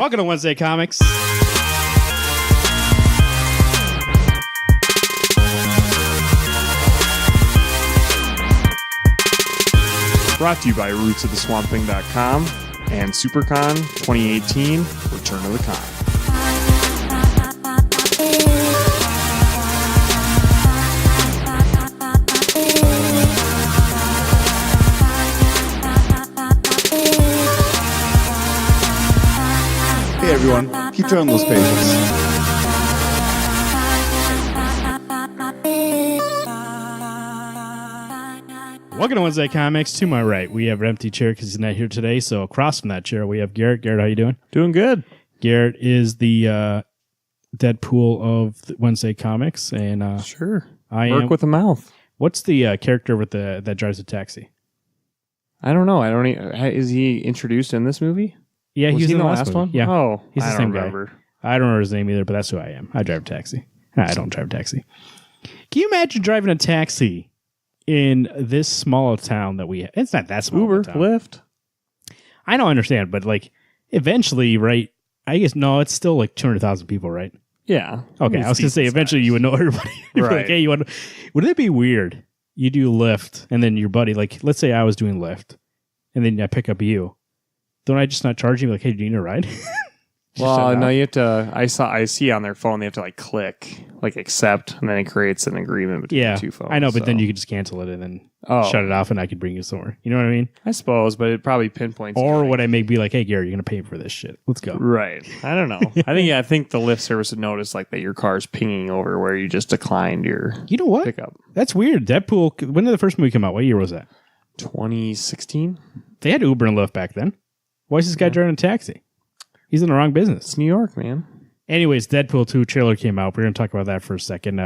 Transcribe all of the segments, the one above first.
Welcome to Wednesday Comics. Brought to you by rootsoftheswampthing.com and Siouxpercon 2018 Return to the Con. Hey everyone, keep turning those pages. Welcome to Wednesday Comics. To my right, we have an empty chair because he's not here today. So across from that chair, we have Garrett. Garrett, how you doing? Doing good. Garrett is the Deadpool of Wednesday Comics, and Sure. I Work am. with a mouth. What's the character with that drives a taxi? I don't know. Is he introduced in this movie? Yeah, Was he was he in the last last one? Yeah, Oh, he's the I same don't remember. guy. I don't remember his name either, but that's who I am. I drive a taxi. I don't drive a taxi. Can you imagine driving a taxi in this small town that we have? It's not that small. Uber, of a town. Lyft. I don't understand, but like eventually, right? I guess no, it's still like 200,000 people, right? Yeah. Okay, I was gonna say eventually you would know everybody. You'd be Right. like, hey, would it be weird? You do Lyft, and then your buddy, like, let's say I was doing Lyft, and then I pick up you. Don't I just not charge you? Like, hey, do you need a ride? Well, no, you have to. I see on their phone they have to like click, like accept, and then it creates an agreement between Yeah, the two phones. I know, but then so- you could just cancel it and then Oh. shut it off, and I could bring you somewhere. You know what I mean? I suppose, but it probably pinpoints. Or like- would I be like, hey, Gary, you're gonna pay for this shit? Let's go. Right. I don't know. I think the Lyft service would notice like that your car's pinging over where you just declined your You know what? pickup. That's weird. Deadpool. When did the first movie come out? What year was that? 2016. They had Uber and Lyft back then. Why is this guy driving a taxi? He's in the wrong business. It's New York, man. Anyways, Deadpool 2 trailer came out. We're going to talk about that for a second.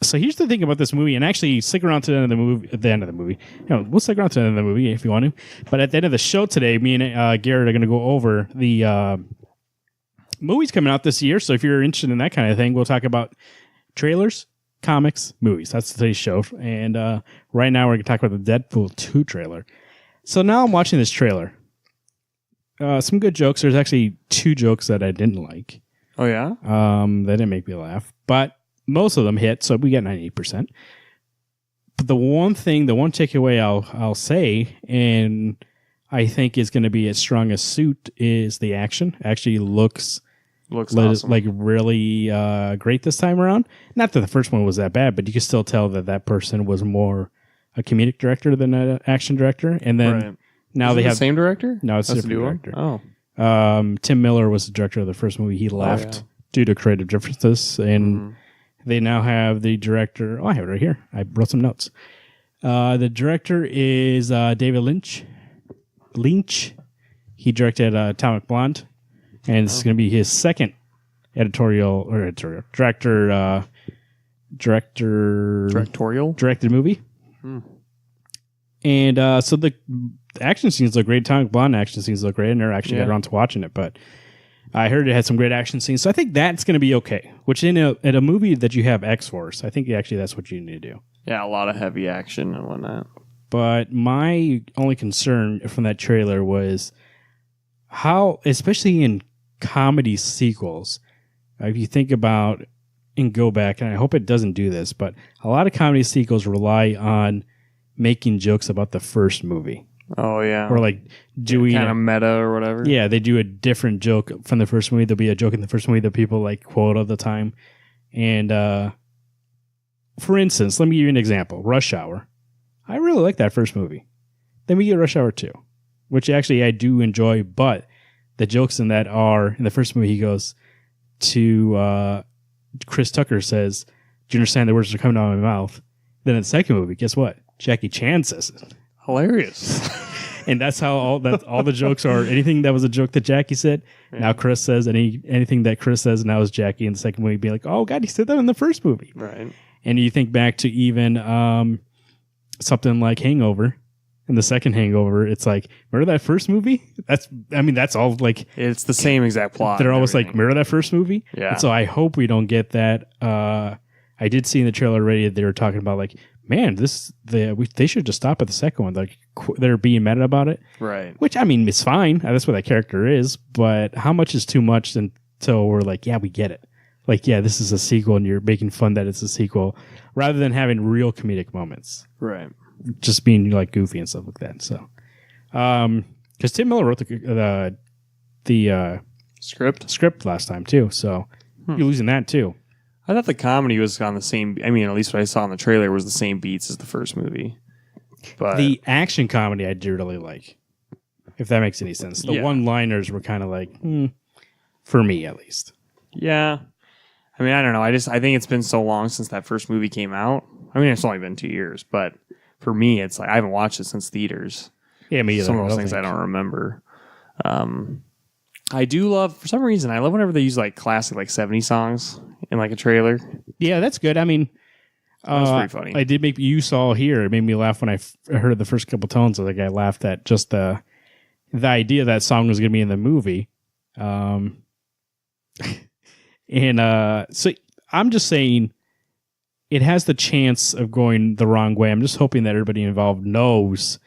So here's the thing about this movie, and actually stick around to the end of the movie. At the end of the movie, we'll stick around to the end of the movie if you want to. But at the end of the show today, me and Garrett are going to go over the movies coming out this year. So if you're interested in that kind of thing, we'll talk about trailers, comics, movies. That's today's show. And right now we're going to talk about the Deadpool 2 trailer. So now I'm watching this trailer. Some good jokes. There's actually 2 jokes that I didn't like. Oh yeah. That didn't make me laugh, but most of them hit, so we got 98%. But the one takeaway I'll say, and I think is going to be as strong a suit, is the action. Actually looks Awesome. like really great this time around. Not that the first one was that bad, but you can still tell that person was more a comedic director than an action director. And then Right. now Is they it have the same director. No, it's a That's different new one? director. Oh. Tim Miller was the director of the first movie. He left due to creative differences, and they now have the director. Oh, I have it right here. I wrote some notes. The director is David Lynch. He directed Atomic Blonde, and it's going to be his second directorial directed movie. And so the action scenes look great. Atomic Blonde action scenes look great. I never actually got around to watching it, but I heard it had some great action scenes. So I think that's going to be okay. Which in a movie that you have X-Force, I think actually that's what you need to do. Yeah, a lot of heavy action and whatnot. But my only concern from that trailer was how, especially in comedy sequels, if you think about and go back, and I hope it doesn't do this, but a lot of comedy sequels rely on making jokes about the first movie. Oh yeah. Or like doing kind of meta or whatever. Yeah, they do a different joke from the first movie. There'll be a joke in the first movie that people like quote all the time. And for instance, let me give you an example. Rush Hour. I really like that first movie. Then we get Rush Hour 2, which actually I do enjoy, but the jokes in that are, in the first movie he goes to Chris Tucker says, do you understand the words that are coming out of my mouth? Then in the second movie, guess what? Jackie Chan says it. Hilarious. And that's how all the jokes are. Anything that was a joke that Jackie said, now Chris says. Anything that Chris says, now is Jackie in the second movie. Be like, oh God, he said that in the first movie. Right. And you think back to even something like Hangover. In the second Hangover, it's like, remember that first movie? That's all like. It's the same exact plot. They're always like, remember that first movie? Yeah. And so I hope we don't get that. I did see in the trailer already they were talking about like man, they should just stop at the second one. Like they're being meta about it, Right. which I mean, it's fine. That's what that character is. But how much is too much until we're like, yeah, we get it. Like, yeah, this is a sequel, and you're making fun that it's a sequel, rather than having real comedic moments. Right. Just being like goofy and stuff like that. So, because Tim Miller wrote the script last time too, so you're losing that too. I thought the comedy was on the same. I mean, at least what I saw in the trailer was the same beats as the first movie. But the action comedy I do really like, if that makes any sense. The one-liners were kind of like, for me at least. Yeah, I mean, I don't know. I think it's been so long since that first movie came out. I mean, it's only been 2 years, but for me, it's like I haven't watched it since theaters. Yeah, me either. Some of those things I don't remember. I do love, for some reason, I love whenever they use like classic like 70s songs in like a trailer. Yeah, that's good. I mean, that's pretty funny. I did make you saw here. It made me laugh when I heard the first couple tones. Like I laughed at just the idea that song was going to be in the movie. So I'm just saying it has the chance of going the wrong way. I'm just hoping that everybody involved knows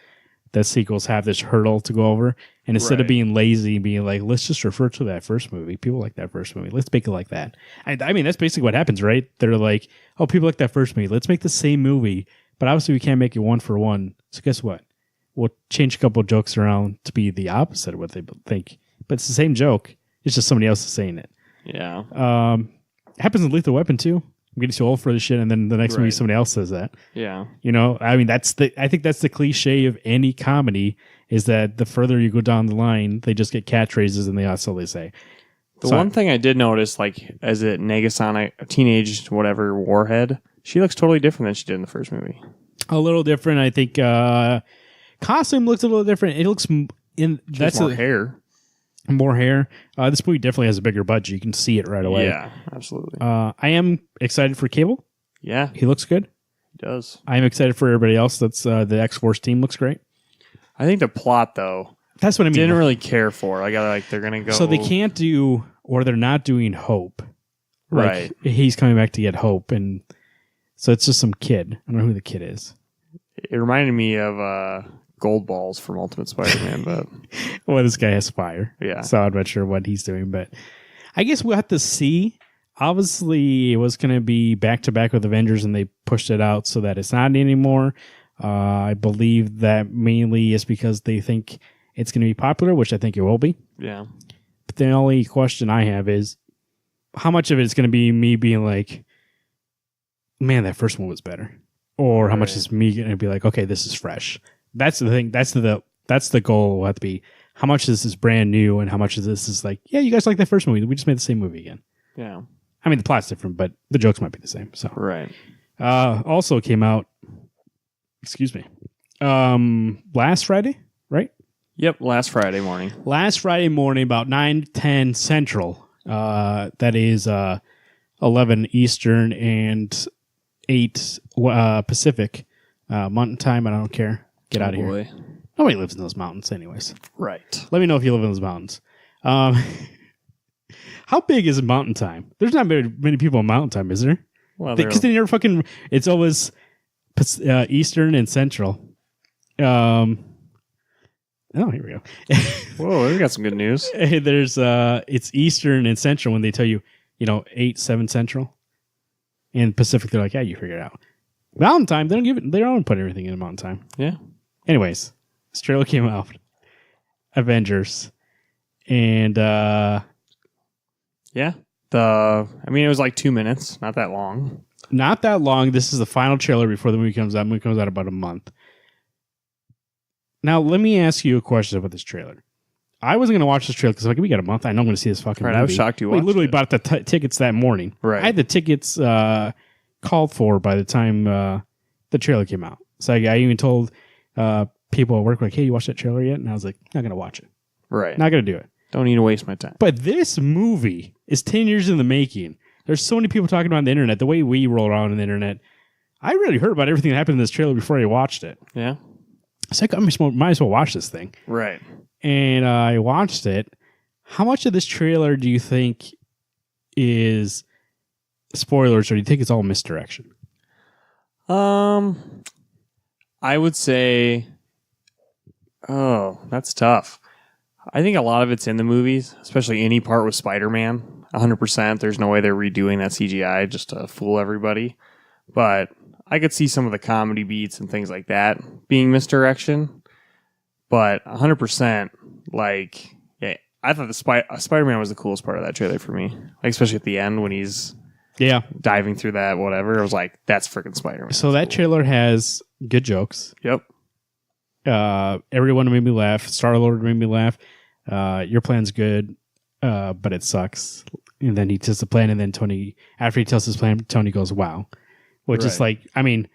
that sequels have this hurdle to go over. And instead of being lazy and being like, let's just refer to that first movie. People like that first movie. Let's make it like that. I mean, that's basically what happens, right? They're like, oh, people like that first movie. Let's make the same movie. But obviously we can't make it one for one. So guess what? We'll change a couple of jokes around to be the opposite of what they think. But it's the same joke. It's just somebody else is saying it. Yeah. It happens in Lethal Weapon too. I'm getting too old for this shit, and then the next movie somebody else says that. Yeah. You know, I mean, I think that's the cliche of any comedy, is that the further you go down the line, they just get catchphrases and that's all they say. The one thing I did notice, like, as a Negasonic, a teenage whatever warhead, she looks totally different than she did in the first movie. A little different. I think costume looks a little different. It looks that's more hair. More hair. This movie definitely has a bigger budget. You can see it right away. Yeah, absolutely. I am excited for Cable. Yeah. He looks good. He does. I'm excited for everybody else. That's the X-Force team looks great. I think the plot, though, that's what I mean. Didn't really care for. Like they're going to go. So they can't do, or they're not doing Hope. Like, right. He's coming back to get Hope. And so it's just some kid. I don't know who the kid is. It reminded me of Gold Balls from Ultimate Spider-Man, but well, this guy has fire. Yeah. So I'm not sure what he's doing, but I guess we'll have to see. Obviously, it was going to be back-to-back with Avengers, and they pushed it out so that it's not anymore. I believe that mainly is because they think it's going to be popular, which I think it will be. Yeah. But the only question I have is, how much of it is going to be me being like, man, that first one was better? Or how much is me going to be like, okay, this is fresh? That's the thing. That's the goal. Will have to be how much this is brand new and how much of this is like, yeah, you guys like that first movie. We just made the same movie again. Yeah. I mean, the plot's different, but the jokes might be the same. So right. Also came out. Excuse me. Last Friday, right? Yep. Last Friday morning. Last Friday morning, about 9:10 Central. That is 11 Eastern and 8 Pacific. Mountain time. I don't care. Get out of here. Nobody lives in those mountains anyways. Right. Let me know if you live in those mountains. How big is Mountain Time? There's not many people in Mountain Time, is there? Well, because they never fucking... It's always Eastern and Central. Oh, here we go. Whoa, we got some good news. There's it's Eastern and Central when they tell you, 8, 7 Central. And Pacific, they're like, yeah, you figure it out. Mountain Time, they don't give it. They don't put everything in Mountain Time. Yeah. Anyways, this trailer came out. Avengers, and yeah. I mean, it was like 2 minutes, not that long. Not that long. This is the final trailer before the movie comes out. The movie comes out about a month. Now, let me ask you a question about this trailer. I wasn't going to watch this trailer because we got a month. I know I'm going to see this fucking movie. I was shocked you watched We literally it. bought the tickets that morning. Right. I had the tickets called for by the time the trailer came out. So I even told people at work, like, hey, you watched that trailer yet? And I was like, not going to watch it. Right. Not going to do it. Don't need to waste my time. But this movie is 10 years in the making. There's so many people talking about it on the internet. The way we roll around on the internet, I really heard about everything that happened in this trailer before I watched it. Yeah. So I might as well watch this thing. Right. And I watched it. How much of this trailer do you think is spoilers, or do you think it's all misdirection? I would say, oh, that's tough. I think a lot of it's in the movies, especially any part with Spider-Man. 100%. There's no way they're redoing that CGI just to fool everybody. But I could see some of the comedy beats and things like that being misdirection. But 100%, like, yeah, I thought the Spider-Man was the coolest part of that trailer for me. Like, especially at the end when he's diving through that whatever. I was like, that's freaking Spider-Man. So that trailer has good jokes. Yep. Everyone made me laugh. Star-Lord made me laugh. Your plan's good, but it sucks. And then he tells the plan, and then Tony, after he tells his plan, Tony goes, wow. Which is like, I mean,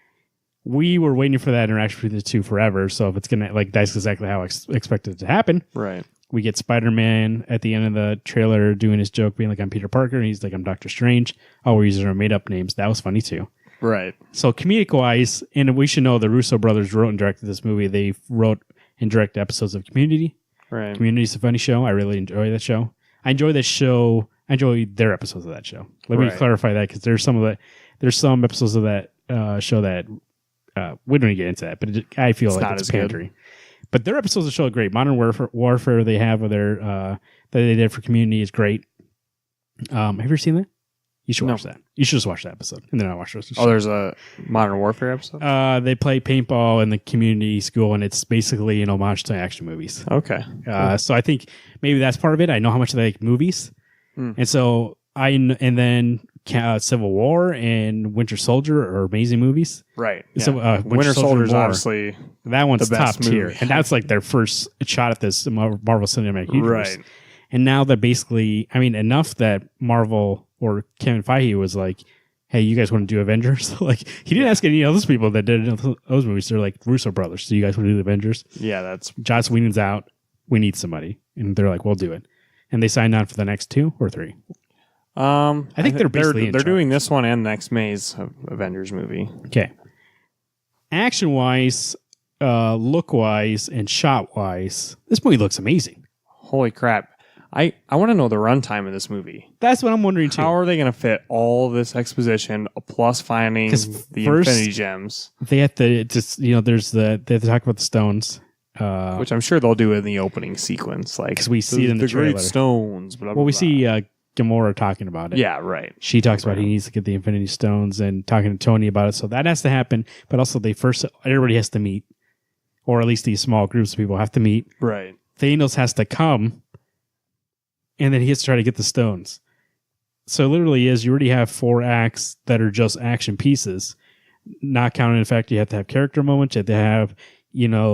we were waiting for that interaction between the two forever. So if it's going to, like, that's exactly how I expected it to happen. Right. We get Spider-Man at the end of the trailer doing his joke, being like, I'm Peter Parker. And he's like, I'm Doctor Strange. Oh, we're using our made-up names. That was funny, too. Right. So comedic-wise, and we should know the Russo brothers wrote and directed this movie. They wrote and directed episodes of Community. Right. Community's a funny show. I really enjoy that show. I enjoy this show. I enjoy their episodes of that show. Let me clarify that, because there's some episodes of that show that we don't get into that, but I feel it's like it's pandering. Good. But their episodes of the show are great. Modern Warfare they have of their that they did for Community is great. Have you ever seen that? You should watch that. You should just watch that episode, and then I watch the rest of the show. Oh, there's a Modern Warfare episode? They play paintball in the community school, and it's basically an homage to action movies. Okay. So I think maybe that's part of it. I know how much they like movies. And so and then Civil War and Winter Soldier are amazing movies. Right. Yeah. So Winter Soldier is obviously that one's the best top tier. movie. And that's like their first shot at this Marvel Cinematic Universe. Right. And now that basically, I mean, enough that Marvel or Kevin Feige was like, hey, you guys want to do Avengers? Like, he didn't ask any of those people that did those movies. They're like, Russo brothers, so you guys want to do the Avengers? Yeah, that's... Joss Whedon's out. We need somebody. And they're like, we'll do it. And they signed on for the next 2 or 3. I think they're basically they're doing this one and next May's Avengers movie. Okay. Action-wise, look-wise, and shot-wise, this movie looks amazing. Holy crap. I want to know the runtime of this movie. That's what I'm wondering, too. How are they going to fit all this exposition plus finding the Infinity Gems? They have to just, they have to talk about the stones. Which I'm sure they'll do in the opening sequence. Like, because we see it in the trailer. Great stones. Blah, blah, well, we blah. see Gamora talking about it. Yeah, right. She talks about he needs to get the Infinity Stones and talking to Tony about it. So that has to happen. But also, everybody has to meet. Or at least these small groups of people have to meet. Right. Thanos has to come. And then he has to try to get the stones. So literally you already have 4 acts that are just action pieces. Not counting the fact you have to have character moments. You have to have,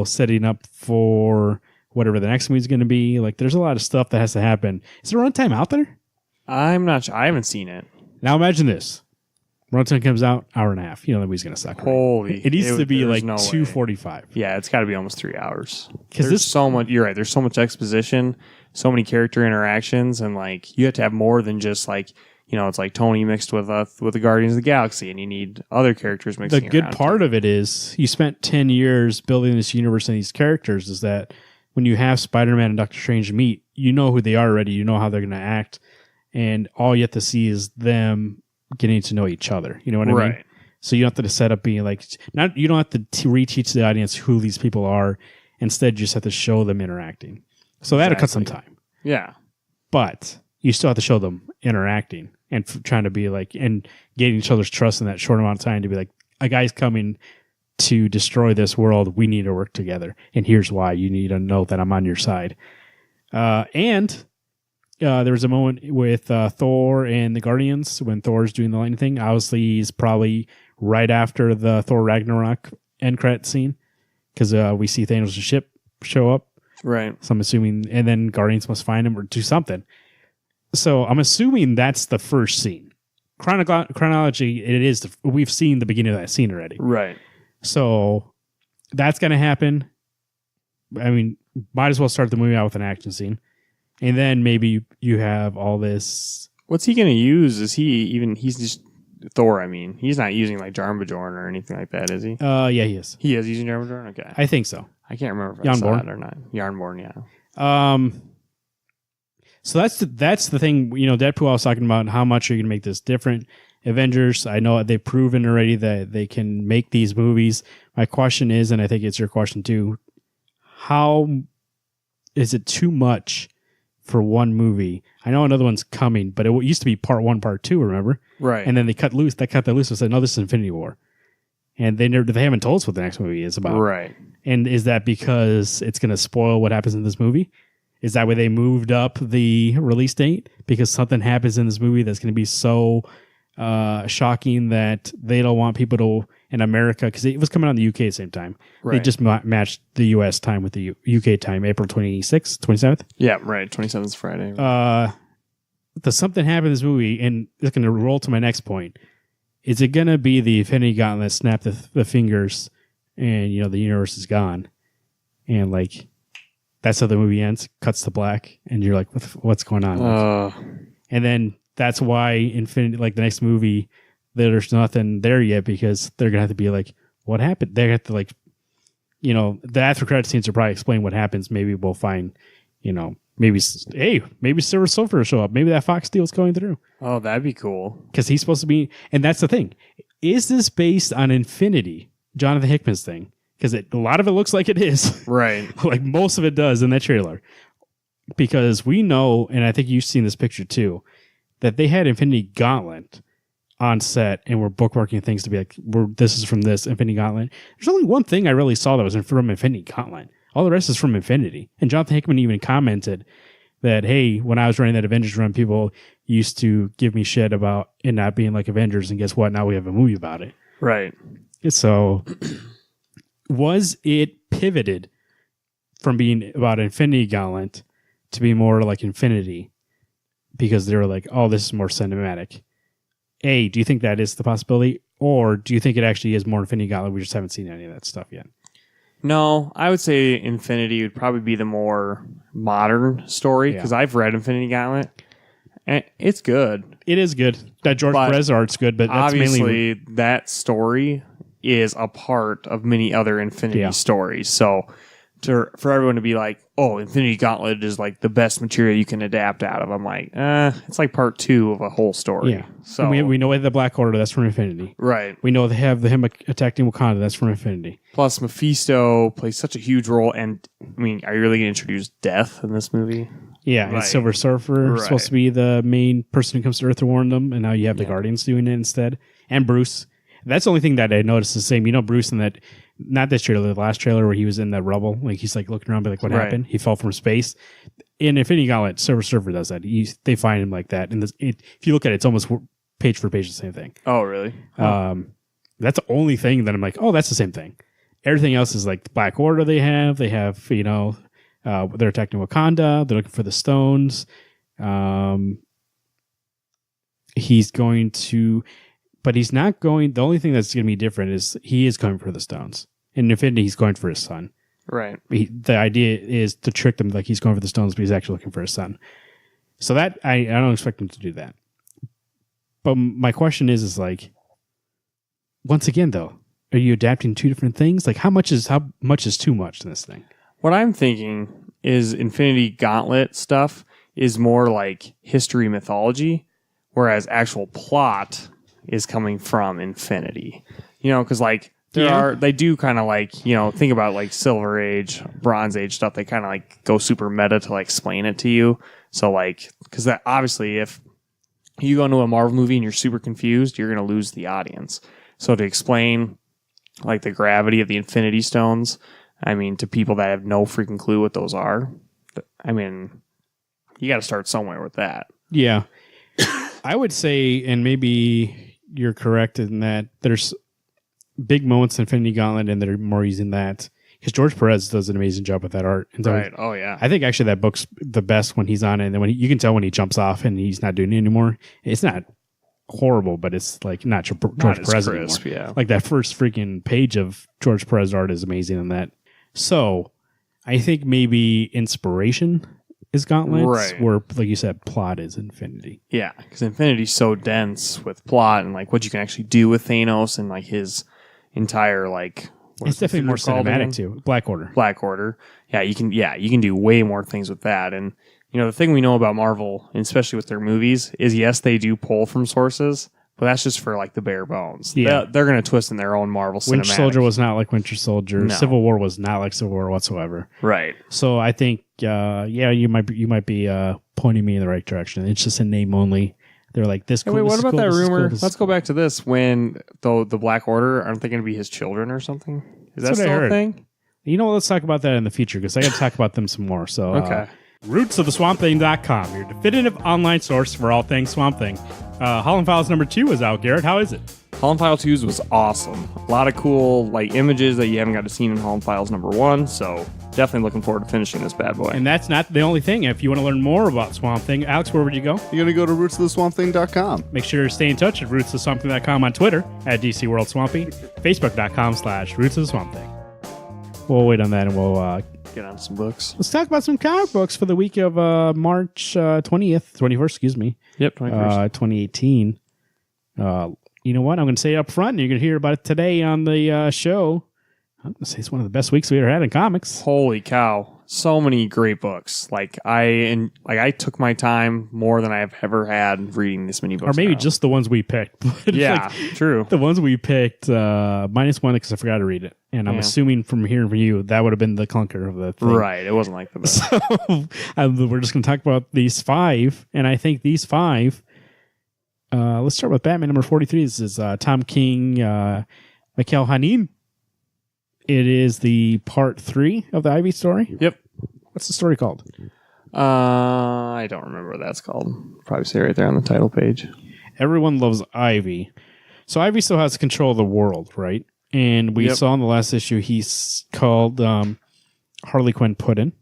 setting up for whatever the next movie is going to be. Like, there's a lot of stuff that has to happen. Is there runtime out there? I'm not sure. I haven't seen it. Now imagine this. Runtime comes out, hour and a half. The movie's going to suck. Holy. It needs to be like no 2:45. Yeah, it's got to be almost 3 hours. Because there's so much. You're right. There's so much exposition, so many character interactions, and like you have to have more than just like it's like Tony mixed with the Guardians of the Galaxy, and you need other characters mixing. The good part of it is you spent 10 years building this universe and these characters. Is that when you have Spider-Man and Doctor Strange meet, you know who they are already. You know how they're going to act, and all you have to see is them getting to know each other. You know what I mean? So you don't have to set up being like, you don't have to reteach the audience who these people are. Instead, you just have to show them interacting. So that'll cut some time. Yeah. But you still have to show them interacting and trying to be like, and getting each other's trust in that short amount of time to be like, a guy's coming to destroy this world. We need to work together. And here's why. You need to know that I'm on your side. There was a moment with Thor and the Guardians when Thor's doing the lightning thing. Obviously, he's probably right after the Thor Ragnarok end credit scene because we see Thanos' ship show up. Right. So I'm assuming, and then Guardians must find him or do something. So I'm assuming that's the first scene. Chronology, it is. We've seen the beginning of that scene already. Right. So that's going to happen. I mean, might as well start the movie out with an action scene. And then maybe you have all this. What's he going to use? He's just Thor, I mean. He's not using like Jarmbajorn or anything like that, is he? Yeah, he is. He is using Jarmbajorn? Okay. I think so. I can't remember if I saw it or not. Yarnborn, yeah. So that's the thing, Deadpool, I was talking about how much are you going to make this different. Avengers, I know they've proven already that they can make these movies. My question is, and I think it's your question too, how is it too much for one movie? I know another one's coming, but it used to be part 1, part 2, remember? Right. And then they cut that loose and said, no, this is Infinity War. And they haven't told us what the next movie is about. Right. And is that because it's going to spoil what happens in this movie? Is that why they moved up the release date? Because something happens in this movie that's going to be so shocking that they don't want people to, in America, because it was coming out in the UK at the same time. Right. They just matched the US time with the UK time, April 26th, 27th. Yeah, right. 27th is Friday. Does something happen in this movie? And it's going to roll to my next point. Is it going to be the Infinity Gauntlet, snap the fingers, and the universe is gone? And like, that's how the movie ends, cuts to black, and you're like, what's going on? And then that's why Infinity, like the next movie, there's nothing there yet because they're going to have to be like, what happened? They have to like, the after credit scenes will probably explain what happens. Maybe we'll find, maybe Silver Surfer will show up. Maybe that Fox deal's going through. Oh, that'd be cool. Because he's supposed to be, and that's the thing. Is this based on Infinity, Jonathan Hickman's thing? Because a lot of it looks like it is. Right. Like most of it does in that trailer. Because we know, and I think you've seen this picture too, that they had Infinity Gauntlet on set and were bookmarking things to be like, this is from this Infinity Gauntlet. There's only one thing I really saw that was from Infinity Gauntlet. All the rest is from Infinity. And Jonathan Hickman even commented that, hey, when I was running that Avengers run, people used to give me shit about it not being like Avengers, and guess what? Now we have a movie about it. Right. So was it pivoted from being about Infinity Gauntlet to be more like Infinity because they were like, oh, this is more cinematic? A, do you think that is the possibility? Or do you think it actually is more Infinity Gauntlet? We just haven't seen any of that stuff yet. No, I would say Infinity would probably be the more modern story because I've read Infinity Gauntlet. And it's good. It is good. That George Perez art's good, but that's obviously mainly... that story is a part of many other Infinity stories. So for everyone to be like, oh, Infinity Gauntlet is like the best material you can adapt out of, I'm like, it's like part 2 of a whole story. Yeah. So we know the Black Order, that's from Infinity. Right. We know they have him attacking Wakanda, that's from Infinity. Plus, Mephisto plays such a huge role. And I mean, are you really going to introduce Death in this movie? Yeah, and Silver Surfer is supposed to be the main person who comes to Earth to warn them, and now you have the Guardians doing it instead. And Bruce. That's the only thing that I noticed the same. Bruce in that, not this trailer, the last trailer where he was in the rubble, like he's like looking around, be like, what happened? He fell from space. In Infinity Gauntlet, Silver Surfer does that. They find him like that. And if you look at it, it's almost page for page the same thing. Oh, really? That's the only thing that I'm like, oh, that's the same thing. Everything else is like the Black Order they have. They have, they're attacking Wakanda. They're looking for the stones. He's going to... But he's not going... The only thing that's going to be different is he is going for the stones. In Infinity, he's going for his son. Right. The idea is to trick them like he's going for the stones, but he's actually looking for his son. So that... I don't expect him to do that. But my question is like... Once again, though, are you adapting 2 different things? Like, how much is too much in this thing? What I'm thinking is Infinity Gauntlet stuff is more like history mythology, whereas actual plot is coming from Infinity. Because like they do kind of like, think about like Silver Age, Bronze Age stuff. They kind of like go super meta to like explain it to you. So like, because that obviously if you go into a Marvel movie and you're super confused, you're going to lose the audience. So to explain like the gravity of the Infinity Stones, I mean, to people that have no freaking clue what those are, I mean, you got to start somewhere with that. Yeah. I would say, and maybe you're correct in that there's big moments in Infinity Gauntlet and they're more using that because George Perez does an amazing job with that art. And so right. Oh, yeah. I think actually that book's the best when he's on it. And then when you can tell when he jumps off and he's not doing it anymore. It's not horrible, but it's like not George Perez anymore. Yeah. Like that first freaking page of George Perez art is amazing in that. So I think maybe inspiration is Gauntlets, right, where, like you said, plot is Infinity. Yeah, because Infinity's so dense with plot and like what you can actually do with Thanos and like his entire like. It's definitely more cinematic too. Black Order. Yeah, you can do way more things with that. And the thing we know about Marvel, and especially with their movies, is yes, they do pull from sources, But that's just for like the bare bones. Yeah. They're going to twist in their own Marvel cinematic. Winter Soldier was not like Winter Soldier. No. Civil War was not like Civil War whatsoever. Right. So I think, you might be pointing me in the right direction. It's just a name only. They're like this. Hey, cool, wait, this what is about cool, that this is rumor? cool, this is Let's go cool. back to this. When the Black Order, aren't they going to be his children or something? Is that That's what I still a heard. thing? You know what? Let's talk about that in the future because I got to talk about them some more. So Okay. rootsoftheswampthing.com, your definitive online source for all things Swamp Thing. Holland Files number 2 is out. Garrett, how is it? Holland File 2's was awesome. A lot of cool like images that you haven't got to see in Holland Files number 1. So definitely looking forward to finishing this bad boy. And that's not the only thing. If you want to learn more about Swamp Thing, Alex, where would you go? You're going to go to rootsoftheswampthing.com. Make sure to stay in touch at rootsofswampthing.com on Twitter at DC World Swampy, facebook.com/rootsoftheswampthing. We'll wait on that and we'll Get on some books. let's talk about some comic books for the week of March 21st, excuse me, Yep, 21st. 2018. You know what? I'm going to say it up front, and you're going to hear about it today on the show. I'm going to say it's one of the best weeks we ever had in comics. Holy cow. So many great books. I took my time more than I've ever had reading this many books. Or maybe now. just the ones we picked. But Yeah, true. the ones we picked, minus one because I forgot to read it. And I'm Yeah. assuming from hearing from you, that would have been the clunker of the thing. Right. It wasn't like the best. So we're just going to talk about these 5. And I think these 5, let's start with Batman number 43. This is Tom King, Mikhail Hanin. It is the part 3 of the Ivy story. Yep. What's the story called? I don't remember what that's called. Probably say right there on the title page. Everyone loves Ivy. So Ivy still has control of the world, right? And we Yep. saw in the last issue he's called Harley Quinn Puddin'.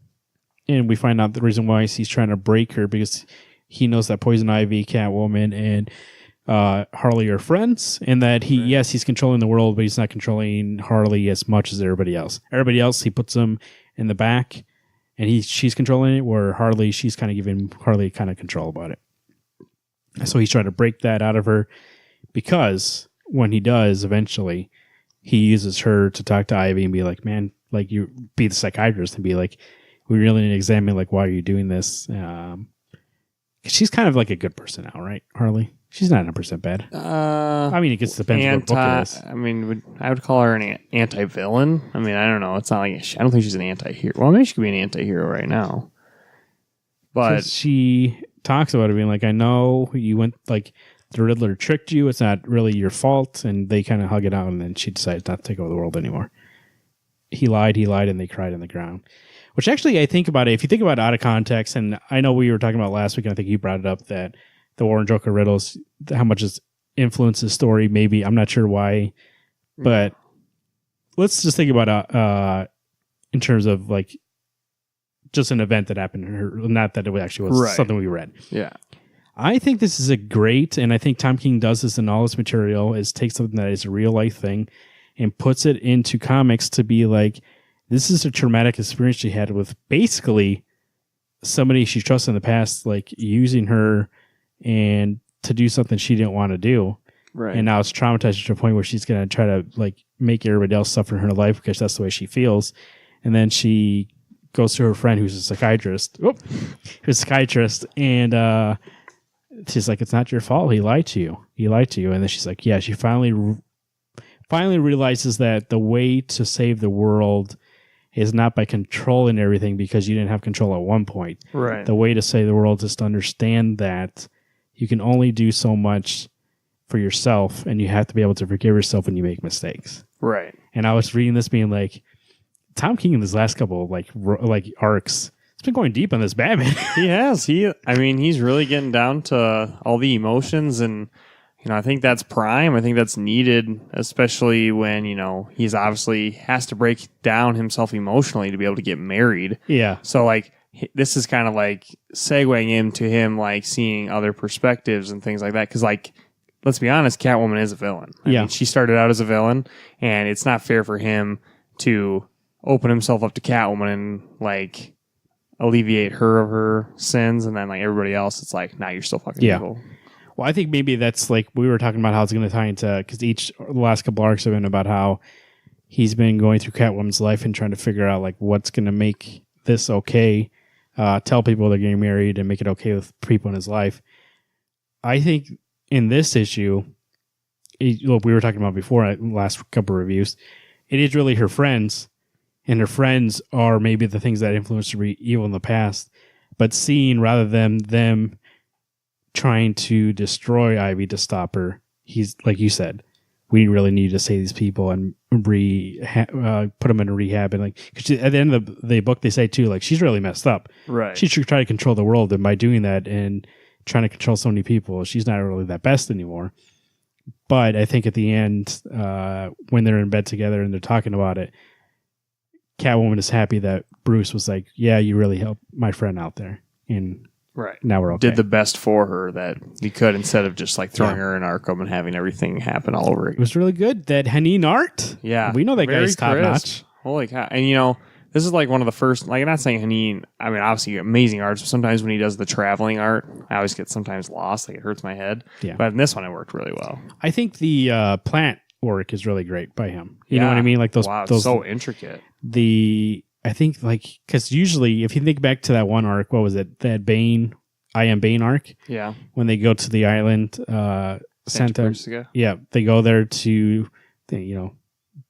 And we find out the reason why he's trying to break her because he knows that Poison Ivy, Catwoman, and Harley are friends, and that he's controlling the world, but he's not controlling Harley as much as everybody else. Everybody else, he puts them in the back, and she's controlling it, where Harley, she's kind of giving Harley kind of control about it. So he's trying to break that out of her, because when he does, eventually, he uses her to talk to Ivy and be like, man, like, you be the psychiatrist and be like, we really need to examine, like, why are you doing this? She's kind of like a good person now, right, Harley? She's not 100% bad. I mean, it gets depends what book it is. I mean, I would call her an anti-villain. I mean, I don't know. It's not like I don't think she's an anti-hero. Well, maybe she could be an anti-hero right now. But She talks about it being like, I know you went, like, the Riddler tricked you. It's not really your fault. And they kind of hug it out, and then she decides not to take over the world anymore. He lied, and they cried on the ground. Which actually, I think about it, if you think about it out of context, and I know we were talking about last week, and I think you brought it up, that the War and Joker riddles, how much it's influenced the story, maybe. I'm not sure why. But let's just think about in terms of, like, just an event that happened to her, not that it actually was something we read. yeah. I think this is a great, and I think Tom King does this in all his material, is take something that is a real life thing and puts it into comics to be like, this is a traumatic experience she had with basically somebody she trusted in the past, like using her and to do something she didn't want to do. Right. And now it's traumatized to a point where she's going to try to, like, make everybody else suffer in her life because that's the way she feels. And then she goes to her friend who's a psychiatrist. And she's like, it's not your fault. He lied to you. And then she's like, yeah, she finally realizes that the way to save the world is not by controlling everything, because you didn't have control at one point. Right. The way to save the world is to understand that you can only do so much for yourself, and you have to be able to forgive yourself when you make mistakes. Right. And I was reading this being like, Tom King in this last couple like arcs, it's been going deep on this Batman. He has. He's really getting down to all the emotions, and I think that's prime. I think that's needed, especially when, he's obviously has to break down himself emotionally to be able to get married. Yeah. So, like, this is kind of like segueing into him, like, seeing other perspectives and things like that. Because, like, let's be honest, Catwoman is a villain. I mean, she started out as a villain, and it's not fair for him to open himself up to Catwoman and, like, alleviate her of her sins, and then, like, everybody else, it's like, nah, you're still fucking evil. Well, I think maybe that's like, we were talking about how it's going to tie into, because the last couple arcs have been about how he's been going through Catwoman's life and trying to figure out, like, what's going to make this okay, tell people they're getting married and make it okay with people in his life. I think in this issue, Look, we were talking about before, last couple of reviews, it is really her friends, and her friends are maybe the things that influenced her to be evil in the past, but seeing rather than them trying to destroy Ivy to stop her, he's like you said, we really need to save these people and put them in a rehab. And like, cause at the end of the book, they say too, like, she's really messed up. Right. She should try to control the world. And by doing that and trying to control so many people, she's not really that best anymore. But I think at the end, when they're in bed together and they're talking about it, Catwoman is happy that Bruce was like, yeah, you really helped my friend out there. And right. now we're okay. Did the best for her that he could instead of just like throwing her in Arkham and having everything happen all over again. It was really good. That Hanin art. Yeah. We know that guy's top notch. Holy cow. And you know, this is like one of the first, like, I'm not saying Hanin, I mean, obviously amazing art, but sometimes when he does the traveling art, I always get sometimes lost. Like, it hurts my head. Yeah. But in this one, it worked really well. I think the plant work is really great by him. You know what I mean? Like those. Wow, those so intricate. I think, like, because usually, if you think back to that one arc, what was it? That Bane, I Am Bane arc? Yeah. When they go to the island, Santa. Yeah, they go there to,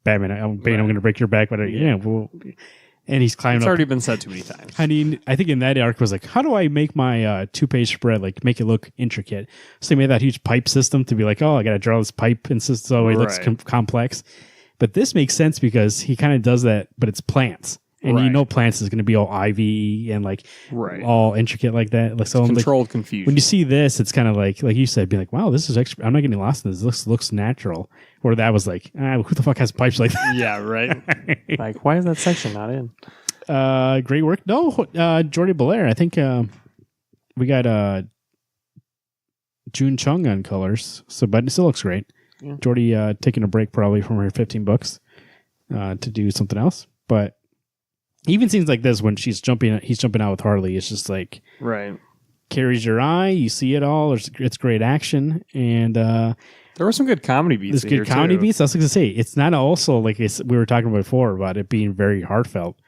Batman, I'm going to break your back. But and he's climbing It's up. already been said too many times. I mean, I think in that arc was like, how do I make my 2-page spread, like, make it look intricate? So they made that huge pipe system to be like, oh, I got to draw this pipe and so it looks complex. But this makes sense because he kind of does that, but it's plants. And you know plants is going to be all ivy and like all intricate like that. Like, so controlled confusion. When you see this, it's kind of like you said, be like, wow, this is extra. I'm not getting lost in this. This looks natural. Or that was like, who the fuck has pipes like that? Yeah, right. Like, why is that section not in? Great work. No, Jordi Belair. I think we got June Chung on colors. So, but it still looks great. Yeah. Jordi taking a break probably from her 15 books to do something else. But even scenes like this when he's jumping out with Harley, it's just like carries your eye. You see it all. It's great action, and there were some good comedy beats. There's good comedy beats. I was going to say it's not also like we were talking about before about it being very heartfelt,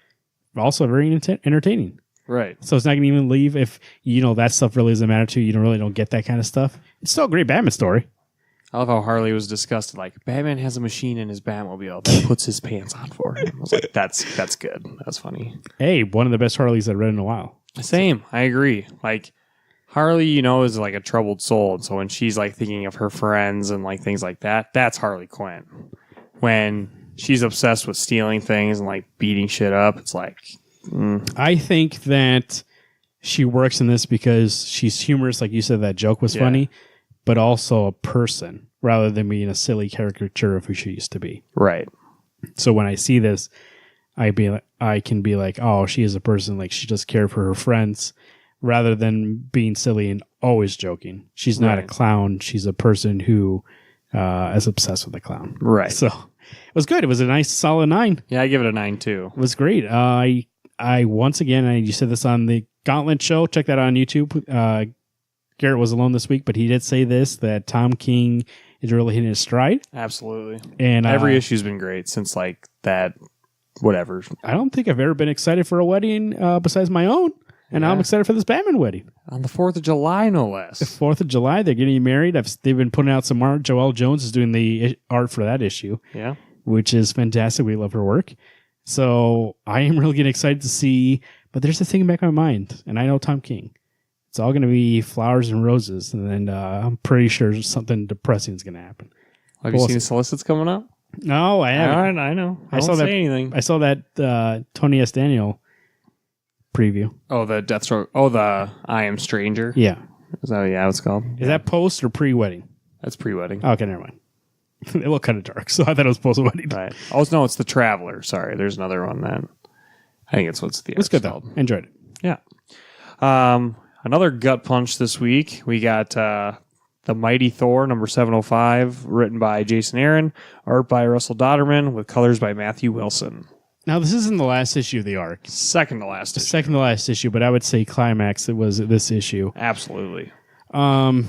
but also very entertaining. Right. So it's not going to even leave if that stuff really doesn't matter to you. You don't get that kind of stuff. It's still a great Batman story. I love how Harley was disgusted. Like, Batman has a machine in his Batmobile that puts his pants on for him. I was like, that's good. That's funny. Hey, one of the best Harleys I've read in a while. Same. I agree. Like, Harley, is like a troubled soul. And so when she's like thinking of her friends and like things like that, that's Harley Quinn. When she's obsessed with stealing things and like beating shit up, it's like... I think that she works in this because she's humorous. Like you said, that joke was funny. But also a person rather than being a silly caricature of who she used to be. Right. So when I see this, I can be like, oh, she is a person, like she does care for her friends rather than being silly and always joking. She's not a clown. She's a person who is obsessed with the clown. Right. So it was good. It was a nice solid 9. Yeah, I give it a 9 too. It was great. I once again, you said this on the Gauntlet show. Check that out on YouTube. Garrett was alone this week, but he did say that Tom King is really hitting his stride. Absolutely. And every issue's been great since like that, whatever. I don't think I've ever been excited for a wedding besides my own. And now I'm excited for this Batman wedding. On the 4th of July, no less. The 4th of July, they're getting married. They've been putting out some art. Joelle Jones is doing the art for that issue. Yeah. Which is fantastic. We love her work. So I am really getting excited to see, but there's a thing in the back of my mind, and I know Tom King. It's all going to be flowers and roses, and then I'm pretty sure something depressing is going to happen. Have you seen the solicits coming up? No, I haven't. I know. I saw that. Anything. I saw that Tony S. Daniel preview. Oh, the Deathstroke. Oh, the I Am Stranger. Yeah. Is that what it's called? Is that post or pre-wedding? That's pre-wedding. Okay, never mind. It looked kind of dark, so I thought it was post-wedding. Right. Oh, no, it's The Traveler. Sorry, there's another one that I think it's what's the. It's good though. Enjoyed it. Yeah. Another gut punch this week. We got The Mighty Thor, number 705, written by Jason Aaron, art by Russell Dodderman, with colors by Matthew Wilson. Now, this isn't the last issue of the arc. Second to last issue, but I would say climax, it was this issue. Absolutely. Man,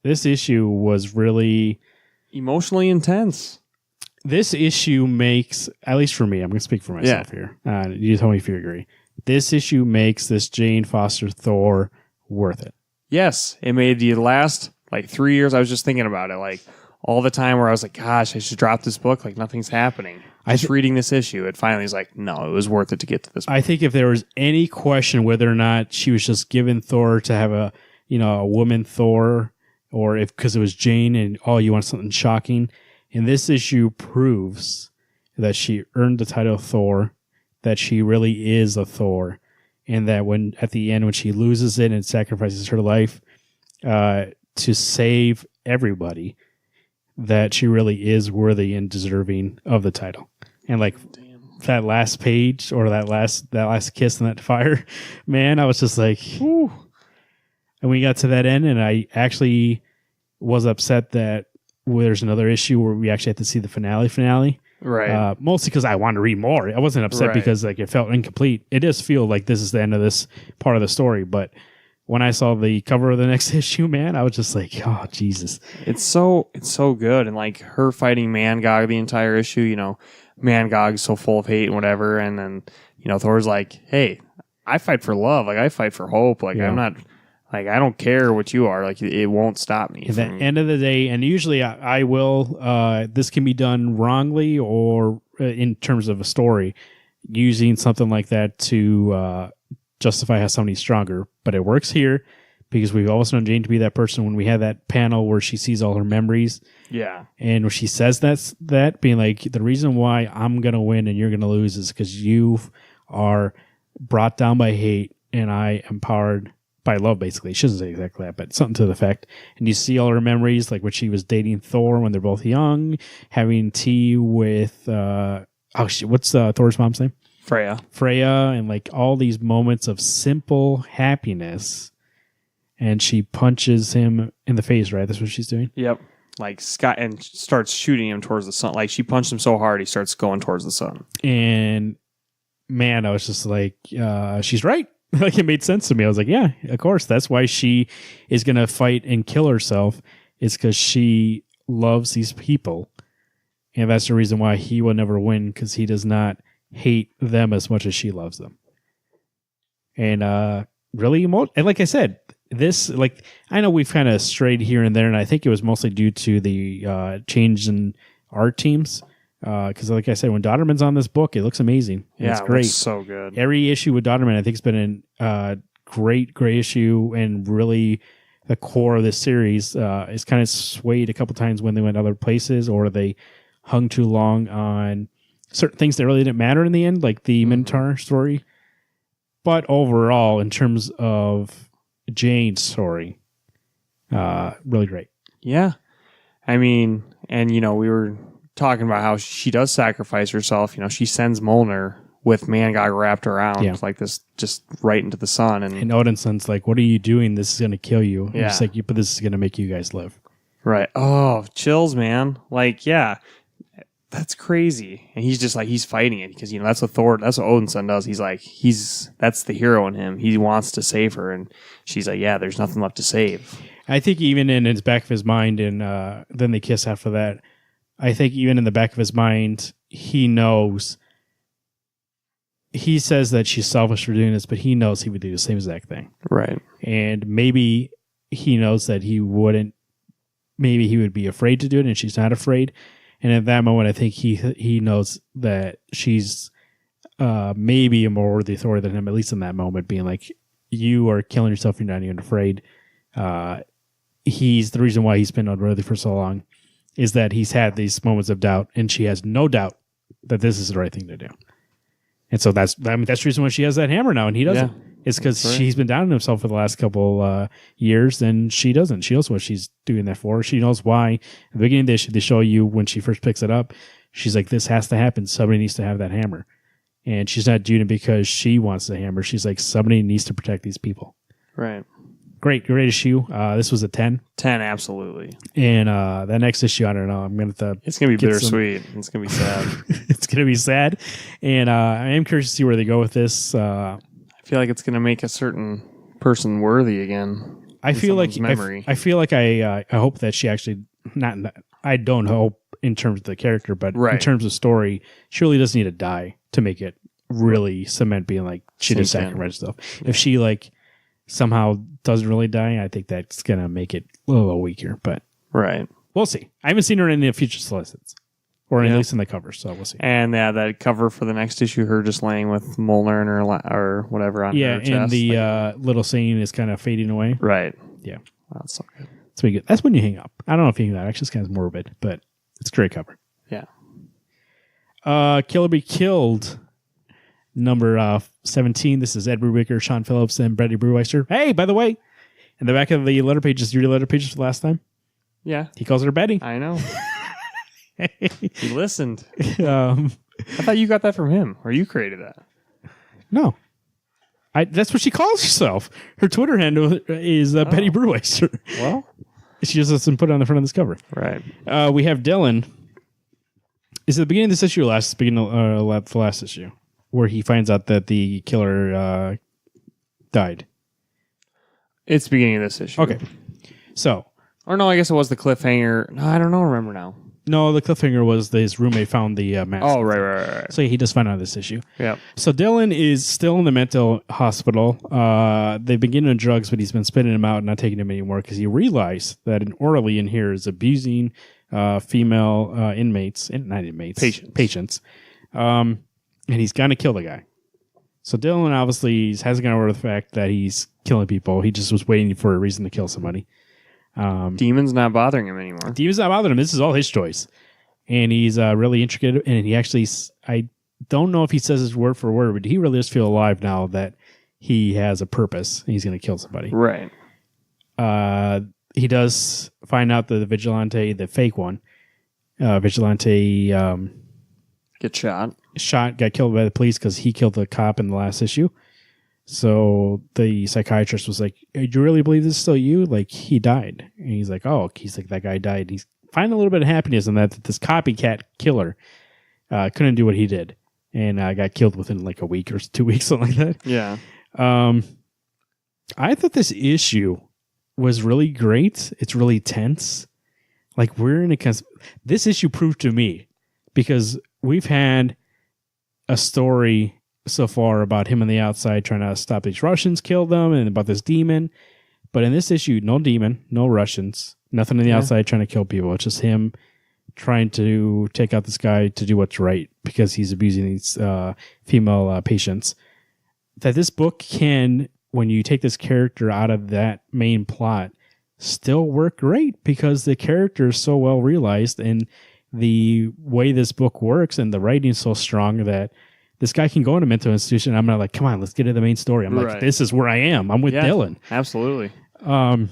this issue was really... emotionally intense. This issue makes, at least for me, I'm going to speak for myself here. You tell me if you agree. This issue makes this Jane Foster Thor worth it. Yes, it made the last Like 3 years, I was just thinking about it. Like all the time where I was like, gosh, I should drop this book. Like nothing's happening. Just reading this issue, it finally was like, no, it was worth it to get to this point. I think if there was any question whether or not she was just given Thor to have a woman Thor, or if because it was Jane and you want something shocking, and this issue proves that she earned the title Thor, that she really is a Thor, and that when at the end when she loses it and sacrifices her life to save everybody, that she really is worthy and deserving of the title. And like that last page or that last kiss in that fire, man, I was just like, whew. And we got to that end, and I actually was upset that there's another issue where we actually had to see the finale. Right. Mostly because I wanted to read more. I wasn't upset because like it felt incomplete. It does feel like this is the end of this part of the story, but when I saw the cover of the next issue, man, I was just like, oh, Jesus. It's so good. And like her fighting Mangog the entire issue, Mangog's so full of hate and whatever. And then, Thor's like, hey, I fight for love. Like I fight for hope. Like I'm not, like, I don't care what you are. Like it won't stop me. At the end of the day, and usually I will, this can be done wrongly or in terms of a story, using something like that to justify how somebody's stronger, but it works here because we've always known Jane to be that person. When we had that panel where she sees all her memories, and when she says that being like, the reason why I'm gonna win and you're gonna lose is because you are brought down by hate and I am powered by love. Basically, she doesn't say exactly that, but something to the effect. And you see all her memories, like when she was dating Thor when they're both young, having tea with what's Thor's mom's name? Freya, and like all these moments of simple happiness, and she punches him in the face, right? That's what she's doing? Yep. Like Scott, and starts shooting him towards the sun. Like she punched him so hard, he starts going towards the sun. And man, I was just like, she's right. Like it made sense to me. I was like, yeah, of course. That's why she is going to fight and kill herself. It's because she loves these people. And that's the reason why he will never win, because he does not hate them as much as she loves them. And really, and like I said, this, like, I know we've kind of strayed here and there, and I think it was mostly due to the change in art teams. Because like I said, when Dodderman's on this book, it looks amazing. Yeah, it's great. It's so good. Every issue with Dodderman, I think, has been a great issue, and really the core of this series is kind of swayed a couple times when they went other places, or they hung too long on certain things that really didn't matter in the end, like the Minotaur story. But overall, in terms of Jane's story, really great. Yeah. I mean, and, we were talking about how she does sacrifice herself. She sends Mjolnir with Mangog wrapped around like this, just right into the sun. And Odinson's like, what are you doing? This is going to kill you. Yeah. It's like, but this is going to make you guys live. Right. Oh, chills, man. Like, yeah. That's crazy. And he's just like, he's fighting it because, that's what Odinson does. He's like, that's the hero in him. He wants to save her. And she's like, yeah, there's nothing left to save. I think even in his back of his mind, and then they kiss after that, I think even in the back of his mind, he knows, he says that she's selfish for doing this, but he knows he would do the same exact thing. Right. And maybe he knows that he wouldn't, maybe he would be afraid to do it, and she's not afraid. And at that moment, I think he knows that she's maybe a more worthy Thor than him, at least in that moment, being like, you are killing yourself, you're not even afraid. He's the reason why he's been unworthy for so long is that he's had these moments of doubt, and she has no doubt that this is the right thing to do. And so that's the reason why she has that hammer now, and he doesn't. Yeah, it's because she's been down on himself for the last couple years, and she doesn't. She knows what she's doing that for. She knows why. At the beginning of the issue, they show you when she first picks it up, she's like, this has to happen. Somebody needs to have that hammer. And she's not doing it because she wants the hammer. She's like, somebody needs to protect these people. Right. Great issue. This was a 10. 10, absolutely. And that next issue, I don't know. I'm going to It's going to be bittersweet. It's going to be sad. It's going to be sad. And I am curious to see where they go with this. I feel like it's going to make a certain person worthy again. I feel like I hope that she actually, I don't hope in terms of the character, but in terms of story, she really doesn't need to die to make it really cement being like she did sacrifice herself. If she somehow doesn't really die, I think that's going to make it a little weaker. But Right. we'll see. I haven't seen her in any future solicits, or at least in the cover, so we'll see. And that cover for the next issue, her just laying with Molnar in her or whatever on her chest. And the little scene is kind of fading away. Right. Yeah. That's so good. That's pretty good. That's when you hang up. I don't know if you hang up. Actually, it's kind of morbid, but it's a great cover. Yeah. Killer Be Killed, number 17. This is Ed Brubaker, Sean Phillips, and Brady Brewmeister. Hey, by the way, in the back of the letter pages, you read the letter pages for the last time? Yeah. He calls her Betty. I know. He listened. Um, I thought you got that from him, or you created that. no. That's what she calls herself. Her Twitter handle is Betty Brewmeister. Well. She just doesn't put it on the front of this cover. Right. We have Dylan. Is it the beginning of this issue or the last issue? Where he finds out that the killer died. It's the beginning of this issue. Okay. So. Or no, I guess it was the cliffhanger. No, I don't know. Remember now. No, the cliffhanger was that his roommate found the mask. Oh, right. So he just found out this issue. Yeah. So Dylan is still in the mental hospital. They've been getting him drugs, but he's been spitting them out and not taking them anymore because he realized that an orderly in here is abusing female inmates, not inmates, patients. And he's going to kill the guy. So Dylan obviously hasn't gotten over the fact that he's killing people. He just was waiting for a reason to kill somebody. Demon's not bothering him anymore. Demon's not bothering him. This is all his choice. And he's really intricate. And he actually, I don't know if he says his word for word, but he really does feel alive now that he has a purpose and he's going to kill somebody. Right. He does find out that the vigilante, the fake one, vigilante Get shot. got killed by the police because he killed the cop in the last issue. So the psychiatrist was like, "Do you really believe this is still you? Like, he died." And he's like, that guy died. He's finding a little bit of happiness in that this copycat killer couldn't do what he did. And got killed within like a week or 2 weeks, something like that. Yeah. I thought this issue was really great. It's really tense. Like, we're in this issue proved to me, because we've had a story so far about him on the outside trying to stop these Russians, kill them, and about this demon. But in this issue, no demon, no Russians, nothing on the outside trying to kill people. It's just him trying to take out this guy to do what's right because he's abusing these female patients. That this book can, when you take this character out of that main plot, still work great because the character is so well realized, and the way this book works and the writing is so strong that this guy can go in a mental institution. I'm not like, come on, let's get to the main story. I'm like, this is where I am. I'm with Dylan. Absolutely. Now,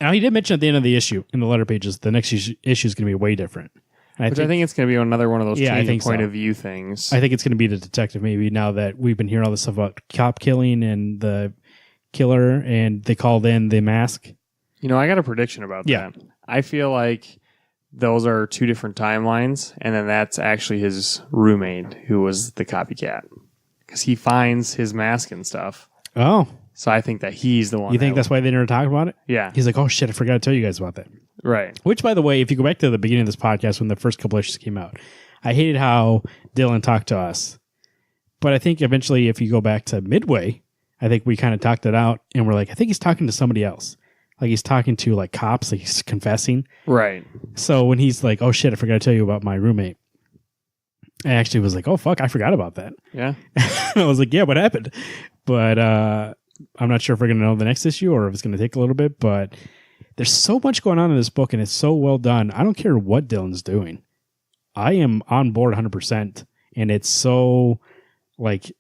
he did mention at the end of the issue, in the letter pages, the next issue is going to be way different. I think it's going to be another one of those point of view things. I think it's going to be the detective, maybe, now that we've been hearing all this stuff about cop killing and the killer, and they called in the mask. I got a prediction about that. I feel like those are two different timelines, and then that's actually his roommate who was the copycat, because he finds his mask and stuff. Oh. So I think that he's the one. You think that's why they never talked about it? Yeah. He's like, oh shit, I forgot to tell you guys about that. Right. Which, by the way, if you go back to the beginning of this podcast when the first couple issues came out, I hated how Dylan talked to us. But I think eventually, if you go back to midway, I think we kind of talked it out, and we're like, I think he's talking to somebody else. Like, he's talking to like cops, like he's confessing. Right. So when he's like, oh shit, I forgot to tell you about my roommate, I actually was like, oh fuck, I forgot about that. Yeah. I was like, yeah, what happened? But I'm not sure if we're going to know the next issue or if it's going to take a little bit, but there's so much going on in this book, and it's so well done. I don't care what Dylan's doing. I am on board 100%, and it's so like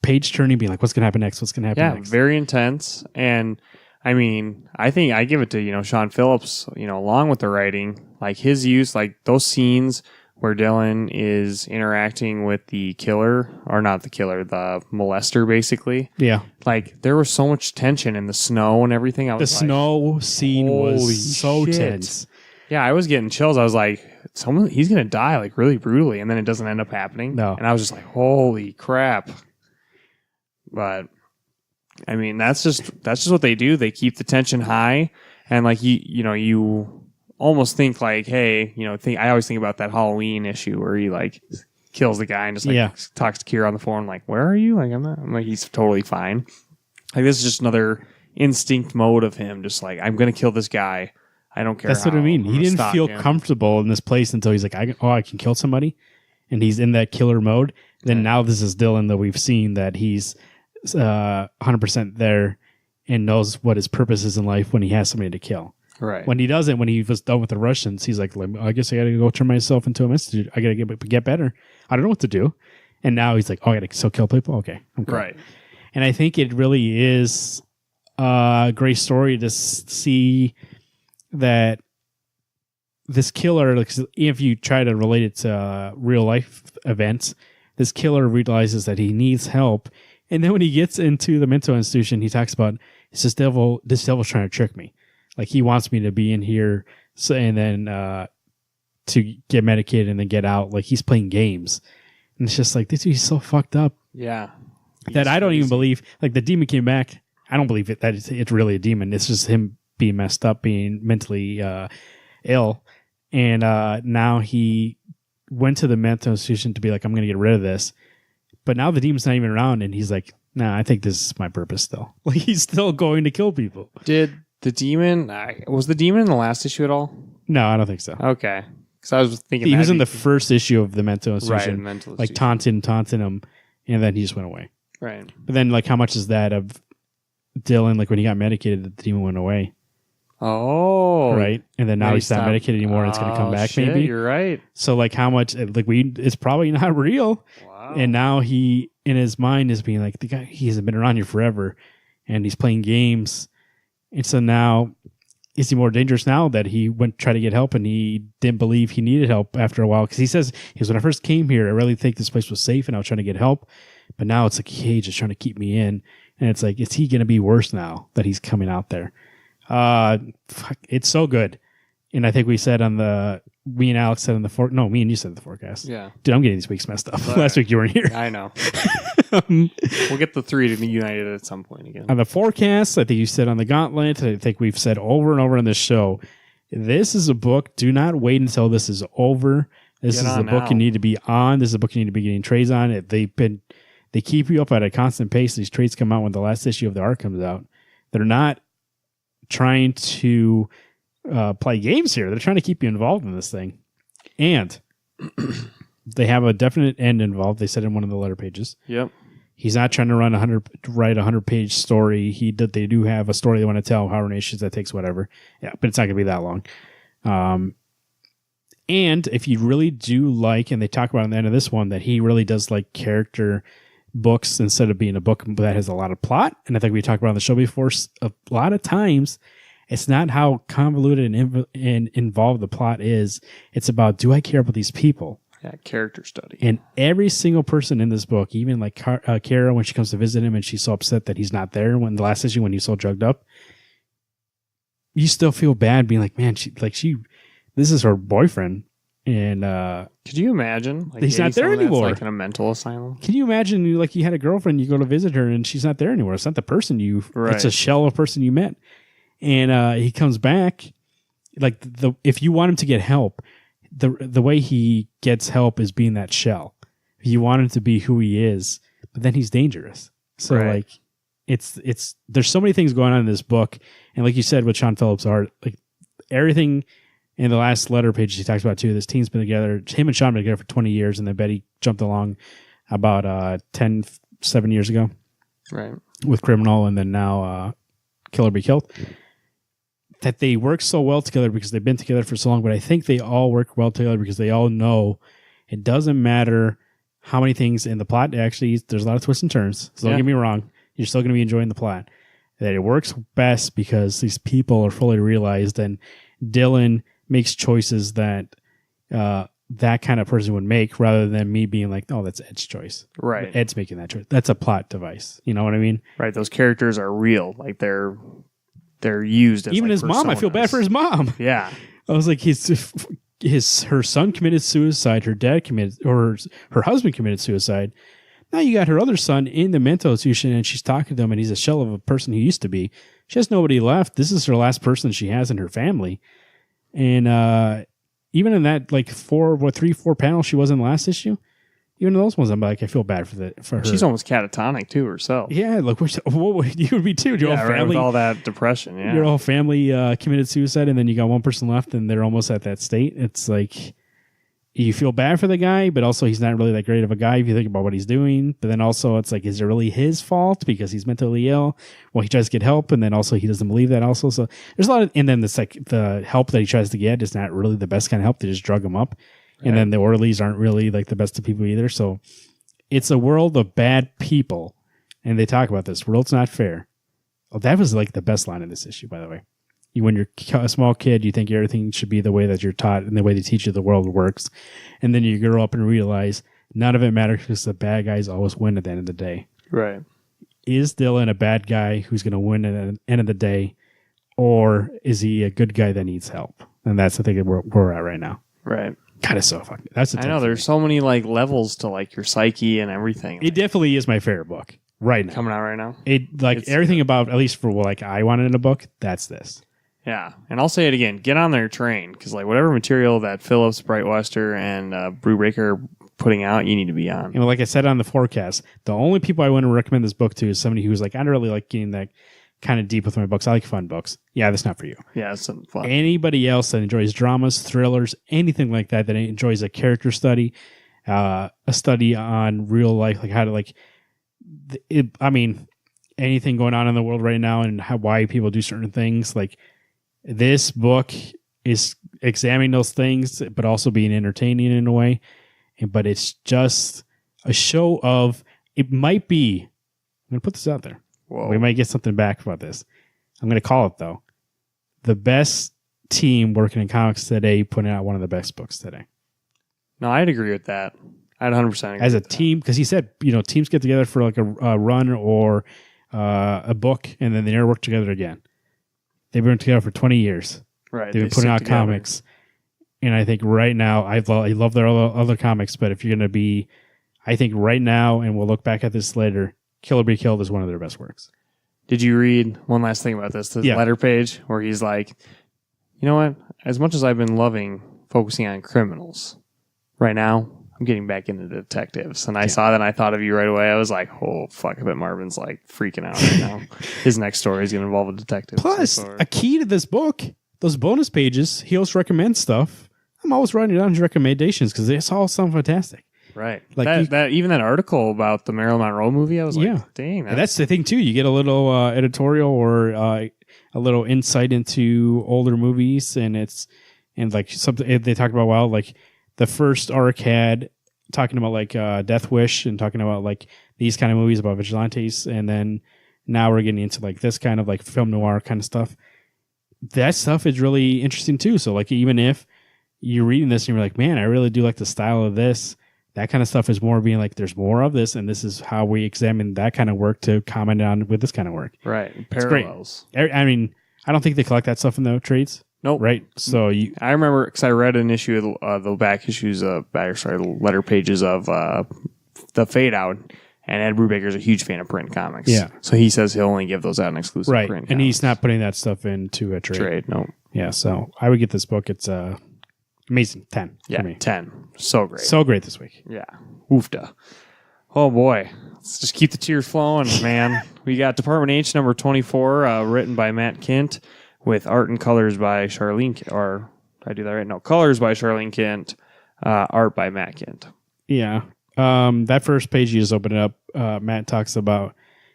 page turning, being like, what's going to happen next? What's going to happen next? Yeah, very intense. And I mean, I think I give it to, Sean Phillips, along with the writing, like his use, like those scenes where Dylan is interacting with the killer, or not the killer, the molester, basically. Yeah. Like, there was so much tension in the snow and everything. The snow scene was so tense. Yeah, I was getting chills. I was like, he's going to die, like, really brutally, and then it doesn't end up happening. No. And I was just like, holy crap. But, I mean, that's just what they do. They keep the tension high, and, like, you almost think like, hey, I always think about that Halloween issue where he like kills the guy and just like talks to Kira on the phone, like, where are you? Like, I'm like, he's totally fine. Like this is just another instinct mode of him, just like I'm going to kill this guy. I don't care. That's what I mean. He didn't feel him. comfortable in this place until he's like, I can kill somebody, and he's in that killer mode. Then now this is Dylan that we've seen that he's 100% there and knows what his purpose is in life when he has somebody to kill. Right. When he doesn't, when he was done with the Russians, he's like, I guess I got to go turn myself into a institute. I got to get better. I don't know what to do. And now he's like, I got to still kill people? Okay. I'm cool. Right. And I think it really is a great story to see that this killer, like, if you try to relate it to real life events, this killer realizes that he needs help. And then when he gets into the mental institution, he talks about, it's this devil's trying to trick me. Like, he wants me to be in here and then to get medicated and then get out. Like, he's playing games. And it's just like, this dude's so fucked up. Yeah. That I don't even believe. Like, the demon came back. I don't believe that it's really a demon. It's just him being messed up, being mentally ill. And now he went to the mental institution to be like, I'm going to get rid of this. But now the demon's not even around. And he's like, nah, I think this is my purpose still. Like, he's still going to kill people. Did the demon... was the demon in the last issue at all? No, I don't think so. Okay. Because I was thinking... He was in the first issue of the mental institution. Right, like, taunting him. And then he just went away. Right. But then, like, how much is that of Dylan? Like, when he got medicated, the demon went away. Oh. Right. And then now he's not medicated anymore and it's going to come back, maybe. You're right. So, like, how much, like, it's probably not real. Wow. And now he, in his mind, is being like, the guy, he hasn't been around here forever and he's playing games. And so now, is he more dangerous now that he went to try to get help and he didn't believe he needed help after a while? Because he says, when I first came here, I really think this place was safe and I was trying to get help. But now it's like, hey, just trying to keep me in. And it's like, is he going to be worse now that he's coming out there? It's so good. And I think we said me and Alex said on the me and you said the forecast. Yeah. Dude, I'm getting these weeks messed up. Last week you weren't here. I know. We'll get the three to be united at some point again. On the forecast, I think you said on the gauntlet, I think we've said over and over on this show, this is a book. Do not wait until this is over. This is the book you need to be on. This is a book you need to be getting trades on. They keep you up at a constant pace. These trades come out when the last issue of the arc comes out. They're not trying to play games here. They're trying to keep you involved in this thing. And they have a definite end involved. They said in one of the letter pages. Yep. He's not trying to write a 100-page story. They do have a story they want to tell, however many issues that takes, whatever. Yeah, but it's not going to be that long. And if you really do like, and they talk about at the end of this one, that he really does like character books instead of being a book that has a lot of plot. And I think we talked about on the show before, a lot of times it's not how convoluted and involved the plot is. It's about, do I care about these people? Yeah, character study. And every single person in this book, even like Kara, when she comes to visit him and she's so upset that he's not there when the last issue when he's so drugged up, you still feel bad being like, man, this is her boyfriend. And could you imagine? Like, he's not there anymore. Like in a mental asylum. Can you imagine? You had a girlfriend, you go to visit her, and she's not there anymore. It's not the person It's a shell of a person you met. And he comes back. Like if you want him to get help, the way he gets help is being that shell. You want him to be who he is, but then he's dangerous. So like, it's there's so many things going on in this book, and like you said with Sean Phillips' art, like everything. In the last letter page, he talks about too. This team's been together. Him and Sean been together for 20 years, and then Betty jumped along about 7 years ago, right? With Criminal, and then now Kill or Be Killed. That they work so well together because they've been together for so long. But I think they all work well together because they all know it doesn't matter how many things in the plot. Actually, there's a lot of twists and turns. So don't get me wrong. You're still going to be enjoying the plot. That it works best because these people are fully realized, and Dylan makes choices that that kind of person would make rather than me being like, oh, that's Ed's choice. Right. Ed's making that choice. That's a plot device. You know what I mean? Right. Those characters are real. Like they're used as even his mom. I feel bad for his mom. Yeah. I was like, her son committed suicide. Her dad committed, or her husband committed suicide. Now you got her other son in the mental institution and she's talking to him and he's a shell of a person he used to be. She has nobody left. This is her last person she has in her family. And even in that like 4 panels she was in the last issue, even those ones, I'm like, I feel bad for her. She's almost catatonic too herself. Yeah, like what you would be too. Your whole Right, family, with all that depression. Yeah, your whole family committed suicide, and then you got one person left, and they're almost at that state. It's like you feel bad for the guy, but also he's not really that great of a guy if you think about what he's doing. But then also it's like, is it really his fault because he's mentally ill? Well, he tries to get help, and then also he doesn't believe that also. So there's a lot of, and then it's like the help that he tries to get is not really the best kind of help. They just drug him up. And then the orderlies aren't really like the best of people either. So it's a world of bad people. And they talk about this. World's not fair. Oh, that was like the best line in this issue, by the way. When you're a small kid, you think everything should be the way that you're taught and the way they teach you the world works. And then you grow up and realize none of it matters because the bad guys always win at the end of the day. Right. Is Dylan a bad guy who's going to win at the end of the day? Or is he a good guy that needs help? And that's, I think, where we're at right now. Right. God, it's so fucking. That's I know there's so many like levels to like your psyche and everything. It definitely is my favorite book right now. Coming out right now. It like It's everything about, at least for what like I wanted in a book. That's this. Yeah, and I'll say it again: get on their train because like whatever material that Phillips, Brightwester, and Brewbreaker are putting out, you need to be on. And like I said on the forecast, the only people I want to recommend this book to is somebody who's like, I don't really like getting that kind of deep with my books. I like fun books. Yeah, that's not for you. Yeah, it's some fun. Anybody else that enjoys dramas, thrillers, anything like that, that enjoys a character study, a study on real life, like how to like, anything going on in the world right now and why people do certain things. Like this book is examining those things, but also being entertaining in a way. But it's just a show of, it might be, I'm going to put this out there. Whoa. We might get something back about this. I'm going to call it, though, the best team working in comics today putting out one of the best books today. No, I'd agree with that. I'd 100% agree as a with team, because he said, teams get together for like a run or a book, and then they never work together again. They've been together for 20 years. that. Right. They've been putting out comics. And I think right now, I love their other comics, but if you're going to be, I think right now, and we'll look back at this later, Kill or Be Killed is one of their best works. Did you read one last thing about this? The letter page where he's like, you know what? As much as I've been loving focusing on criminals, right now I'm getting back into detectives. And I saw that and I thought of you right away. I was like, oh, fuck. I bet Marvin's like freaking out right now. His next story is going to involve a detective. Plus, a key to this book, those bonus pages, he also recommends stuff. I'm always writing down his recommendations because they all sound fantastic. Right. Like that even that article about the Marilyn Monroe movie, I was like, dang. And that's the thing, too. You get a little editorial or a little insight into older movies. And like something they talk about, like the first arc had talking about like Death Wish and talking about like these kind of movies about vigilantes. And then now we're getting into like this kind of like film noir kind of stuff. That stuff is really interesting, too. So like even if you're reading this and you're like, man, I really do like the style of this. That kind of stuff is more being like, there's more of this, and this is how we examine that kind of work to comment on with this kind of work. Right. Parallels. I mean, I don't think they collect that stuff in the trades. Nope. Right. So I remember because I read an issue of the back issues the letter pages of the Fade Out, and Ed Brubaker's a huge fan of print comics. Yeah. So he says he'll only give those out in exclusive right, print. and comics. he's not putting that stuff into a trade. No. Yeah. So I would get this book. It's amazing. 10 Yeah. for me. 10. So great. So great this week. Yeah. Oofda. Oh boy. Let's just keep the tears flowing, man. We got Department H number 24, written by Matt Kent, with art and colors by Charlene Kent. Or did I do that right? No, colors by Charlene Kent, art by Matt Kent. Yeah. That first page, you just open it up. Matt talks about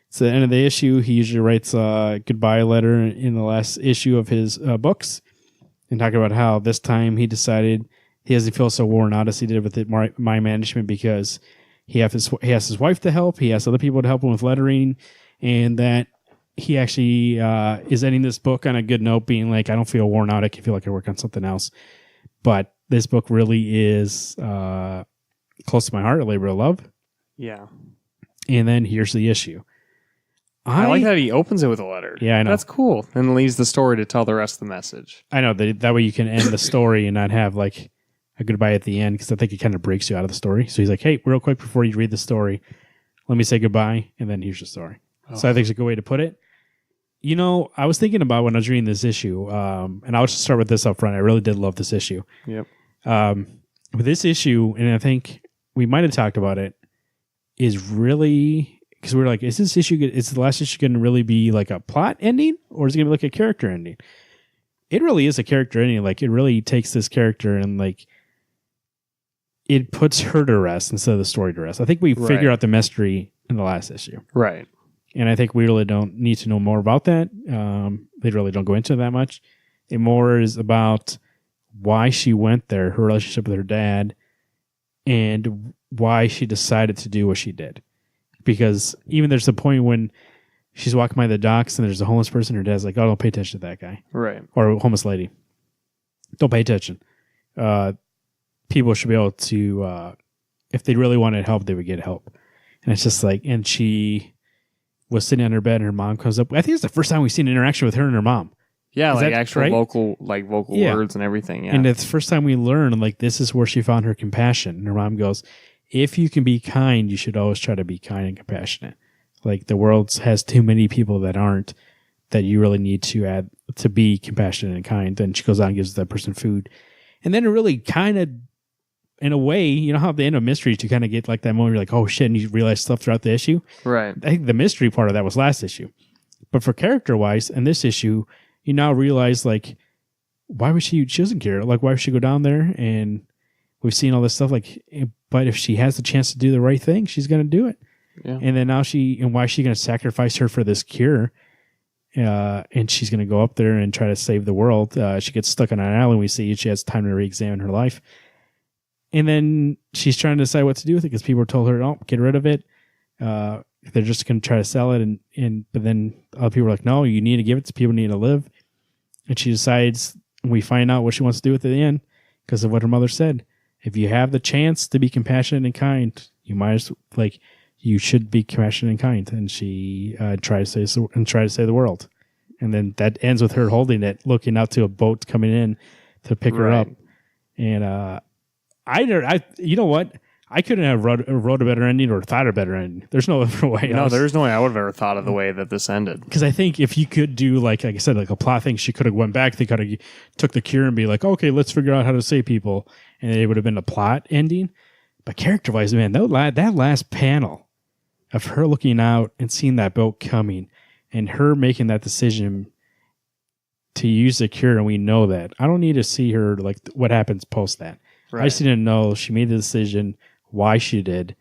it's the end of the issue. He usually writes a goodbye letter in the last issue of his books, and talking about how this time he decided he doesn't feel so worn out as he did with my management because he has his wife to help, he has other people to help him with lettering, and that he actually is ending this book on a good note, being like, I don't feel worn out. I can feel like I work on something else. But this book really is close to my heart, A Labor of Love. Yeah. And then here's the issue. I like that he opens it with a letter. Yeah, I know. That's cool. And leaves the story to tell the rest of the message. I know. That way you can end the story and not have like a goodbye at the end, because I think it kind of breaks you out of the story. So he's like, hey, real quick before you read the story, let me say goodbye, and then here's the story. Oh. So I think it's a good way to put it. You know, I was thinking about when I was reading this issue, and I'll just start with this up front. I really did love this issue. Yep. With this issue, and I think we might have talked about it, is really, because we're like, is the last issue going to really be like a plot ending, or is it going to be like a character ending? It really is a character ending. Like, it really takes this character and like it puts her to rest instead of the story to rest. I think we figure out the mystery in the last issue. Right. And I think we really don't need to know more about that. They really don't go into it that much. It more is about why she went there, her relationship with her dad, and why she decided to do what she did. Because even there's a point when she's walking by the docks and there's a homeless person, her dad's like, oh, don't pay attention to that guy. Right. Or a homeless lady. Don't pay attention. People should be able to, if they really wanted help, they would get help. And it's just like, and she was sitting on her bed and her mom comes up. I think it's the first time we've seen an interaction with her and her mom. Yeah, Is like that actual right? vocal words and everything. Yeah. And it's the first time we learn, like, this is where she found her compassion. And her mom goes, if you can be kind, you should always try to be kind and compassionate. Like, the world has too many people that aren't, that you really need to add to be compassionate and kind. And she goes out and gives that person food. And then it really kind of, in a way, you know how at the end of mysteries, you kind of get like that moment where you're like, oh shit, and you realize stuff throughout the issue. Right. I think the mystery part of that was last issue. But for character-wise, in this issue, you now realize, like, why would she doesn't care. Like, why would she go down there? And we've seen all this stuff, like, but if she has the chance to do the right thing, she's going to do it. Yeah. And then now why is she going to sacrifice her for this cure? And she's going to go up there and try to save the world. She gets stuck on an island. We see she has time to re-examine her life. And then she's trying to decide what to do with it because people told her, oh, get rid of it. They're just going to try to sell it. But then other people are like, no, you need to give it to people who need to live. And she decides, we find out what she wants to do with it at the end because of what her mother said. If you have the chance to be compassionate and kind, you should be compassionate and kind. And she tries to save the world. And then that ends with her holding it, looking out to a boat coming in to pick her up. And you know what? I couldn't have wrote a better ending or thought a better ending. There's no other way. No, there's no way I would have ever thought of the way that this ended. Because I think if you could do, like I said, like a plot thing, she could have went back. They could have took the cure and be like, okay, let's figure out how to save people. And it would have been a plot ending. But character-wise, man, that last panel of her looking out and seeing that boat coming and her making that decision to use the cure, and we know that. I don't need to see her, like, what happens post that. Right. I just need to know she made the decision, why she did,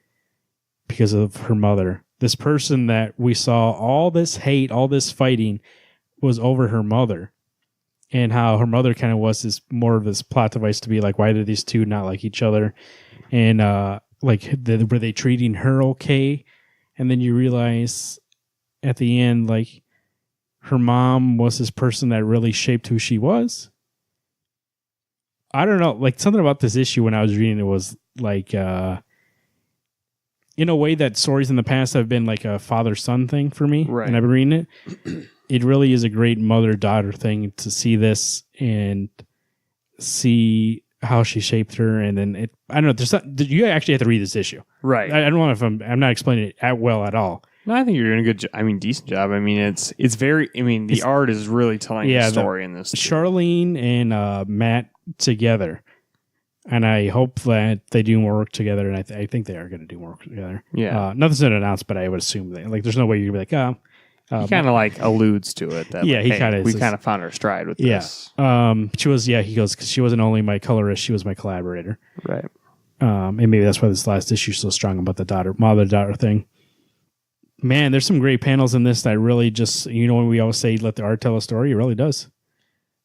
because of her mother. This person that we saw all this hate, all this fighting was over her mother, and how her mother kind of was more of this plot device to be like, why did these two not like each other? And were they treating her okay? And then you realize at the end, like, her mom was this person that really shaped who she was. I don't know, like, something about this issue when I was reading it was like, in a way that stories in the past have been like a father-son thing for me. Right. And I've been reading it. It really is a great mother-daughter thing to see this and see how she shaped her. And then I don't know, you actually have to read this issue. Right. I don't know if I'm not explaining it well at all. No, I think you're doing a good job. I mean, decent job. I mean, it's very, the art is really telling the story in this. Charlene and Matt together. And I hope that they do more work together. And I think they are going to do more work together. Yeah. Nothing's been announced, but I would assume that, like, there's no way you're going to be like, he kind of like alludes to it. That, yeah, like, he kind of. We kind of found our stride with this. She was. Yeah, he goes, because she wasn't only my colorist, she was my collaborator. Right. And maybe that's why this last issue is so strong about the mother-daughter thing. Man, there's some great panels in this that really just, when we always say let the art tell a story, it really does.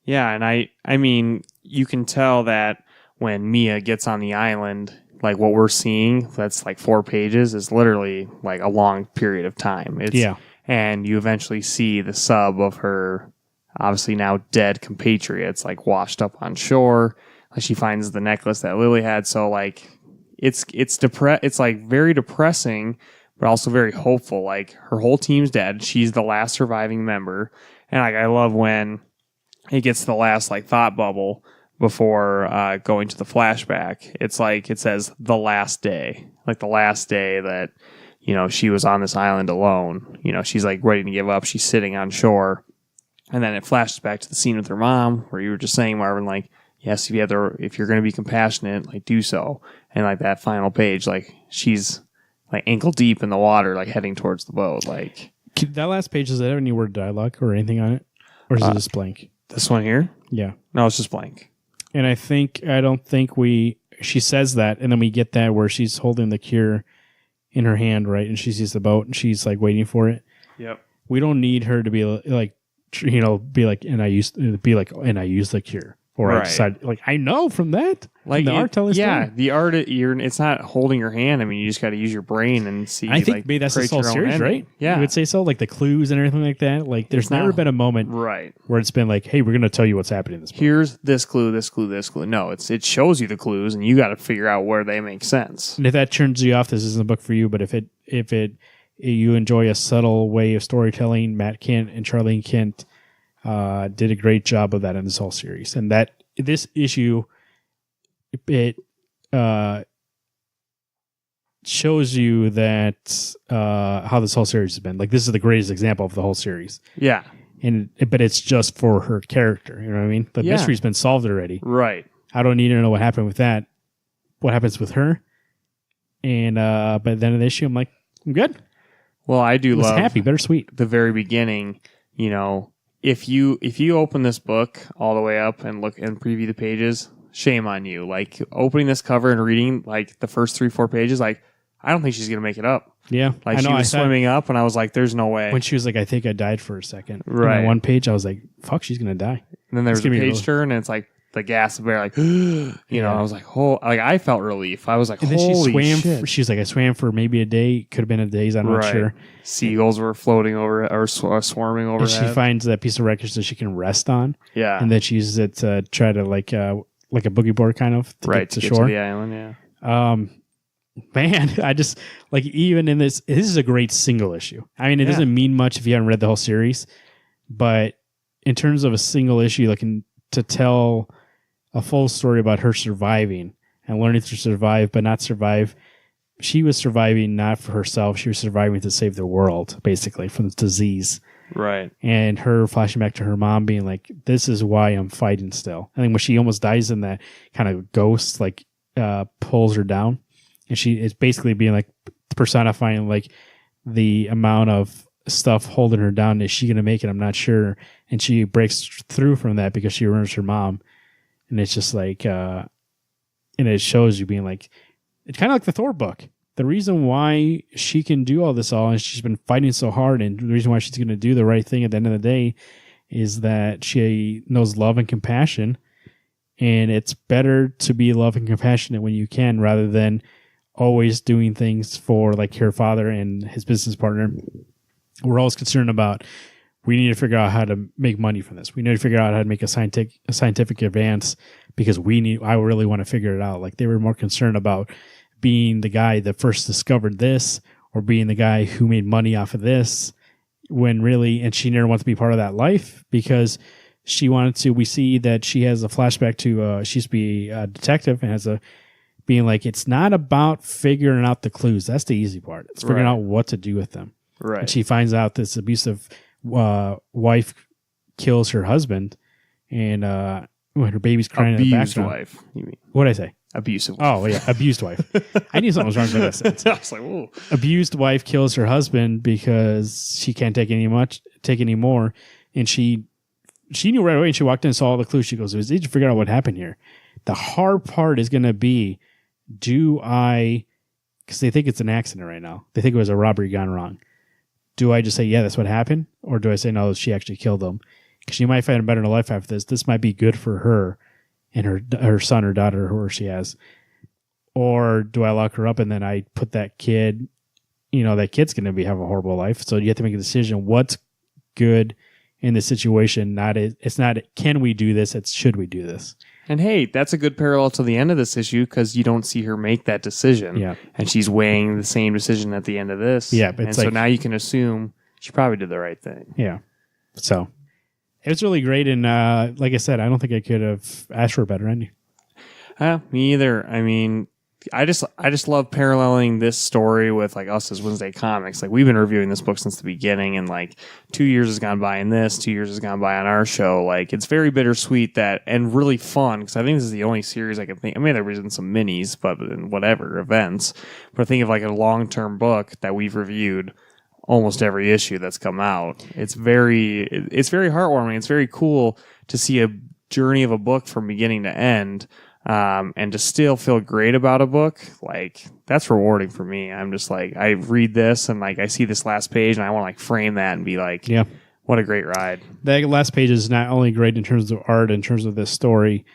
Yeah, and I mean, you can tell that when Mia gets on the island, like what we're seeing, that's like 4 pages, is literally like a long period of time. And you eventually see the sub of her, obviously now dead compatriots, like washed up on shore. Like, she finds the necklace that Lily had. So, like, it's like very depressing, but also very hopeful. Like, her whole team's dead. She's the last surviving member. And, like, I love when it gets to the last, like, thought bubble before going to the flashback. It's like, it says the last day. Like, the last day that, she was on this island alone. She's, like, ready to give up. She's sitting on shore. And then it flashes back to the scene with her mom, where you were just saying, Marvin, like, yes, if you're going to be compassionate, like do so. And like that final page, like she's like ankle deep in the water, like heading towards the boat. Like that last page, does it have any word dialogue or anything on it? Or is it just blank? This one here? Yeah. No, it's just blank. And I don't think she says that, and then we get that where she's holding the cure in her hand, right? And she sees the boat and she's like waiting for it. Yep. We don't need her to be like, and I used the cure. Or I decided, like, I know from that. Like the art telling story. the art, it's not holding your hand. I mean, you just got to use your brain and see. I think maybe that's the whole series, right? Yeah. You would say so, like the clues and everything like that. Like, there's never been a moment where it's been like, hey, we're going to tell you what's happening in this book. Here's this clue, this clue, this clue. No, it shows you the clues, and you got to figure out where they make sense. And if that turns you off, this isn't a book for you. But if you enjoy a subtle way of storytelling, Matt Kent and Charlene Kent did a great job of that in this whole series. And that this issue, it shows you that how this whole series has been. Like, this is the greatest example of the whole series. Yeah. But it's just for her character. You know what I mean? The mystery's been solved already. Right. I don't need to know what happened with that. What happens with her? And by the end of the issue, I'm like, I'm good. Well, I do love happy, bittersweet. The very beginning, you know, if you open this book all the way up and look and preview the pages, shame on you. Like, opening this cover and reading like the first 3-4 pages, like, I don't think she's gonna make it up. Yeah, like she was swimming up, and I was like, "There's no way." When she was like, "I think I died for a second." Right. On one page, I was like, "Fuck, she's gonna die." And then there was a page turn, and it's like the gasp of air, like, you know. I was like, "Oh!" Like, I felt relief. I was like, and then "Holy she swam shit!" She's like, "I swam for maybe a day. Could have been a days. I'm not sure." Seagulls were floating over or swarming over. And she finds that piece of wreckage that she can rest on. Yeah, and then she uses it to try to like a boogie board kind of to get to shore. To the island. Yeah. Man, I just like, even in this is a great single issue. I mean, it doesn't mean much if you haven't read the whole series, but in terms of a single issue, like to tell a full story about her surviving and learning to survive, but not survive. She was surviving not for herself. She was surviving to save the world, basically, from this disease. Right. And her flashing back to her mom being like, this is why I'm fighting still. I think when she almost dies in that kind of ghost, like, pulls her down. And it's basically being like personifying like the amount of stuff holding her down. Is she going to make it? I'm not sure. And she breaks through from that because she remembers her mom. And it's just like, and it shows you being like, it's kind of like the Thor book. The reason why she can do all this and she's been fighting so hard, and the reason why she's going to do the right thing at the end of the day is that she knows love and compassion. And it's better to be loving and compassionate when you can, rather than always doing things for like her father and his business partner. We're always concerned about, we need to figure out how to make money from this. We need to figure out how to make a scientific advance because I really want to figure it out. Like, they were more concerned about being the guy that first discovered this or being the guy who made money off of this, when really, and she never wants to be part of that life because she wanted to. We see that she has a flashback to, she used to be a detective and has being like, it's not about figuring out the clues. That's the easy part. It's figuring out what to do with them. Right. And she finds out this abusive wife kills her husband, and when her baby's crying in the background. Abused wife, you mean? What'd I say? Abusive wife. Oh, yeah, abused wife. I knew something was wrong with that sentence. I was like, whoa. Abused wife kills her husband because she can't take any more, and she knew right away, and she walked in and saw all the clues. She goes, did you figure out what happened here? The hard part is going to be, because they think it's an accident right now. They think it was a robbery gone wrong. Do I just say, yeah, that's what happened? Or do I say, no, she actually killed them? Because she might find a better life after this. This might be good for her and her son or daughter, whoever she has. Or do I lock her up and then I put that kid, that kid's going to have a horrible life. So you have to make a decision. What's good in the situation? It's not, can we do this? It's, should we do this? And hey, that's a good parallel to the end of this issue because you don't see her make that decision. Yeah. And she's weighing the same decision at the end of this. Yeah. But so now you can assume she probably did the right thing. Yeah. So it was really great. And like I said, I don't think I could have asked for a better ending. Me either. I mean, I just love paralleling this story with like us as Wednesday Comics. Like we've been reviewing this book since the beginning, and like 2 years has gone by in this, 2 years has gone by on our show. Like it's very bittersweet that and really fun because I think this is the only series I can think. I mean, there was in some minis, but in whatever events. But I think of like a long-term book that we've reviewed almost every issue that's come out. It's very heartwarming. It's very cool to see a journey of a book from beginning to end. And to still feel great about a book, like that's rewarding for me. I'm just like, I read this and like I see this last page and I want to like frame that and be like, yeah, what a great ride. That last page is not only great in terms of art, in terms of this story.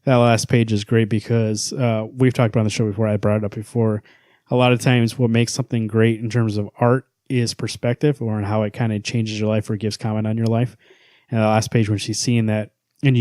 That last page is great because we've talked about on the show before. I brought it up before. A lot of times, what makes something great in terms of art is perspective, or in how it kind of changes your life or gives comment on your life. And the last page, when she's seeing that. And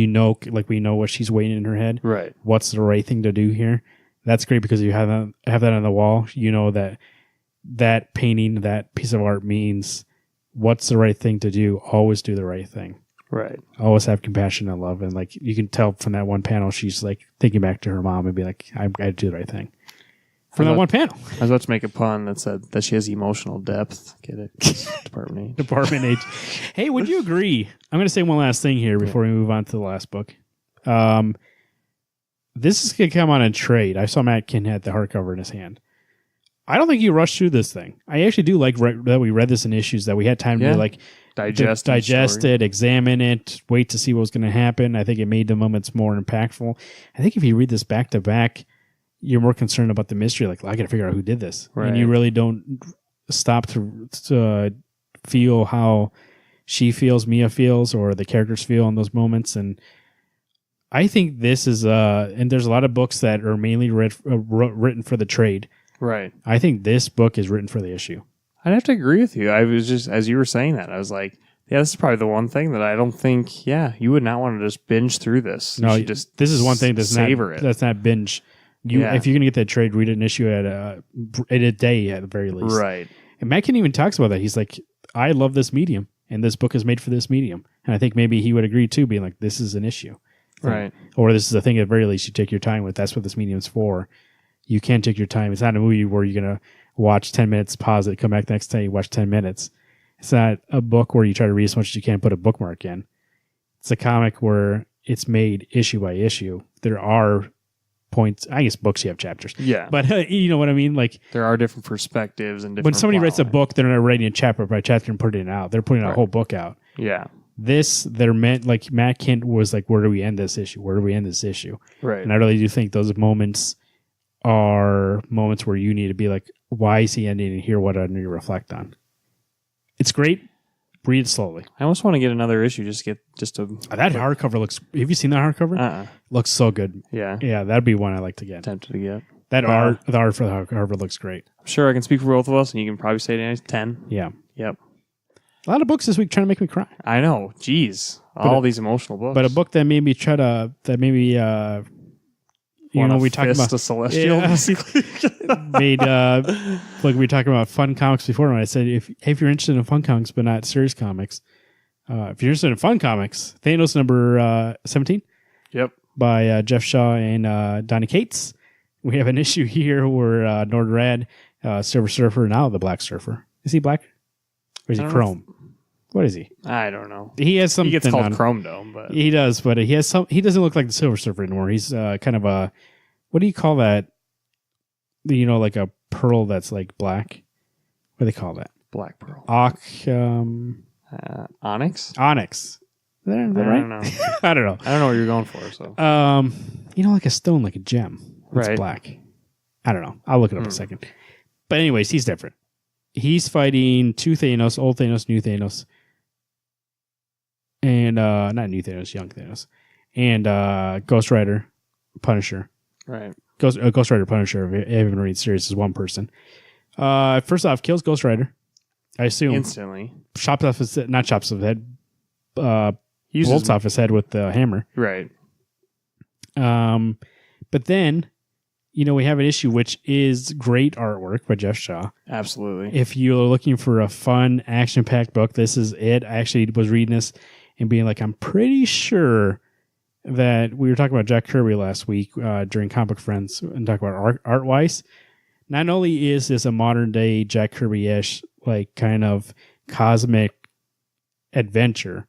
like we know what she's weighing in her head. Right. What's the right thing to do here? That's great because you have that on the wall. You know that painting, that piece of art means what's the right thing to do. Always do the right thing. Right. Always have compassion and love. And like you can tell from that one panel, she's like thinking back to her mom and be like, I've got to do the right thing. From that one panel. I was about to make a pun that said that she has emotional depth. Get it? Department H. Department H. Hey, would you agree? I'm going to say one last thing here before we move on to the last book. This is going to come on a trade. I saw Matt Kinn had the hardcover in his hand. I don't think you rushed through this thing. I actually do like that we read this in issues, that we had time to like digest it, examine it, wait to see what was going to happen. I think it made the moments more impactful. I think if you read this back to back, you're more concerned about the mystery. Like, I got to figure out who did this. Right. And you really don't stop to feel how she feels, Mia feels, or the characters feel in those moments. And I think this is, and there's a lot of books that are mainly written for the trade. Right. I think this book is written for the issue. I'd have to agree with you. I was just, as you were saying that, I was like, yeah, this is probably the one thing that I don't think, you would not want to just binge through this. No, this is one thing that's savor it. That's not binge. If you're going to get that trade, read an issue at a day at the very least. Right. And Matt Kinn even talks about that. He's like, I love this medium, and this book is made for this medium. And I think maybe he would agree too, being like, this is an issue. Right. Or this is a thing at the very least you take your time with. That's what this medium is for. You can take your time. It's not a movie where you're going to watch 10 minutes, pause it, come back the next day, watch 10 minutes. It's not a book where you try to read as much as you can, put a bookmark in. It's a comic where it's made issue by issue. There are points. I guess books you have chapters. Yeah. But you know what I mean? Like, there are different perspectives and different when somebody writes a book, they're not writing a chapter by chapter and putting it out. They're putting a whole book out. Yeah. They're meant, like Matt Kinn was like, where do we end this issue? Where do we end this issue? Right. And I really do think those moments are moments where you need to be like, why is he ending, and hear what I need to reflect on. It's great. Read it slowly. I almost want to get another issue. That hardcover looks. Have you seen that hardcover? Looks so good. Yeah. Yeah, that'd be one I like to get. Tempted to get. The art for the hardcover looks great. I'm sure I can speak for both of us, and you can probably say it 10. Yeah. Yep. A lot of books this week trying to make me cry. I know. Jeez. All these emotional books. But a book that made me we talked about a celestial. Yeah. Made like we were talking about fun comics before, and I said if you're interested in fun comics but not serious comics, if you're interested in fun comics, Thanos number 17. Yep. By Jeff Shaw and Donny Cates. We have an issue here where Nord-Rad, Silver Surfer, now the Black Surfer. Is he black? Or is he chrome? What is he? I don't know. He has something. He gets called Chrome Dome, but he does. But he has some. He doesn't look like the Silver Surfer anymore. He's kind of a. What do you call that? Like a pearl that's like black. What do they call that? Black pearl. Onyx. Onyx. Is that right? Don't know. I don't know. I don't know what you're going for. So. Like a stone, like a gem. It's black. I don't know. I'll look it up in a second. But anyways, he's different. He's fighting two Thanos, old Thanos, new Thanos. And not new Thanos, young Thanos. And Ghost Rider, Punisher. Right. Ghost Rider, Punisher, if you haven't read the series, is one person. First off, kills Ghost Rider. I assume. Instantly. Chops off his head. Bolts off his head with the hammer. Right. But then, we have an issue which is great artwork by Jeff Shaw. Absolutely. If you're looking for a fun, action-packed book, this is it. I actually was reading this and being like, I'm pretty sure that we were talking about Jack Kirby last week during Comic Friends and talking about art-wise. Not only is this a modern day Jack Kirby-ish like kind of cosmic adventure,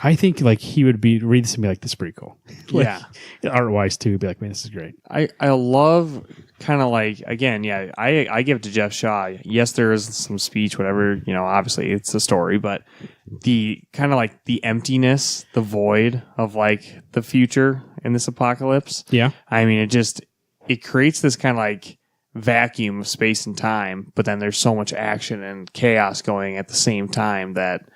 I think like he would read this and be like, this is pretty cool. Like, art-wise too, be like, man, this is great. I love kind of like, again, I give it to Jeff Shaw. Yes, there is some speech, whatever, obviously it's a story, but the kind of like the emptiness, the void of like the future in this apocalypse. Yeah. I mean, it creates this kind of like vacuum of space and time, but then there's so much action and chaos going at the same time that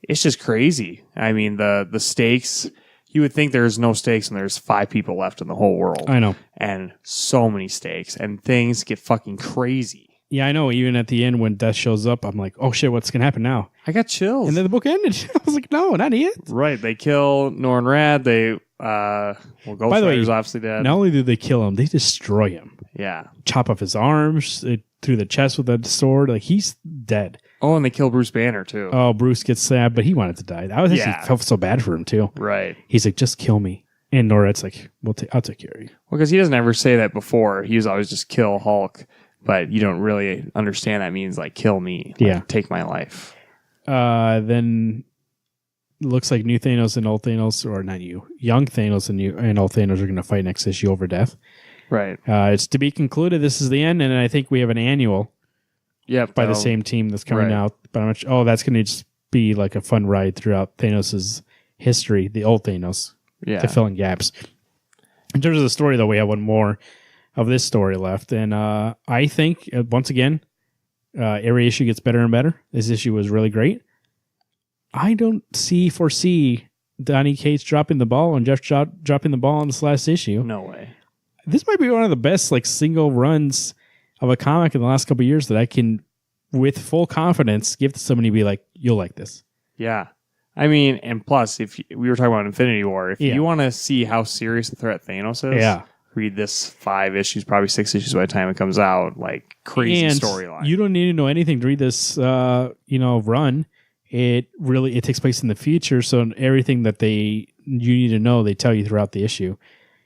it's just crazy. I mean, the stakes, you would think there's no stakes and there's 5 people left in the whole world. I know. And so many stakes and things get fucking crazy. Yeah, I know. Even at the end when Death shows up, I'm like, oh shit, what's going to happen now? I got chills. And then the book ended. I was like, no, not yet. Right. They kill Norrin Rad. They, Ghost Rider's obviously dead. Not only do they kill him, they destroy him. Yeah. Chop off his arms through the chest with a sword. Like, he's dead. Oh, and they kill Bruce Banner, too. Oh, Bruce gets stabbed, but he wanted to die. I was actually felt so bad for him, too. Right. He's like, just kill me. And Norred's like, I'll take care of you. Well, because he doesn't ever say that before. He was always just kill Hulk, but you don't really understand that means like kill me. Like, take my life. Then it looks like new Thanos and old Thanos, or not you, young Thanos and old Thanos are going to fight next issue over Death. Right. It's to be concluded. This is the end, and I think we have an annual. Yep, by the same team that's coming out. But I'm not sure, that's going to just be like a fun ride throughout Thanos' history, the old Thanos, to fill in gaps. In terms of the story, though, we have one more of this story left. And I think, once again, every issue gets better and better. This issue was really great. I don't foresee Donny Cates dropping the ball and Jeff Shaw dropping the ball in this last issue. No way. This might be one of the best like single runs of a comic in the last couple of years that I can, with full confidence, give to somebody and be like, you'll like this. Yeah. I mean, and plus, if we were talking about Infinity War, if you want to see how serious a threat Thanos is, read this 5 issues, probably 6 issues by the time it comes out, like crazy storyline. You don't need to know anything to read this, run. It takes place in the future, so everything that you need to know, they tell you throughout the issue.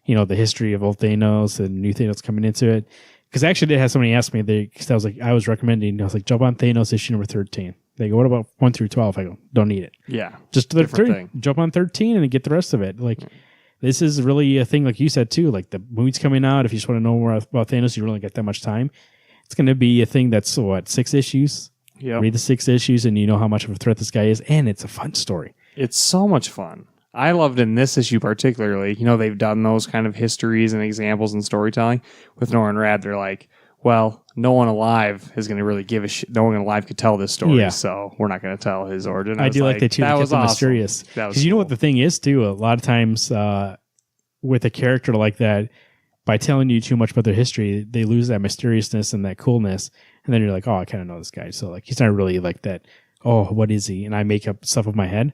The history of old Thanos and new Thanos coming into it. Because I actually did have somebody ask me, because I was recommending, I was like, jump on Thanos issue number 13. They go, what about 1 through 12? I go, don't need it. Yeah. Just jump on 13 and get the rest of it. Like, this is really a thing, like you said, too. Like, the movie's coming out. If you just want to know more about Thanos, you don't really get that much time. It's going to be a thing that's, 6 issues? Yep. Read the 6 issues and you know how much of a threat this guy is. And it's a fun story. It's so much fun. I loved in this issue particularly, they've done those kind of histories and examples and storytelling. With Norrin Rad, they're like, well, no one alive is going to really give a shit. No one alive could tell this story, so we're not going to tell his origin. I do like that too. That was awesome. Mysterious. Because you know what the thing is too. A lot of times with a character like that, by telling you too much about their history, they lose that mysteriousness and that coolness, and then you're like, oh, I kind of know this guy. So like, he's not really like that. Oh, what is he? And I make up stuff in my head.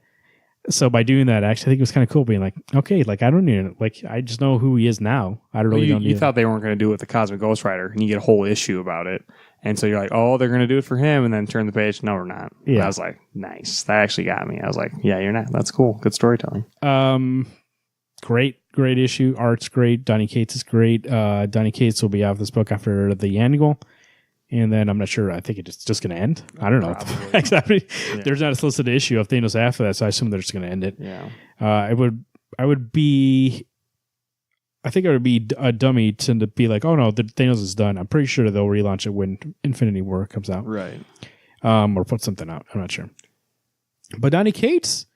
So by doing that, actually, I think it was kind of cool being like, okay, like I don't even I just know who he is now. I don't really don't. You thought they weren't going to do it with the Cosmic Ghost Rider, and you get a whole issue about it, and so you're like, oh, they're going to do it for him, and then turn the page. No, we're not. Yeah. And I was like, nice. That actually got me. I was like, yeah, you're not. That's cool. Good storytelling. Great issue. Art's great. Donny Cates is great. Donny Cates will be out of this book after the annual. And then I'm not sure. I think it's just going to end. I don't know. Exactly. Yeah. There's not a solicited issue of Thanos after that, so I assume they're just going to end it. Yeah. I would be a dummy to be like, oh no, the Thanos is done. I'm pretty sure they'll relaunch it when Infinity War comes out. Right. Or put something out. I'm not sure. But Donny Cates,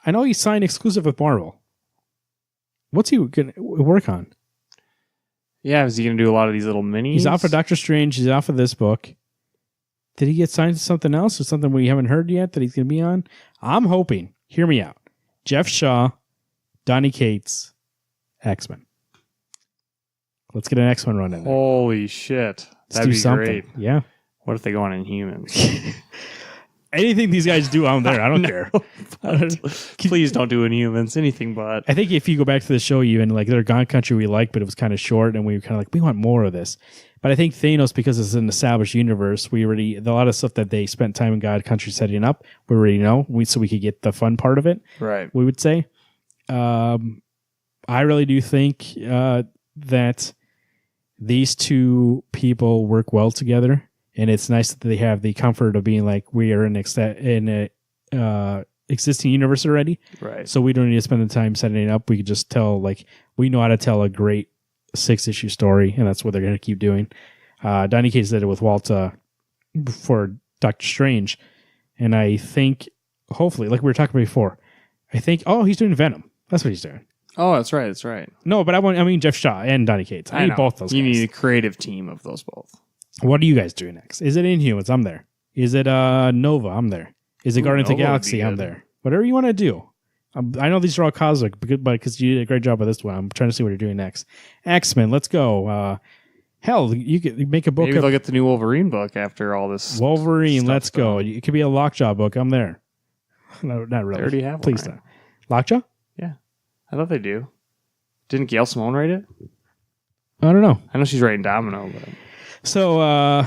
I know he signed exclusive with Marvel. What's he going to work on? Yeah, is he going to do a lot of these little minis? He's off of Doctor Strange. He's off of this book. Did he get signed to something else or something we haven't heard yet that he's going to be on? I'm hoping. Hear me out. Jeff Shaw, Donny Cates, X-Men. Let's get an X-Men run in there. Holy shit. That'd be great. Yeah. What if they go on Inhumans? Anything these guys do out there, I don't care. Please don't do Inhumans, anything but. I think if you go back to the show, even like their Gone Country we liked, but it was kind of short, and we were kind of like, we want more of this. But I think Thanos, because it's an established universe, a lot of stuff that they spent time in God Country setting up, we already know, so we could get the fun part of it. Right. We would say. I really do think that these two people work well together, and it's nice that they have the comfort of being like, we are in a existing universe already, Right. so we don't need to spend the time setting it up. We could just tell, like, we know how to tell a great 6-issue story, and that's what they're going to keep doing. Donny Cates did it with Walta for Doctor Strange, and I think, hopefully, like we were talking about before, I think, he's doing Venom. That's what he's doing. Oh, that's right. That's right. No, but I mean Jeff Shaw and Donny Cates. I need know. both those You guys. need a creative team of those both. What are you guys doing next? Is it Inhumans? I'm there. Is it Nova? I'm there. Is it Guardians of the Nova would Galaxy? be I'm good. there. Whatever you want to do. I know these are all cosmic, but because you did a great job with this one, I'm trying to see what you're doing next. X-Men, let's go. Hell, you could make a book Maybe of they'll get the new Wolverine book after all this. Wolverine. stuff's Let's go. done. It could be a Lockjaw book. I'm there. No, not really. They already have one, Please right? don't. Lockjaw? Yeah. I thought they do. Didn't Gail Simone write it? I don't know. I know she's writing Domino, but So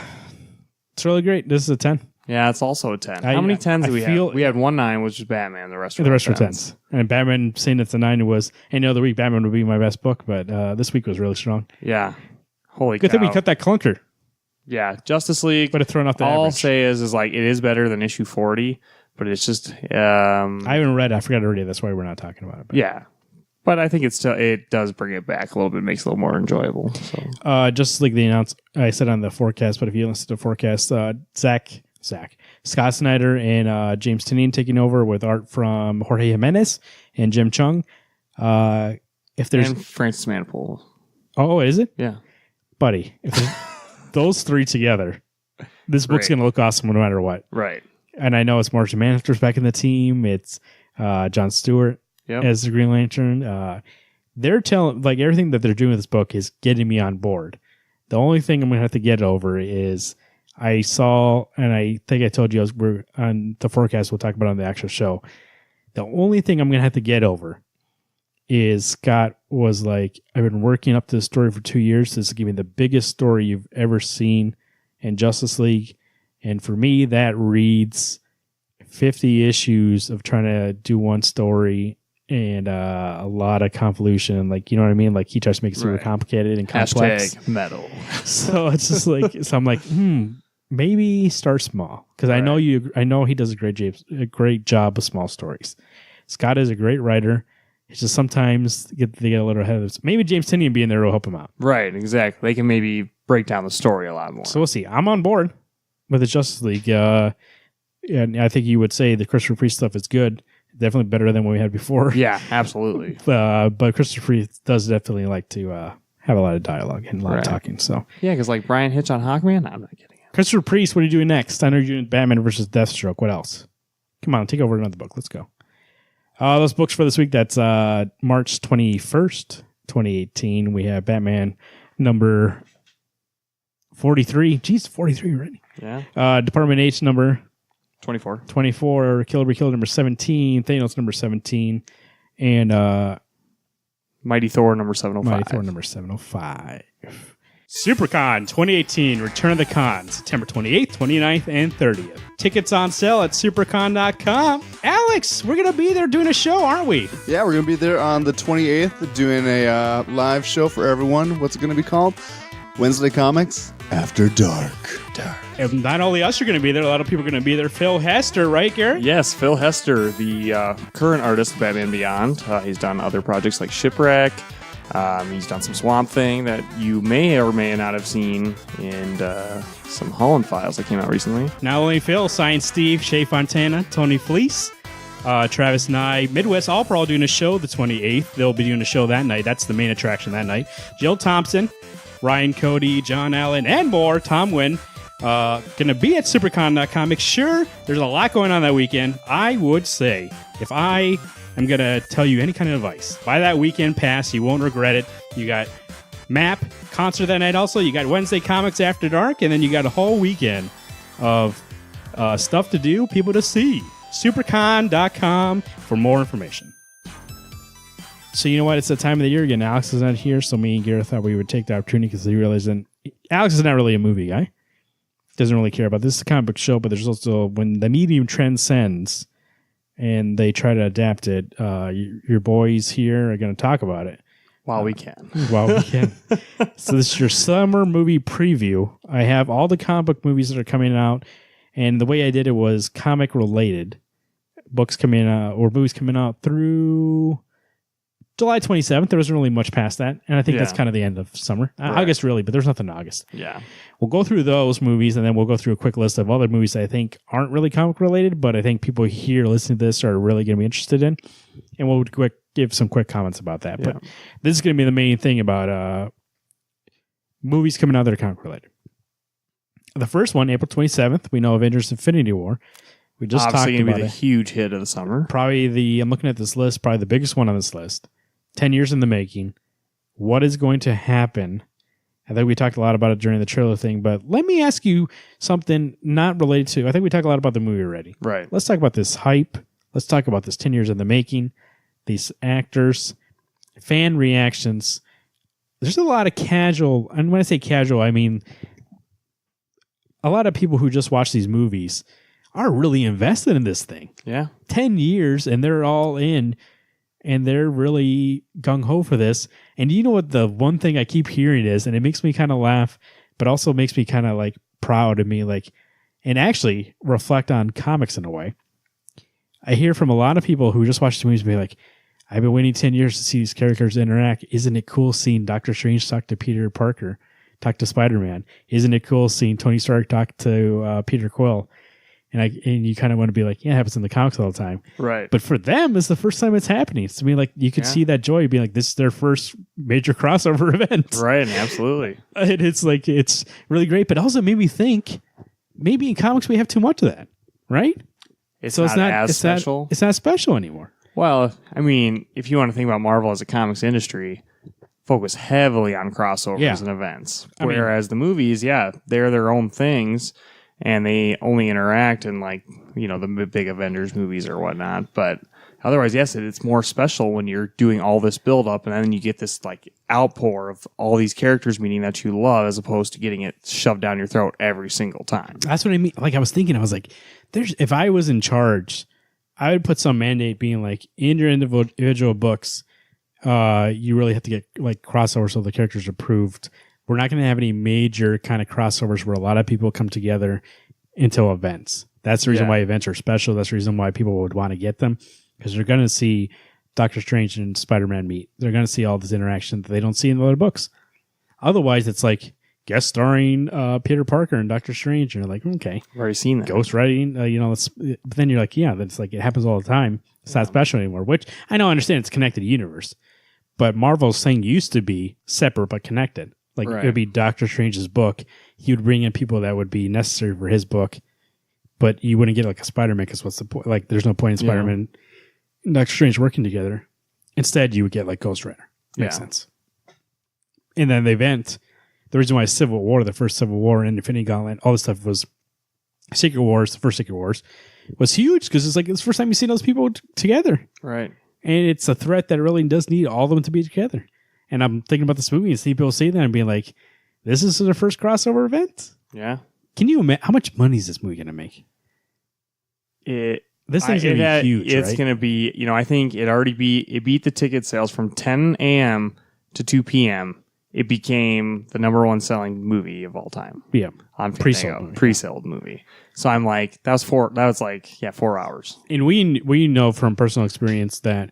it's really great. This is a 10. yeah, it's also a 10. I- How many 10s I do we feel- have? We had 1 9, which was Batman. The rest were The rest were 10s. 10s. And Batman saying it's a 9 was, any other week, Batman would be my best book, but this week was really strong. Yeah. Holy Good cow. thing we cut that clunker. Yeah, Justice League. But it thrown off the all I'll average. say is like it is better than issue 40, but it's just I haven't read it. I forgot already. That's why we're not talking about it. But. yeah. But I think it does bring it back a little bit, makes it a little more enjoyable. So Justice League, they announced, I said on the forecast, but if you listen to the forecast, Scott Snyder and James Tynion taking over with art from Jorge Jimenez and Jim Chung. If there's and Francis Manapul. Oh, is it? Yeah. Buddy, if there's those three together, this book's Right. going to look awesome no matter what. Right. And I know it's Martian Manhunter's back in the team. It's John Stewart Yep. as the Green Lantern. They're telling, like, everything that they're doing with this book is getting me on board. The only thing I'm going to have to get over is I saw, and I think I told you we're on the forecast, we'll talk about it on the actual show. The only thing I'm going to have to get over is Scott was like, I've been working up to this story for 2 years. This is going to be the biggest story you've ever seen in Justice League. And for me, that reads 50 issues of trying to do one story and a lot of convolution. Like, you know what I mean? Like, he tries to make it super Right. complicated and complex. Hashtag metal. So it's just like, so I'm like, maybe start small. Because I know he does a great job with small stories. Scott is a great writer. It's just sometimes they get a little ahead of this. Maybe James Tynion being there will help him out. Right, exactly. They can maybe break down the story a lot more. So we'll see. I'm on board with the Justice League. And I think you would say the Christopher Priest stuff is good. Definitely better than what we had before. Yeah, absolutely. But Christopher Priest does definitely like to have a lot of dialogue and a lot of Right. talking. So Yeah, because like Brian Hitch on Hawkman, I'm not kidding. Christopher Priest, what are you doing next? I know you're doing Batman versus Deathstroke. What else? Come on, take over another book. Let's go. Those books for this week, that's March 21st, 2018. We have Batman number 43. Jeez, 43 already. Yeah. Department H number 24. 24. Killer be Killed number 17. Thanos number 17. And Mighty Thor number 705. Mighty Thor number 705. Supercon 2018, Return of the Con, September 28th, 29th, and 30th. Tickets on sale at supercon.com. Alex, we're going to be there doing a show, aren't we? Yeah, we're going to be there on the 28th doing a live show for everyone. What's it going to be called? Wednesday Comics After Dark. And not only us are going to be there, a lot of people are going to be there. Phil Hester, right, Garrett? Yes, Phil Hester, the current artist of Batman Beyond. He's done other projects like Shipwreck. He's done some Swamp Thing that you may or may not have seen, and some Holland Files that came out recently. Not only Phil, signed Steve, Shea Fontana, Tony Fleece, Travis Nye, Midwest All Pro doing a show the 28th. They'll be doing a show that night. That's the main attraction that night. Jill Thompson, Ryan Cody, John Allen, and more. Tom Wynn. Going to be at supercon.com. Make sure there's a lot going on that weekend. I would say, if I am going to tell you any kind of advice, buy that weekend pass. You won't regret it. You got MAP concert that night also. You got Wednesday Comics After Dark. And then you got a whole weekend of stuff to do, people to see. Supercon.com for more information. So you know what? It's the time of the year again. Alex is not here, so me and Garrett thought we would take the opportunity because he realized that Alex is not really a movie guy. Doesn't really care about this. Is a comic book show, but there's also when the medium transcends, and they try to adapt it, your boys here are going to talk about it. While we can. While we can. So this is your summer movie preview. I have all the comic book movies that are coming out, and the way I did it was comic related. Books coming out or movies coming out through July 27th. There wasn't really much past that, and I think that's kind of the end of summer. Right. August really, but there's nothing in August. Yeah. We'll go through those movies, and then we'll go through a quick list of other movies that I think aren't really comic related, but I think people here listening to this are really going to be interested in, and we'll give some quick comments about that. Yeah. But this is going to be the main thing about movies coming out that are comic related. The first one, April 27th, we know Avengers Infinity War. We just Obviously talked about gonna be the huge hit of the summer. Probably I'm looking at this list, probably the biggest one on this list. 10 years in the making. What is going to happen? I think we talked a lot about it during the trailer thing, but let me ask you something not related to, I think we talked a lot about the movie already. Right. Let's talk about this hype. Let's talk about this 10 years in the making, these actors, fan reactions. There's a lot of casual, and when I say casual, I mean a lot of people who just watch these movies are really invested in this thing. Yeah. 10 years and they're all in and they're really gung-ho for this. And you know what the one thing I keep hearing is, and it makes me kind of laugh, but also makes me kind of like proud of me, like, and actually reflect on comics in a way. I hear from a lot of people who just watch the movies be like, I've been waiting 10 years to see these characters interact. Isn't it cool seeing Doctor Strange talk to Peter Parker, talk to Spider-Man? Isn't it cool seeing Tony Stark talk to Peter Quill? And you kind of want to be like, yeah, it happens in the comics all the time. Right. But for them, it's the first time it's happening. So, I mean, like, you could see that joy being like, this is their first major crossover event. Right, absolutely. And it's like, it's really great. But also made me think, maybe in comics we have too much of that, right? It's not as special. It's not special anymore. Well, I mean, if you want to think about Marvel as a comics industry, focus heavily on crossovers and events. Whereas the movies, they're their own things. And they only interact in, like, you know, the big Avengers movies or whatnot. But otherwise, yes, it's more special when you're doing all this build-up and then you get this, like, outpour of all these characters meeting that you love as opposed to getting it shoved down your throat every single time. That's what I mean. Like, I was thinking, I was like, if I was in charge, I would put some mandate being like, in your individual books, you really have to get, like, crossovers so the characters are proved. We're not going to have any major kind of crossovers where a lot of people come together into events. That's the reason why events are special. That's the reason why people would want to get them, because they're going to see Doctor Strange and Spider-Man meet. They're going to see all this interaction that they don't see in the other books. Otherwise, it's like guest starring Peter Parker and Doctor Strange, and you're like, okay, I've already seen that. Ghost writing, but then you're like, yeah, that's like, it happens all the time. It's not special anymore, which I understand it's connected universe, but Marvel's thing used to be separate but connected. Like, it would be Doctor Strange's book. He would bring in people that would be necessary for his book, but you wouldn't get like a Spider-Man, because what's the point? Like, there's no point in Spider-Man and Doctor Strange working together. Instead, you would get like Ghost Rider. Makes sense. And then the event, the reason why Civil War, the first Civil War and Infinity Gauntlet, all this stuff was Secret Wars, the first Secret Wars, was huge because it's like it's the first time you see those people together. Right. And it's a threat that really does need all of them to be together. And I'm thinking about this movie and see people say that and being like, this is their first crossover event? Yeah. Can you imagine how much money is this movie going to make? This thing's going to be huge, It's right? going to be, I think it beat the ticket sales from 10 a.m. to 2 p.m. It became the number one selling movie of all time. Yeah. On Pre-sold movie. So I'm like, that was 4 hours. And we know from personal experience that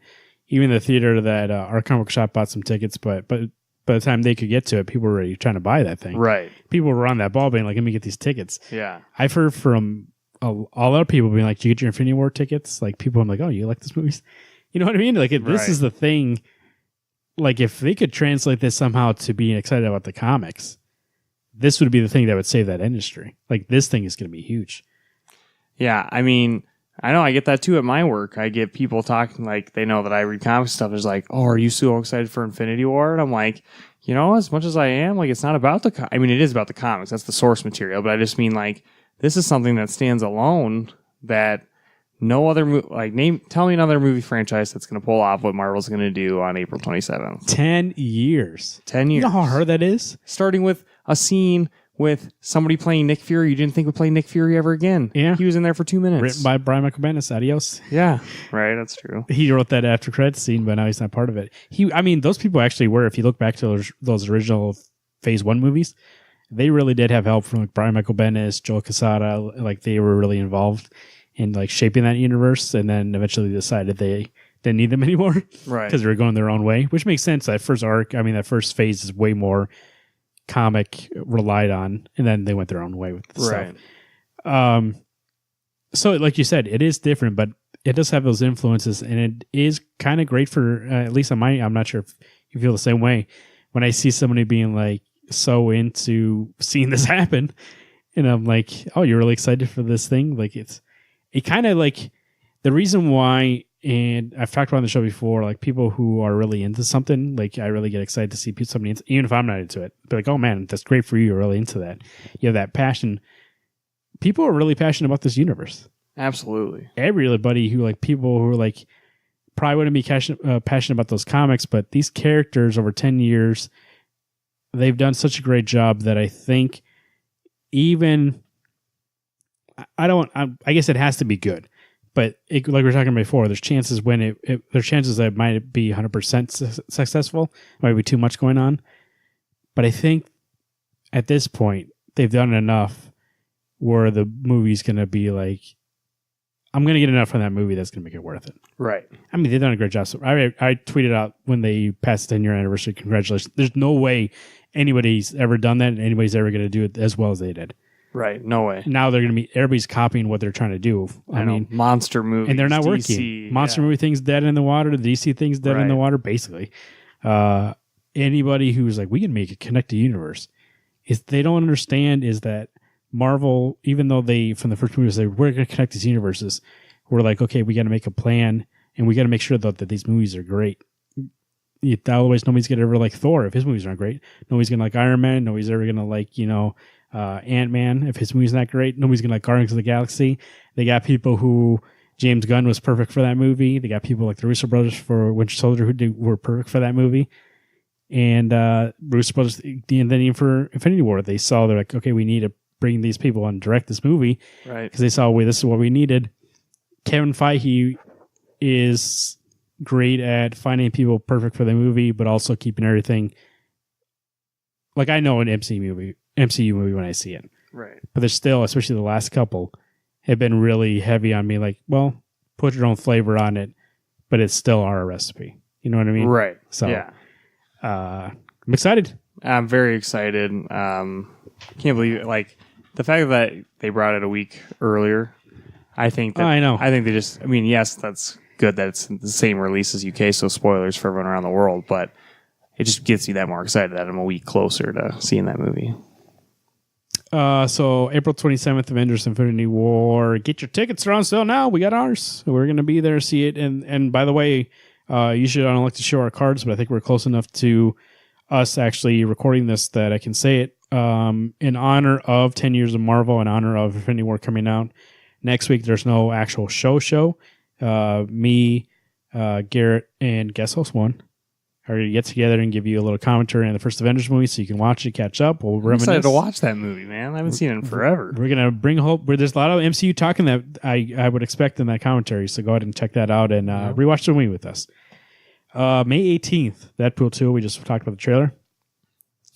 even the theater that our comic book shop bought some tickets, but by the time they could get to it, people were already trying to buy that thing. Right. People were on that ball being like, let me get these tickets. Yeah. I've heard from all other people being like, do you get your Infinity War tickets? Like, people, I'm like, oh, you like this movie? You know what I mean? Like, this is the thing. Like, if they could translate this somehow to being excited about the comics, this would be the thing that would save that industry. Like, this thing is going to be huge. Yeah. I mean, I know I get that too at my work. I get people talking like they know that I read comic stuff. It's like, oh, are you so excited for Infinity War? And I'm like, as much as I am, like, it's not about I mean, it is about the comics. That's the source material. But I just mean, like, this is something that stands alone that no other tell me another movie franchise that's going to pull off what Marvel's going to do on April 27th. 10 years. 10 years. You know how hard that is? Starting with a scene with somebody playing Nick Fury you didn't think would play Nick Fury ever again. Yeah. He was in there for 2 minutes. Written by Brian Michael Bendis. Adios. Yeah. Right. That's true. He wrote that after credits scene, but now he's not part of it. Those people actually were, if you look back to those original Phase 1 movies, they really did have help from like Brian Michael Bendis, Joel Quesada. Like they were really involved in like shaping that universe, and then eventually decided they didn't need them anymore. Right. Because they were going their own way, which makes sense. That first arc, that first phase is way more comic relied on, and then they went their own way with the stuff. So like you said, it is different, but it does have those influences, and it is kind of great for at least on I'm not sure if you feel the same way when I see somebody being like so into seeing this happen, and I'm like, oh, you're really excited for this thing. Like it kind of like the reason why, and I've talked about on the show before, like people who are really into something, like I really get excited to see somebody into, even if I'm not into it, be like, oh man, that's great for you. You're really into that. You have that passion. People are really passionate about this universe. Absolutely. Everybody who like people who are like probably wouldn't be passionate about those comics, but these characters over 10 years, they've done such a great job that I think even I guess it has to be good, but like we were talking about before, there's chances when there's chances that it might be 100% successful. Might be too much going on, but I think at this point they've done enough where the movie's going to be like, I'm going to get enough from that movie that's going to make it worth it. Right. They've done a great job. So I tweeted out when they passed the 10-year anniversary, congratulations. There's no way anybody's ever done that and anybody's ever going to do it as well as they did. Right. No way. Now they're going to be, everybody's copying what they're trying to do. I mean, monster movies. And they're not DC, working. Monster movie thing's dead in the water. The DC thing's dead in the water, basically. Anybody who's like, we can make a connected universe, they don't understand is that Marvel, even though they, from the first movie, said, we're going to connect these universes, we're like, okay, we got to make a plan and we got to make sure that these movies are great. Otherwise, nobody's going to ever like Thor if his movies aren't great. Nobody's going to like Iron Man. Nobody's ever going to like, Ant-Man if his movie's not great. Nobody's going to like Guardians of the Galaxy. They got people who, James Gunn was perfect for that movie. They got people like the Russo brothers for Winter Soldier who were perfect for that movie. And Russo brothers, and then even for Infinity War, they're like, okay, we need to bring these people and direct this movie. Right. Because they saw, wait, this is what we needed. Kevin Feige is great at finding people perfect for the movie, but also keeping everything. Like I know an MCU movie when I see it. Right. But there's still, especially the last couple, have been really heavy on me. Like, well, put your own flavor on it, but it's still our recipe. You know what I mean? Right. So, yeah. I'm excited. I'm very excited. Can't believe it. Like the fact that they brought it a week earlier. I think that, I know. I think they just, yes, that's good that it's the same release as UK, so spoilers for everyone around the world, but it just gets you that more excited that I'm a week closer to seeing that movie. So April 27th, Avengers Infinity War. Get your tickets, they're on sale now. We got ours. We're going to be there, see it. And by the way, usually I don't like to show our cards, but I think we're close enough to us actually recording this that I can say it. In honor of 10 years of Marvel, in honor of Infinity War coming out. Next week, there's no actual show. Me, Garrett, and guest host one are going to get together and give you a little commentary on the first Avengers movie so you can watch it, catch up. We'll I'm excited to watch that movie, man. I haven't seen it in forever. We're going to bring hope. There's a lot of MCU talking that I would expect in that commentary, so go ahead and check that out and rewatch the movie with us. May 18th, Deadpool 2. We just talked about the trailer.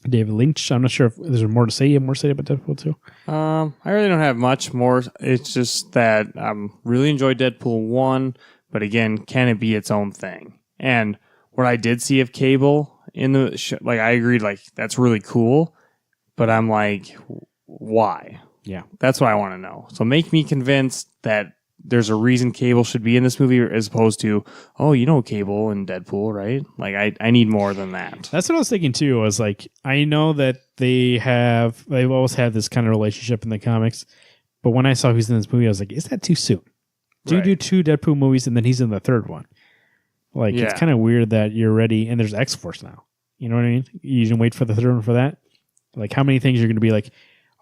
David Lynch. I'm not sure if there's more to say. You have more to say about Deadpool 2? I really don't have much more. It's just that I really enjoyed Deadpool 1, but again, can it be its own thing? And what I did see of Cable in the show, like I agreed, like that's really cool, but I'm like, why? Yeah. That's what I want to know. So make me convinced that there's a reason Cable should be in this movie as opposed to, Cable and Deadpool, right? Like I need more than that. That's what I was thinking too. I was like, I know that they've always had this kind of relationship in the comics, but when I saw who's in this movie, I was like, is that too soon? Do you do 2 Deadpool movies and then he's in the third one? Like, It's kind of weird that you're ready, and there's X-Force now. You know what I mean? You didn't wait for the third one for that? Like, how many things you're going to be like,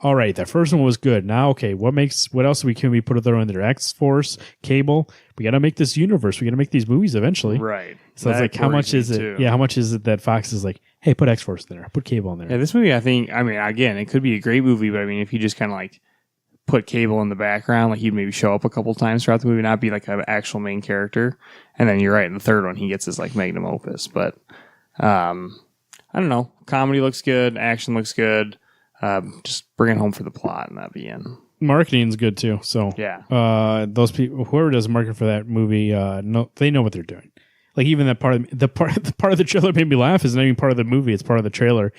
all right, that first one was good. Now, okay, what else can we put throw in there? X-Force, Cable. We got to make this universe. We got to make these movies eventually. Right. So it's like, how much is it? Too. Yeah, how much is it that Fox is like, hey, put X-Force in there, put Cable in there. Yeah, this movie, again, it could be a great movie, but if you just kind of like put Cable in the background, like he'd maybe show up a couple times throughout the movie, not be like an actual main character. And then you're right, in the third one, he gets his like magnum opus. But I don't know. Comedy looks good. Action looks good. Just bring it home for the plot and that'd be in. Marketing's good too. So yeah, those people, whoever does marketing for that movie, they know what they're doing. Like even that part of the part of the trailer made me laugh. Is not even part of the movie. It's part of the trailer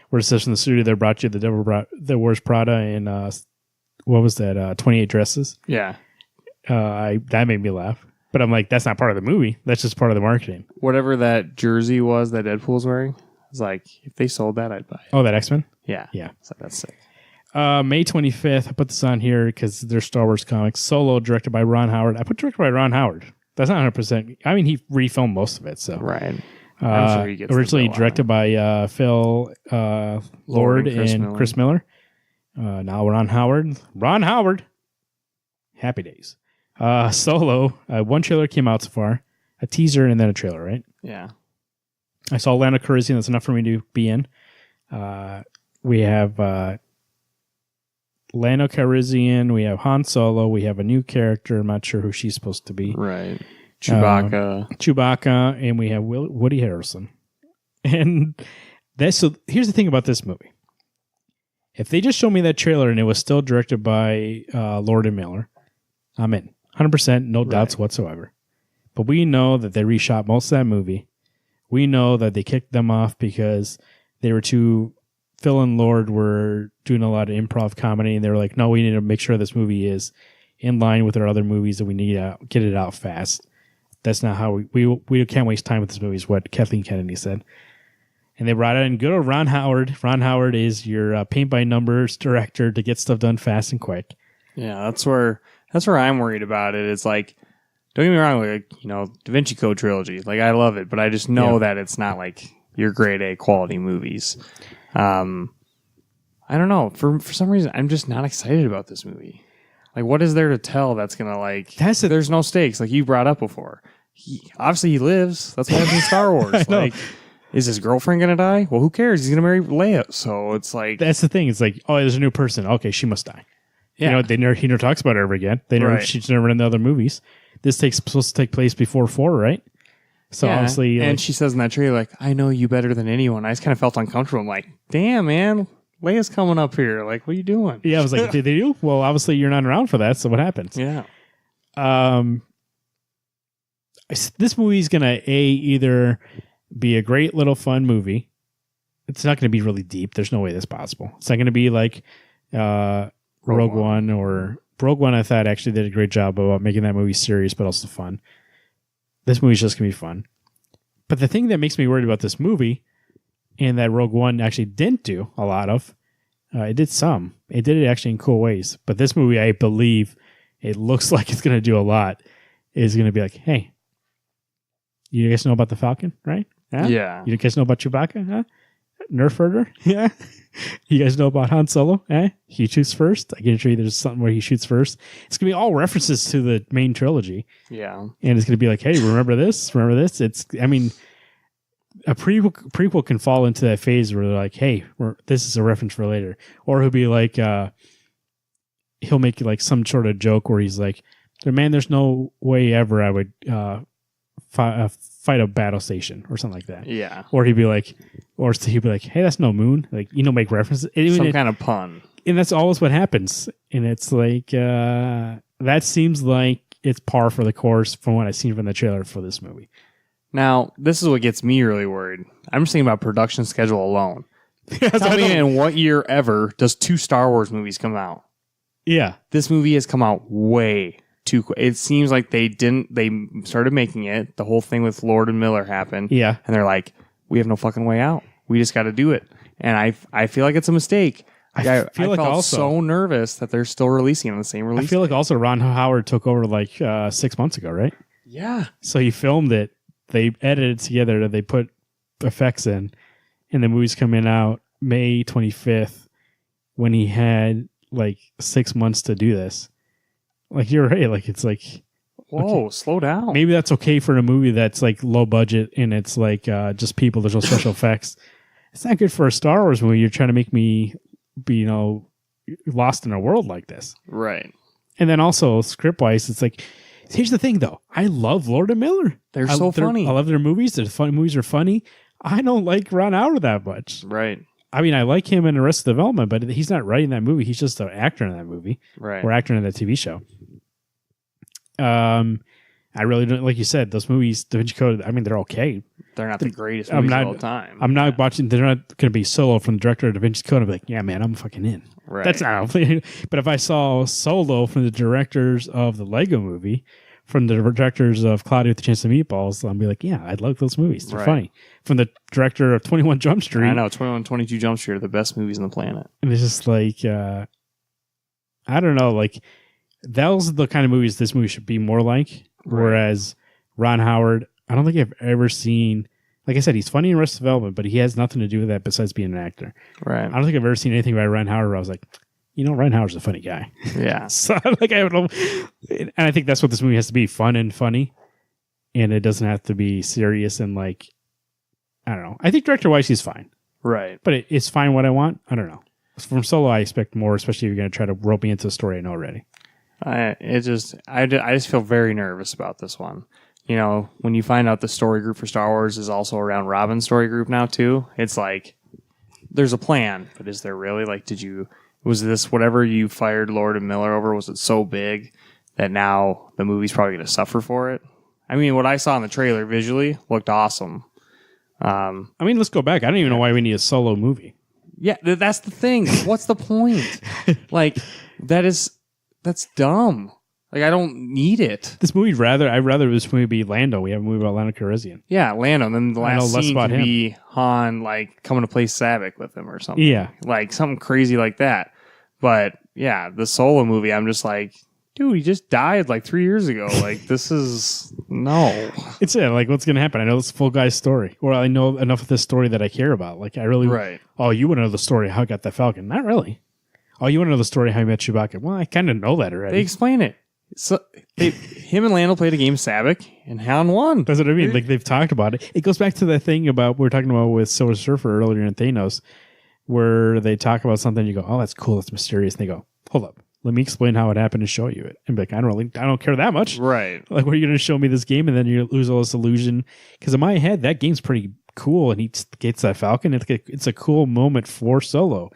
where it says in the studio they brought you the Devil that Wears Prada and what was that? 28 Dresses. Yeah, that made me laugh. But I'm like, that's not part of the movie. That's just part of the marketing. Whatever that jersey was that Deadpool's wearing, I was like, if they sold that, I'd buy it. Oh, that X-Men? Yeah. Yeah. So that's sick. May 25th, I put this on here because they're Star Wars comics. Solo, directed by Ron Howard. I put directed by Ron Howard. That's not 100%. I mean, he refilmed most of it. So right. I'm sure he gets originally directed by Phil Lord and Chris Miller. Now Ron Howard. Ron Howard. Happy days. Solo. One trailer came out so far. A teaser and then a trailer, right? Yeah. I saw Lando Calrissian. That's enough for me to be in. We have Lando Calrissian. We have Han Solo. We have a new character. I'm not sure who she's supposed to be. Right. Chewbacca. And we have Woody Harrelson. And so here's the thing about this movie. If they just show me that trailer and it was still directed by Lord and Miller, I'm in. 100%, no doubts whatsoever. But we know that they reshot most of that movie. We know that they kicked them off because they were Phil and Lord were doing a lot of improv comedy, and they were like, no, we need to make sure this movie is in line with our other movies, and we need to get it out fast. That's not how we can't waste time with this movie, is what Kathleen Kennedy said. And they brought in good old Ron Howard. Ron Howard is your paint-by-numbers director to get stuff done fast and quick. Yeah, that's where I'm worried about it. It's like, don't get me wrong, like, Da Vinci Code trilogy, like I love it, but I just know that it's not like your grade A quality movies. I don't know. For some reason, I'm just not excited about this movie. Like, what is there to tell that's gonna like? There's no stakes, like you brought up before. Obviously, he lives. That's what happens in Star Wars. Like, is his girlfriend gonna die? Well, who cares? He's gonna marry Leia. So it's like that's the thing. It's like, oh, there's a new person. Okay, she must die. Yeah, he never talks about her ever again. She's never in the other movies. This supposed to take place before 4, right? So obviously, and she says in that trailer, like, I know you better than anyone. I just kind of felt uncomfortable. I'm like, damn, man, Leia's coming up here. Like, what are you doing? Yeah, I was like, did they do? Well, obviously you're not around for that. So what happens? Yeah. This movie's gonna either be a great little fun movie. It's not gonna be really deep. There's no way that's possible. It's not gonna be like Rogue One or Rogue One. I thought actually did a great job about making that movie serious but also fun. This movie's just gonna be fun. But the thing that makes me worried about this movie, and that Rogue One actually didn't do a lot of, it did some. It did it actually in cool ways. But this movie, I believe, it looks like it's gonna do a lot. Is gonna be like, hey, you guys know about the Falcon, right? Huh? Yeah. You guys know about Chewbacca, huh? Nerf herder? Yeah. You guys know about Han Solo? He shoots first. I can show you there's something where he shoots first. It's going to be all references to the main trilogy. Yeah. And it's going to be like, hey, remember this? Remember this? A prequel can fall into that phase where they're like, hey, this is a reference for later. Or he'll be like, he'll make like some sort of joke where he's like, man, there's no way ever I would fight a battle station or something like that. Yeah. Or he'd be like, hey, that's no moon. Like, make references. Some kind of pun. And that's always what happens. And it's like, that seems like it's par for the course from what I've seen from the trailer for this movie. Now, this is what gets me really worried. I'm just thinking about production schedule alone. Tell me in what year ever does 2 Star Wars movies come out? Yeah. This movie has come out way too quick. It seems like they started making it. The whole thing with Lord and Miller happened. Yeah. And they're like, we have no fucking way out. We just got to do it. And I feel like it's a mistake. I felt so nervous that they're still releasing it on the same release. I feel like also Ron Howard took over like 6 months ago, right? Yeah. So he filmed it. They edited it together. They put effects in. And the movie's coming out May 25th. when he had like 6 months to do this. Like, you're right. Like, it's like, Whoa, okay, slow down. maybe that's okay for a movie that's like low budget and it's like just people. There's no special effects. It's not good for a Star Wars movie. You're trying to make me be, lost in a world like this. Right. And then also script wise, it's like, here's the thing though. I love Lord and Miller. They're so funny. I love their movies. Their fun movies are funny. I don't like Ron Howard that much. Right. I mean, I like him in Arrested Development, but he's not writing that movie. He's just an actor in that movie. Right. Or actor in that TV show. I really don't, like you said, those movies, Da Vinci Code, I mean, they're okay. They're not the greatest movies of all time. I'm not watching, they're not going to be Solo from the director of Da Vinci Code. I'll be like, yeah, man, I'm fucking in. Right. That's not, but if I saw Solo from the directors of the Lego movie, from the directors of Cloudy with a Chance of Meatballs, I'll be like, yeah, I love those movies. They're funny. From the director of 21 Jump Street. I know, 21, 22 Jump Street are the best movies on the planet. And it's just like, I don't know, like, those are the kind of movies this movie should be more like. Right. Whereas Ron Howard, I don't think I've ever seen, like I said, he's funny in Arrested Development, but he has nothing to do with that besides being an actor. Right. I don't think I've ever seen anything by Ron Howard where I was like, Ron Howard's a funny guy. Yeah. So like, I don't know. And I think that's what this movie has to be, fun and funny. And it doesn't have to be serious and like, I don't know. I think director-wise, he's fine. Right. But it's fine what I want. I don't know. From Solo, I expect more, especially if you're going to try to rope me into a story I know already. I just feel very nervous about this one. When you find out the story group for Star Wars is also around Robin's story group now too, it's like there's a plan, but is there really? Like, was this whatever you fired Lord and Miller over? Was it so big that now the movie's probably going to suffer for it? I mean, what I saw in the trailer visually looked awesome. I mean, let's go back. I don't even know why we need a Solo movie. Yeah, that's the thing. What's the point? Like, that's dumb. Like, I don't need it. This movie, I'd rather this movie be Lando. We have a movie about Lando Calrissian. Yeah, Lando. And then the last less scene about could him. be Han, like, coming to play Sabak with him or something. Yeah. Like, something crazy like that. But, yeah, the Solo movie, I'm just like, dude, he just died, like, 3 years ago. Like, this is... No. It's like, what's going to happen? I know this full guy's story. Or I know enough of this story that I care about. Like, I really... Right. Oh, you want to know the story how I got the Falcon? Not really. Oh, you want to know the story how I met Chewbacca? Well, I kind of know that already. They explain it. So him and Lando played a game of Sabak, and Han won. That's what I mean. Like, they've talked about it. It goes back to the thing about we were talking about with Silver Surfer earlier in Thanos, where they talk about something, you go, oh, that's cool, that's mysterious. And they go, hold up, let me explain how it happened and show you it. And be like, I don't care that much. Right. Like, what are you going to show me this game? And then you lose all this illusion. Because in my head, that game's pretty cool. And he gets that Falcon. It's a cool moment for Solo.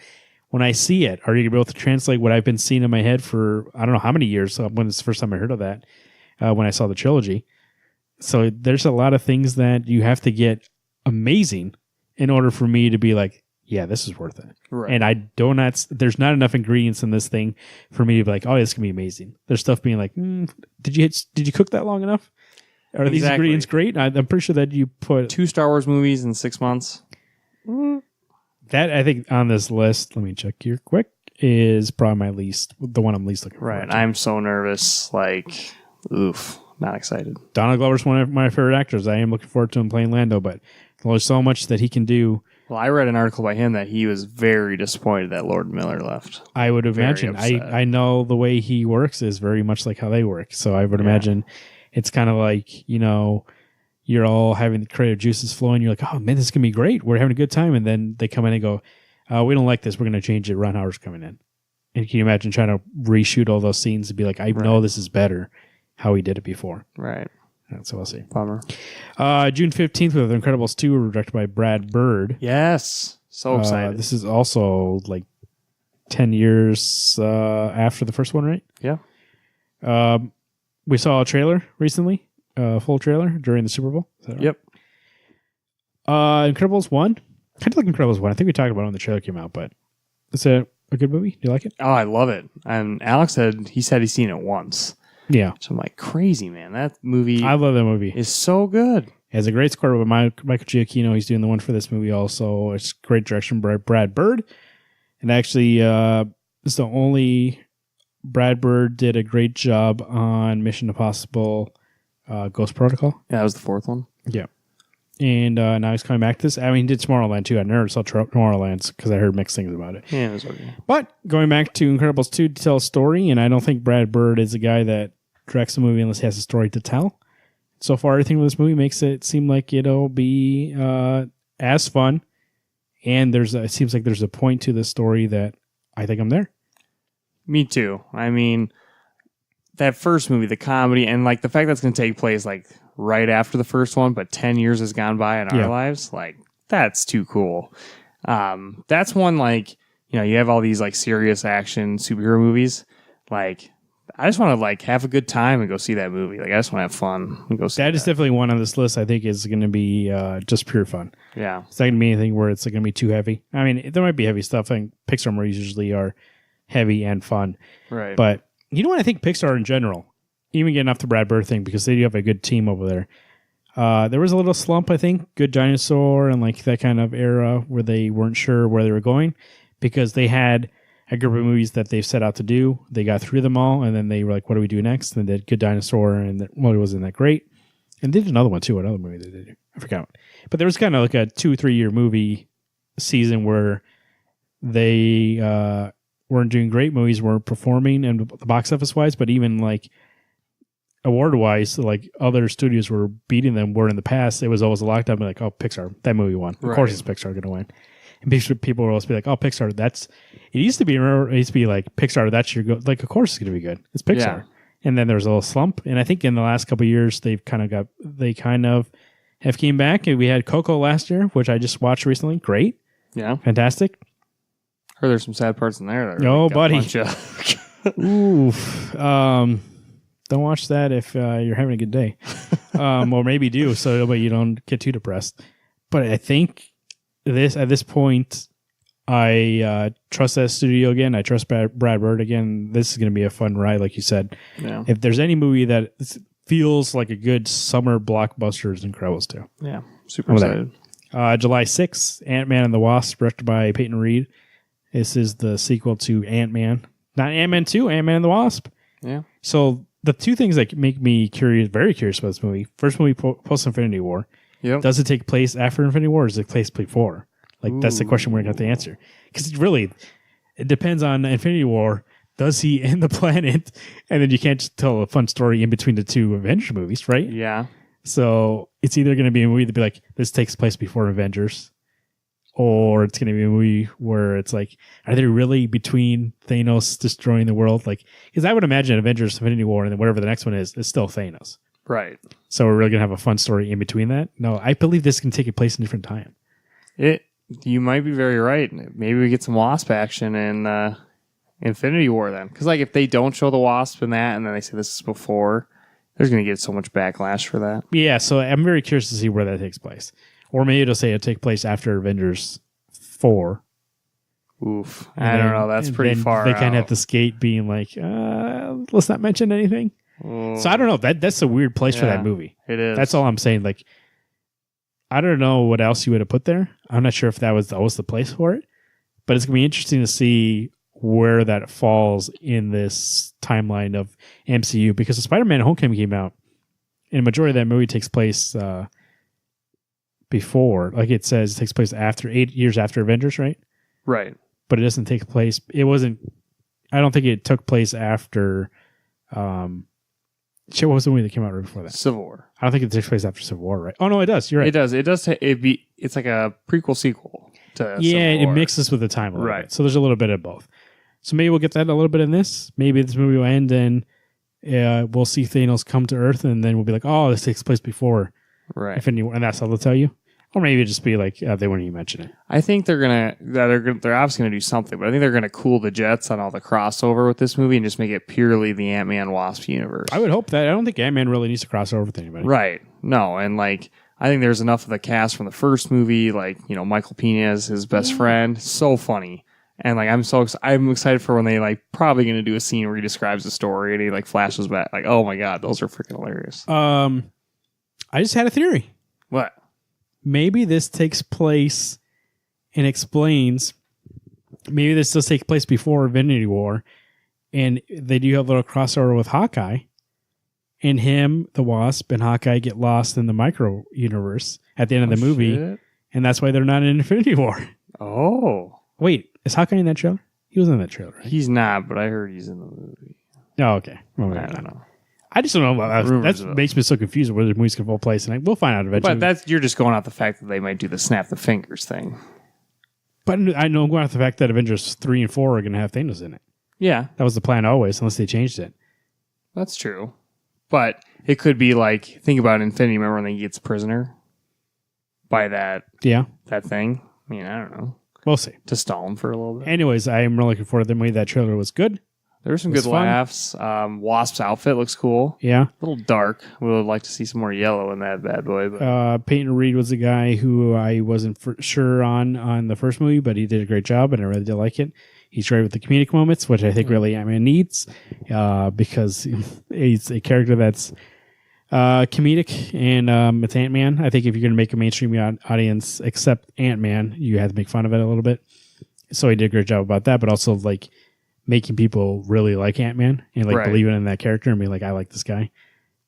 When I see it, are you going to be able to translate what I've been seeing in my head for, I don't know how many years, when it's the first time I heard of that, when I saw the trilogy. So there's a lot of things that you have to get amazing in order for me to be like, yeah, this is worth it. Right. And there's not enough ingredients in this thing for me to be like, oh, this can be amazing. There's stuff being like, did you cook that long enough? Are these ingredients great? I'm pretty sure that you put 2 Star Wars movies in 6 months. That, I think, on this list, let me check here quick, is probably the one I'm least looking forward Right. to. I'm so nervous. Like, oof, not excited. Donald Glover's one of my favorite actors. I am looking forward to him playing Lando, but there's so much that he can do. Well, I read an article by him that he was very disappointed that Lord Miller left. I would Very imagine. upset. I know the way he works is very much like how they work. So I would imagine it's kind of like, you're all having the creative juices flowing. You're like, oh, man, this is going to be great. We're having a good time. And then they come in and go, we don't like this. We're going to change it. Ron Howard's coming in. And can you imagine trying to reshoot all those scenes and be like, I know this is better how he did it before. Right. So we'll see. Bummer. June 15th with Incredibles 2, directed by Brad Bird. Yes. So excited. This is also like 10 years after the first one, right? Yeah. We saw a trailer recently, a full trailer during the Super Bowl. Is that right? Yep. Incredibles 1. Kind of like Incredibles 1. I think we talked about it when the trailer came out, but it's a good movie. Do you like it? Oh, I love it. And Alex said he's seen it once. Yeah. So I'm like, crazy, man. That movie I love that movie. is so good. It has a great score with Michael Giacchino. He's doing the one for this movie also. It's great direction by Brad Bird. And actually, it's the only... Brad Bird did a great job on Mission Impossible Ghost Protocol. Yeah, that was the 4th one. Yeah. And now he's coming back to this. I mean, he did Tomorrowland too. I never saw Tomorrowland because I heard mixed things about it. Yeah, it was okay. But going back to Incredibles 2 to tell a story, and I don't think Brad Bird is a guy that directs a movie unless he has a story to tell. So far, everything with this movie makes it seem like it'll be as fun. And it seems like there's a point to the story that I think I'm there. Me too. I mean, that first movie, the comedy, and like the fact that's going to take place like right after the first one, but 10 years has gone by in our lives, like that's too cool. That's one, like, you know, you have all these like serious action superhero movies. Like, I just want to like have a good time and go see that movie. Like, I just want to have fun and go see that. Is definitely one on this list I think is going to be just pure fun. Yeah. It's not going to be anything where it's going to be too heavy. I mean, there might be heavy stuff. I think Pixar movies usually are heavy and fun. Right. But you know what? I think Pixar in general, even getting off the Brad Bird thing, because they do have a good team over there. There was a little slump, I think, Good Dinosaur and like that kind of era where they weren't sure where they were going because they had a group of movies that they set out to do. They got through them all, and then they were like, what do we do next? And they did Good Dinosaur, and it wasn't that great. And they did another one, too, another movie they did. I forgot. But there was kind of like a 2-3 year movie season where they weren't doing great. Movies weren't performing and the box office wise, but even like award wise, like other studios were beating them. Where in the past it was always a lockdown, like, oh, Pixar, that movie won. Of course, it's Pixar going to win. And people will always be like, oh, Pixar, it used to be like Pixar, that's your go. Like, of course it's going to be good. It's Pixar. Yeah. And then there's a little slump. And I think in the last couple of years, they kind of have came back. And we had Coco last year, which I just watched recently. Great. Yeah. Fantastic. Heard there's some sad parts in there. Oh, buddy. Oof. Don't watch that if you're having a good day. Or maybe do, so but you don't get too depressed. But I think at this point, I trust that studio again. I trust Brad Bird again. This is going to be a fun ride, like you said. Yeah. If there's any movie that feels like a good summer blockbuster, it's Incredibles 2. Yeah, super excited. July 6th, Ant-Man and the Wasp, directed by Peyton Reed. This is the sequel to Ant-Man. Not Ant-Man 2, Ant-Man and the Wasp. Yeah. So the two things that make me very curious about this movie. First movie, post-Infinity War. Yep. Does it take place after Infinity War or does it take place before? Like, that's the question we're going to have to answer. Because really, it depends on Infinity War. Does he end the planet? And then you can't just tell a fun story in between the two Avengers movies, right? Yeah. So it's either going to be a movie that be like, this takes place before Avengers, or it's going to be a movie where it's like, are they really between Thanos destroying the world? Like, because I would imagine Avengers, Infinity War, and then whatever the next one is still Thanos. Right. So we're really going to have a fun story in between that? No, I believe this can take place in a different time. You might be very right. Maybe we get some Wasp action in Infinity War then. Because like if they don't show the Wasp in that and then they say this is before, there's going to get so much backlash for that. Yeah, so I'm very curious to see where that takes place. Or maybe it'll say it'll take place after Avengers 4. Oof. I don't know. That's pretty far They kind of have to skate being like, let's not mention anything. So I don't know. That's a weird place for that movie. It is. That's all I'm saying. Like, I don't know what else you would have put there. I'm not sure if that was always the place for it. But it's going to be interesting to see where that falls in this timeline of MCU. Because the Spider-Man Homecoming came out, and the majority of that movie takes place before. Like it says, it takes place after 8 years after Avengers, right? Right. But it doesn't take place. It wasn't. I don't think it took place after. What was the movie that came out right before that? Civil War. I don't think it takes place after Civil War, right? Oh no, it does. You're right. It does. It's like a prequel sequel to Civil War. It mixes with the time a little bit. So there's a little bit of both. So maybe we'll get that a little bit in this. Maybe this movie will end and we'll see Thanos come to Earth, and then we'll be like, oh, this takes place before Infinity War, and that's all they'll tell you. Or maybe it'll just be like they wouldn't even mention it. I think they're obviously gonna do something, but I think they're gonna cool the jets on all the crossover with this movie and just make it purely the Ant-Man Wasp universe. I would hope that. I don't think Ant-Man really needs to cross over with anybody. Right. No, and like I think there's enough of the cast from the first movie, like, you know, Michael Pena is his best friend. So funny. And like I'm excited for when they like probably gonna do a scene where he describes the story and he like flashes back. Like, oh my god, those are freaking hilarious. I just had a theory. What? Maybe this takes place and explains. Maybe this does take place before Infinity War, and they do have a little crossover with Hawkeye. and him, the Wasp, and Hawkeye get lost in the micro universe at the end of the movie, shit. and that's why they're not in Infinity War. Oh. Wait, is Hawkeye in that trailer? He was in that trailer, right? He's not, but I heard he's in the movie. Oh, okay. Well, I don't know. I just don't know. Rumors That of it. makes me so confused where the movie's going to fall place, and we'll find out eventually. But you're just going off the fact that they might do the snap the fingers thing. But I know I'm going off the fact that Avengers 3 and 4 are going to have Thanos in it. Yeah, That was the plan always, unless they changed it. that's true. But it could be like, think about Infinity. Remember when he gets prisoner by that Yeah, thing? I mean, I don't know. we'll see. To stall him for a little bit. Anyways, I am really looking forward to the movie. That trailer was good. There were some It's good fun. laughs. Wasp's outfit looks cool. Yeah. A little dark. We would like to see some more yellow in that bad boy. But Peyton Reed was the guy who I wasn't sure on the first movie, but he did a great job, and I really did like it. He's great with the comedic moments, which I think really Ant-Man needs, because he's a character that's comedic, and it's Ant-Man. I think if you're going to make a mainstream audience accept Ant-Man, you have to make fun of it a little bit. So he did a great job about that, but also like making people really like Ant-Man and like believing in that character and being like, I like this guy.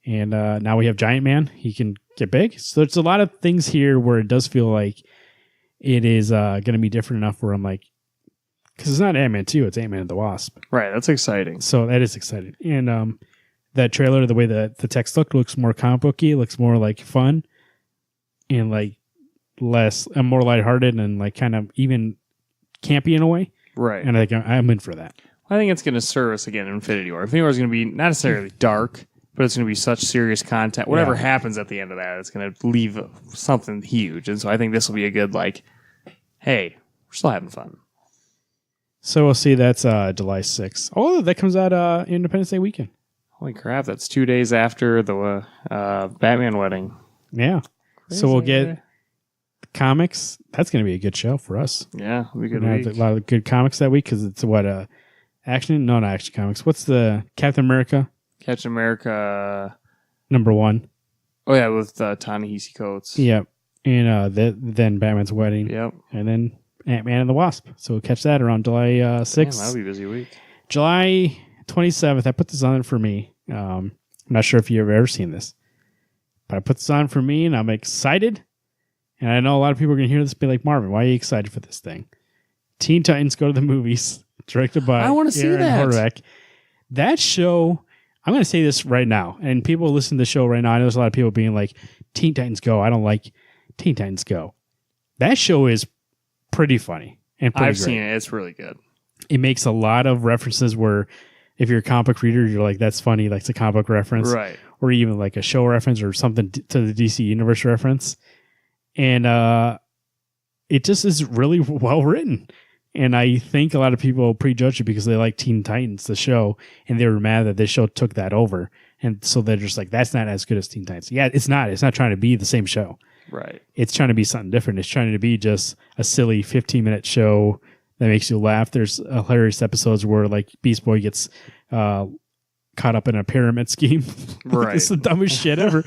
And now we have Giant Man. He can get big. So there's a lot of things here where it does feel like it is going to be different enough where I'm like, because it's not Ant-Man 2, it's Ant-Man and the Wasp. right, that's exciting. So that is exciting. And that trailer, the way that the text looks more comic booky, looks more like fun and like less and more lighthearted and like kind of even campy in a way. Right. And I think I'm in for that. I think it's going to serve us again in Infinity War. Infinity War is going to be not necessarily dark, but it's going to be such serious content. Whatever happens at the end of that, it's going to leave something huge. And so I think this will be a good, like, hey, we're still having fun. So we'll see. That's July 6th. Oh, that comes out Independence Day weekend. Holy crap, that's 2 days after the Batman wedding. Yeah. Crazy. So we'll get comics. That's going to be a good show for us. Yeah, it'll be a good We're gonna week. have a lot of good comics that week because it's what action? No, not action comics. What's the Captain America Captain America. #1? Oh, yeah, with Ta-Nehisi Coates. Yep. And then Batman's wedding. Yep. And then Ant-Man and the Wasp. So we'll catch that around July 6th. Man, that'll be a busy week. July 27th. I put this on for me. I'm not sure if you've ever seen this, but I put this on for me, and I'm excited. And I know a lot of people are going to hear this and be like, Marvin, why are you excited for this thing? Teen Titans Go to the Movies, directed by I wanna see Aaron that. Horvath. That show, I'm going to say this right now, and people listen to the show right now. I know there's a lot of people being like, Teen Titans Go. I don't like Teen Titans Go. That show is pretty funny and pretty I've great. seen it. It's really good. It makes a lot of references where if you're a comic book reader, you're like, that's funny. Like it's a comic book reference. Right. Or even like a show reference or something to the DC Universe reference. And it just is really well written. And I think a lot of people prejudge it because they like Teen Titans, the show, and they were mad that this show took that over. And so they're just like, that's not as good as Teen Titans. Yeah, it's not. It's not trying to be the same show. Right. It's trying to be something different. It's trying to be just a silly 15-minute show that makes you laugh. There's hilarious episodes where like Beast Boy gets caught up in a pyramid scheme. Right. It's the dumbest shit ever.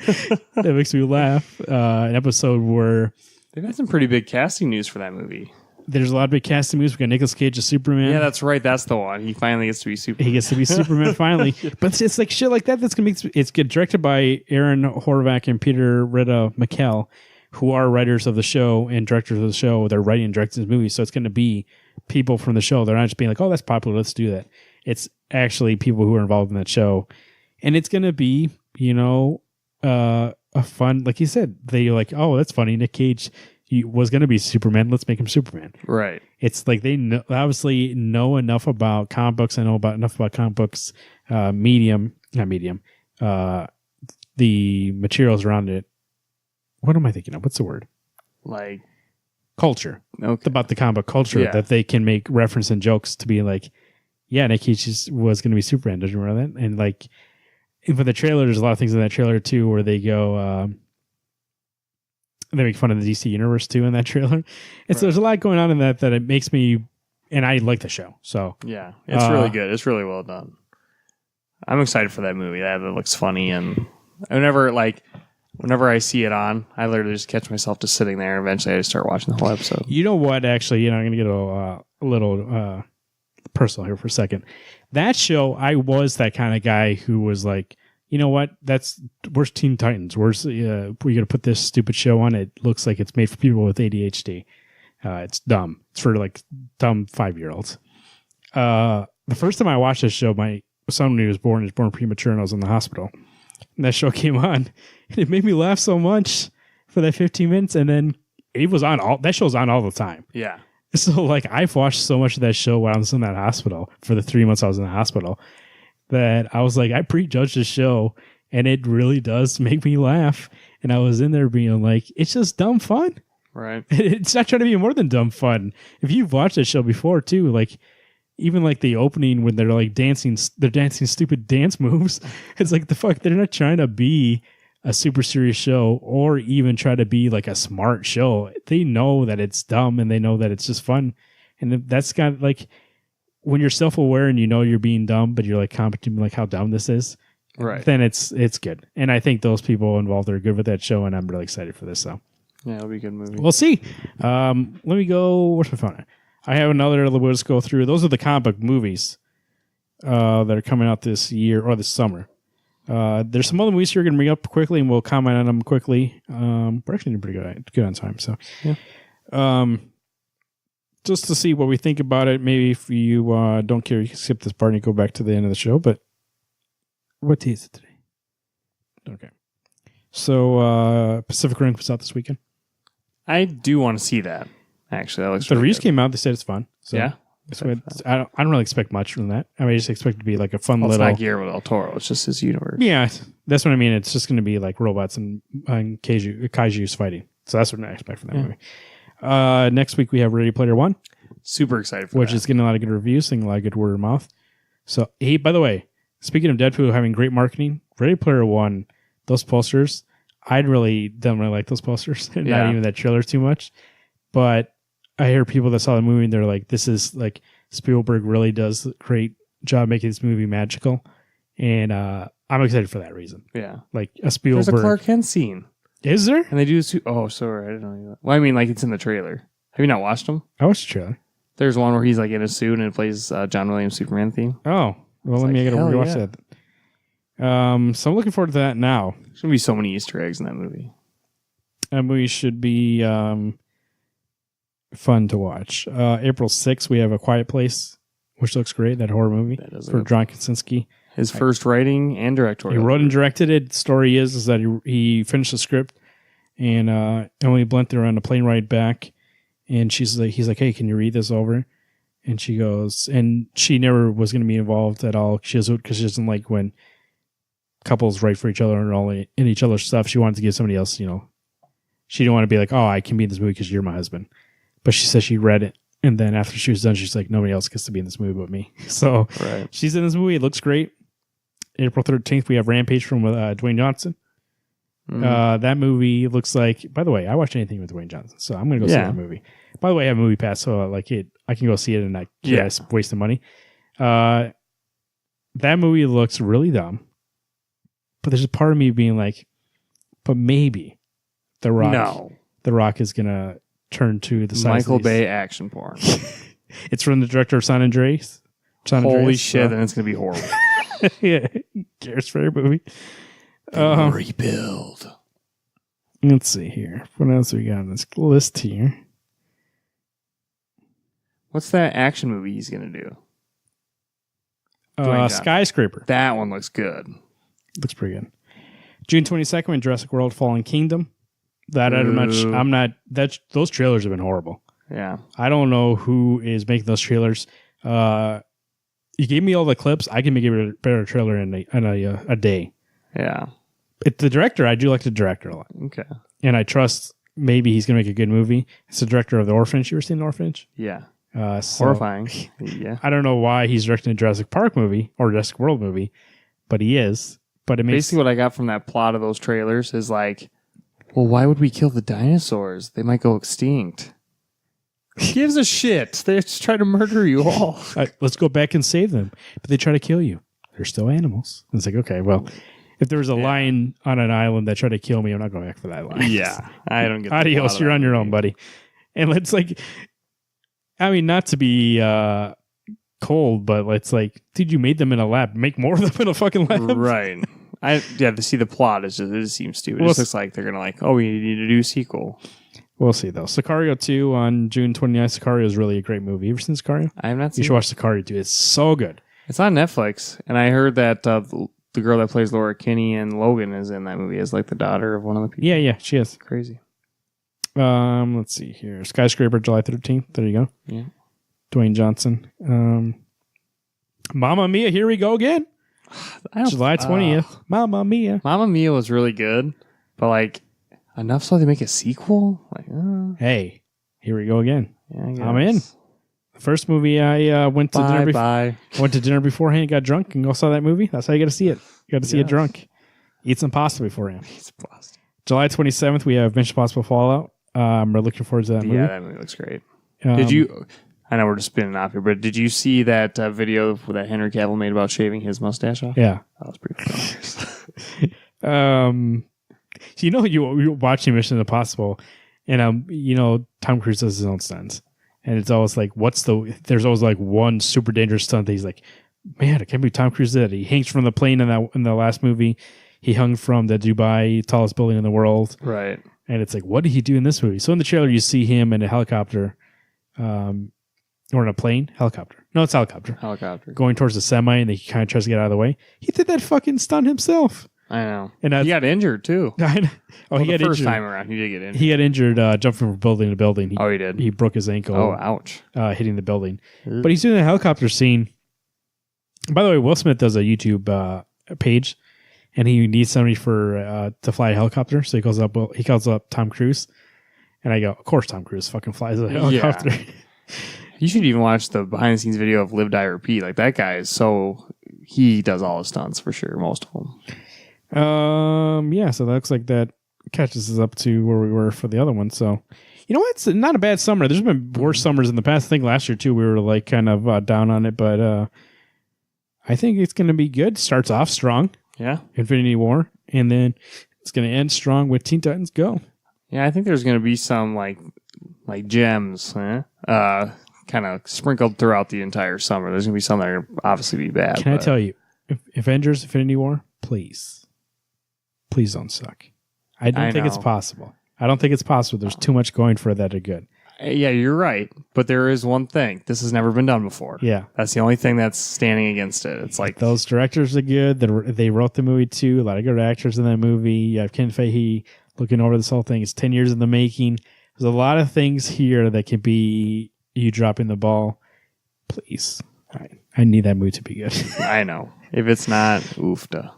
That makes me laugh. An episode where They've had some pretty big casting news for that movie. there's a lot of big casting moves. We got Nicolas Cage as Superman. Yeah, that's right. That's the one. He finally gets to be Superman. He gets to be Superman finally. But it's like shit like that that's going to make it's get directed by Aaron Horvath and Peter Ritta McKell, who are writers of the show and directors of the show. They're writing and directing this movie. So it's going to be people from the show. They're not just being like, oh, that's popular, let's do that. It's actually people who are involved in that show. And it's going to be, a fun, like you said, they're like, oh, that's funny. Nick Cage was going to be Superman. Let's make him Superman. Right. It's like they obviously know enough about comic books. I know enough about comic books, not medium, the materials around it. What am I thinking of? What's the word? Like, Culture. okay. About the comic book culture that they can make reference and jokes to be like, yeah, Nick Cage was going to be Superman. Don't you remember that? And like, for the trailer, there's a lot of things in that trailer too where they go, they make fun of the DC universe too in that trailer. And so there's a lot going on in that it makes me, and I like the show. So Yeah, it's really good. It's really well done. I'm excited for that movie. That looks funny, and whenever I see it on, I literally just catch myself just sitting there. Eventually, I just start watching the whole episode. you know what? Actually, I'm going to get a little personal here for a second. That show, I was that kind of guy who was like, you know what? Where's Teen Titans? Where's we're gonna put this stupid show on? It looks like it's made for people with ADHD. It's dumb. It's for like dumb 5-year-olds. The first time I watched this show, my son, when he was born premature, and I was in the hospital. And that show came on, and it made me laugh so much for that 15 minutes. And then it was on that show's on all the time. Yeah. So like I've watched so much of that show while I was in that hospital for the 3 months I was in the hospital that I was like, I prejudged this show, and it really does make me laugh. And I was in there being like, it's just dumb fun. Right. It's not trying to be more than dumb fun. If you've watched that show before too, like even like the opening when they're like dancing stupid dance moves. It's like the fuck, they're not trying to be a super serious show or even try to be like a smart show. They know that it's dumb and they know that it's just fun. And that's kind of like when you're self-aware and you know you're being dumb, but you're like commenting like how dumb this is. Right. Then it's good. And I think those people involved are good with that show, and I'm really excited for this. So yeah, it'll be a good movie. we'll see. Let me go. Where's my phone? I have another. We'll just go through. Those are the comic book movies that are coming out this year or this summer. There's some other movies here we're going to bring up quickly, and we'll comment on them quickly. We're actually doing pretty good on time. So, yeah. Just to see what we think about it. Maybe if you don't care, you can skip this part and go back to the end of the show. But what day is it today? Okay. So, Pacific Rim comes out this weekend. I do want to see that. Actually, that looks. The really reviews good. came out. They said it's fun. So Yeah. I don't really expect much from that. I mean, I just expect it to be like a fun Well, it's little. not Guillermo del Toro. It's just his universe. Yeah, that's what I mean. It's just going to be like robots and kaiju's fighting. So that's what I expect from that movie. Next week we have Ready Player One, Super excited for which that. is getting a lot of good reviews, seeing a lot of good word of mouth. So, hey, by the way, speaking of Deadpool having great marketing, Ready Player One, those posters, don't really like those posters. Not even that trailer too much. But I hear people that saw the movie and they're like, this is like Spielberg really does a great job making this movie magical. And I'm excited for that reason. Yeah. Like a Spielberg. There's a Clark Kent scene. Is there? And they do this. Oh, sorry. I didn't know that. Well, I mean, like it's in the trailer. Have you not watched them? I watched the trailer. There's one where he's like in a suit and it plays John Williams' Superman theme. Oh, well, let me get over watch that. So I'm looking forward to that now. There's going to be so many Easter eggs in that movie. That movie should be fun to watch. April 6th, we have A Quiet Place, which looks great. That horror movie for John Krasinski. His first writing and directorial. He wrote and directed it. The story is that he finished the script, and Emily Blunt, they're on a plane ride back, and he's like, hey, can you read this over? And she goes, and she never was going to be involved at all because she doesn't like when couples write for each other and all in each other's stuff. She wanted to give somebody else, she didn't want to be like, oh, I can be in this movie because you're my husband. But she said she read it, and then after she was done, she's like, nobody else gets to be in this movie but me. So she's in this movie. It looks great. April 13th, we have Rampage from Dwayne Johnson. That movie looks like, by the way, I watch anything with Dwayne Johnson, so I'm going to go see that movie. By the way, I have a movie pass, so I can go see it and not waste the money. That movie looks really dumb, but there's a part of me being like, but maybe The Rock is going to turn to the Michael Bay action porn. It's from the director of San Andreas. Holy shit, then it's going to be horrible. Yeah, Garrett's favorite movie. Rebuild. Let's see here. What else we got on this list here? What's that action movie he's going to do? Skyscraper. That one looks good. Looks pretty good. June 22nd, Jurassic World: Fallen Kingdom. Those trailers have been horrible. Yeah. I don't know who is making those trailers. You gave me all the clips. I can make a better trailer in a day. Yeah. The director, I do like the director a lot. Okay. And I trust maybe he's going to make a good movie. It's the director of The Orphanage. You ever seen The Orphanage? Yeah. Horrifying. Yeah. I don't know why he's directing a Jurassic Park movie or Jurassic World movie, but he is. But it makes basically what I got from that plot of those trailers is like, well, why would we kill the dinosaurs? They might go extinct. Who gives a shit? They're just trying to murder you all. Let's go back and save them. But they try to kill you. They're still animals. And it's like, okay, well, if there was a lion on an island that tried to kill me, I'm not going back for that lion. Yeah. I don't get Adios, you're on your own, buddy. And it's like, I mean, not to be cold, but it's like, dude, you made them in a lab. Make more of them in a fucking lab. Right. To see the plot it just seems stupid. It just looks like they're gonna we need to do a sequel. We'll see though. Sicario 2 on June 29th. Sicario is really a great movie. You ever seen Sicario? I have not seen. You should watch Sicario 2. It's so good. It's on Netflix, and I heard that the girl that plays Laura Kinney and Logan is in that movie as the daughter of one of the people. Yeah, she is. Crazy. Let's see here. Skyscraper, July 13th. There you go. Yeah. Dwayne Johnson. Mamma Mia, here we go again. July 20th. Mamma Mia. Mamma Mia was really good, but enough so they make a sequel? Hey, here we go again. Yeah, I guess. I'm in. The first movie I went to dinner Bye. went to dinner beforehand, got drunk, and go saw that movie. That's how you got to see it. You got to see it drunk. Eat some pasta beforehand. July 27th, we have Mission Impossible Fallout. We're looking forward to that movie. Yeah, that movie looks great. Did you... I know we're just spinning off here, but did you see that video that Henry Cavill made about shaving his mustache off? Yeah. That was pretty hilarious. You're watching Mission Impossible, and Tom Cruise does his own stunts, and it's always like, there's always one super dangerous stunt that he's like, man, I can't believe Tom Cruise did it. He hangs from the plane in the last movie. He hung from the Dubai tallest building in the world. Right. And it's like, what did he do in this movie? So in the trailer, you see him in a helicopter, or in a plane, helicopter. No, it's helicopter. Going towards the semi, and he kind of tries to get out of the way. He did that fucking stunt himself. I know. And he got injured too. He got injured. First time around, he did get injured. He got injured jumping from building to building. He did. He broke his ankle. Oh, ouch. Hitting the building. But he's doing a helicopter scene. By the way, Will Smith does a YouTube page, and he needs somebody to fly a helicopter. So he calls up Tom Cruise, and I go, of course Tom Cruise fucking flies a helicopter. Yeah. You should even watch the behind the scenes video of Live Die Repeat. That guy is he does all his stunts for sure, most of them. Yeah, so that looks like that catches us up to where we were for the other one. So, you know what? It's not a bad summer. There's been worse summers in the past. I think last year too we were kind of down on it, but I think it's going to be good. Starts off strong. Yeah. Infinity War, and then it's going to end strong with Teen Titans Go. Yeah, I think there's going to be some like gems, kind of sprinkled throughout the entire summer. There's going to be some that are obviously be bad. Can I tell you, Avengers Infinity War, please don't suck. I don't think it's possible. I don't think it's possible. There's too much going for that are good. Yeah, you're right. But there is one thing. This has never been done before. Yeah. That's the only thing that's standing against it. It's like... Those directors are good. They wrote the movie too. A lot of good actors in that movie. You have Ken Fahey looking over this whole thing. It's 10 years in the making. There's a lot of things here that can be you dropping the ball. Please. I need that movie to be good. I know. If it's not, oofta.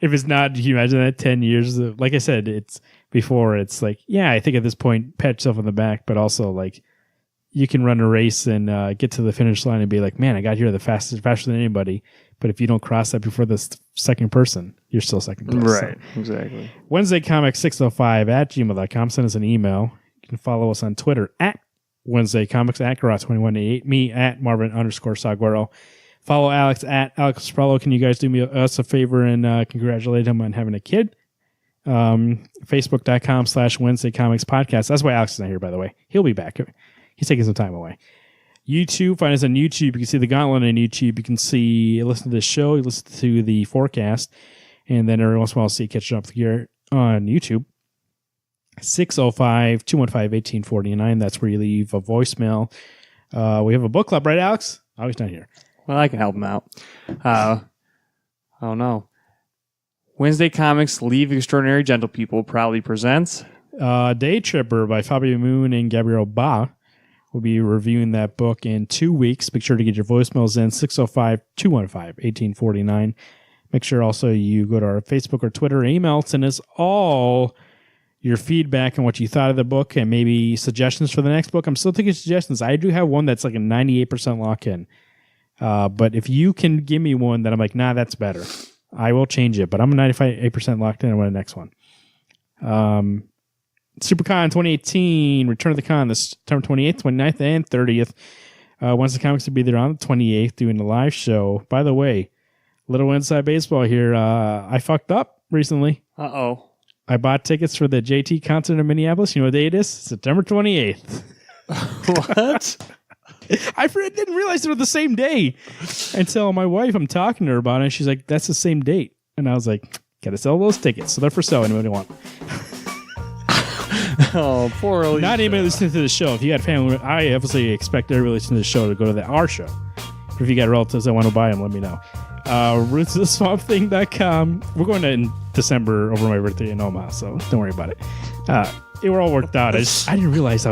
If it's not, can you imagine that 10 years? Like I said, it's before. It's like, yeah, I think at this point, pat yourself on the back, but also like you can run a race and get to the finish line and be like, man, I got here faster than anybody. But if you don't cross that before the second person, you're still second place. Right, so. Exactly. Wednesday Comics 605 at gmail.com. Send us an email. You can follow us on Twitter at Wednesday Comics, at Garrett2188, me at Marvin_Saguero. Follow Alex at Alex Sprello. Can you guys do us a favor and congratulate him on having a kid? Facebook.com/Wednesday Comics Podcast. That's why Alex is not here, by the way. He'll be back. He's taking some time away. YouTube, find us on YouTube. You can see the Gauntlet on YouTube. You can listen to this show. You listen to the forecast. And then every once in a while, see catching up here on YouTube. 605-215-1849. That's where you leave a voicemail. We have a book club, right, Alex? Oh, he's not here. Well, I can help him out. Oh, no. Wednesday Comics Leave Extraordinary Gentle People proudly presents Day Tripper by Fabio Moon and Gabriel Ba. We'll be reviewing that book in 2 weeks. Make sure to get your voicemails in 605-215-1849. Make sure also you go to our Facebook or Twitter or email. Send us all your feedback on what you thought of the book and maybe suggestions for the next book. I'm still taking suggestions. I do have one that's like a 98% lock-in. But if you can give me one that I'm like, nah, that's better, I will change it. But I'm 95% locked in on the next one. SuperCon 2018, Return of the Con, this September 28th, 29th, and 30th. Wednesday Comics will be there on the 28th doing the live show. By the way, little inside baseball here. I fucked up recently. Uh-oh. I bought tickets for the JT concert in Minneapolis. You know what day it is? September 28th. What? I didn't realize they were the same day until my wife, I'm talking to her about it, and she's like, that's the same date. And I was like, Got to sell those tickets. So they're for sale. Anybody want? Oh, poor Alicia. Not anybody listening to the show. If you got family, I obviously expect everybody listening to the show to go to our show. But if you got relatives that want to buy them, let me know. rootsoftheswampthing.com. We're going to in December over my birthday in Omaha, so don't worry about it. They were all worked out. I didn't realize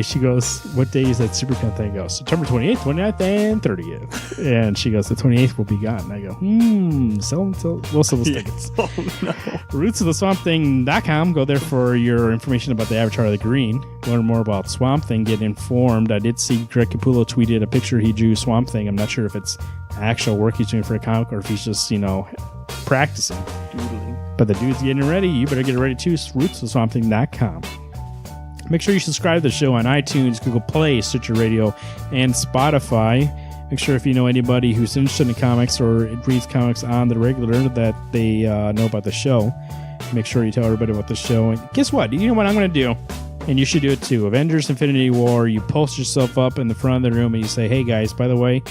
she goes, what day is that Siouxpercon thing? I go, September 28th, 29th, and 30th. And she goes, the 28th will be gone. And I go, we'll sell those tickets. Oh, no. Rootsoftheswampthing.com. Go there for your information about the Avatar of the Green. Learn more about Swamp Thing. Get informed. I did see Greg Capullo tweeted a picture he drew Swamp Thing. I'm not sure if it's actual work he's doing for a comic or if he's just, practicing. Doodling. But the dude's getting ready. You better get it ready too. Rootsoftheswampthing.com. Make sure you subscribe to the show on iTunes, Google Play, Stitcher Radio, and Spotify. Make sure if you know anybody who's interested in comics or reads comics on the regular that they know about the show. Make sure you tell everybody about the show. And guess what? You know what I'm going to do? And you should do it too. Avengers Infinity War, you post yourself up in the front of the room and you say, hey guys, by the way,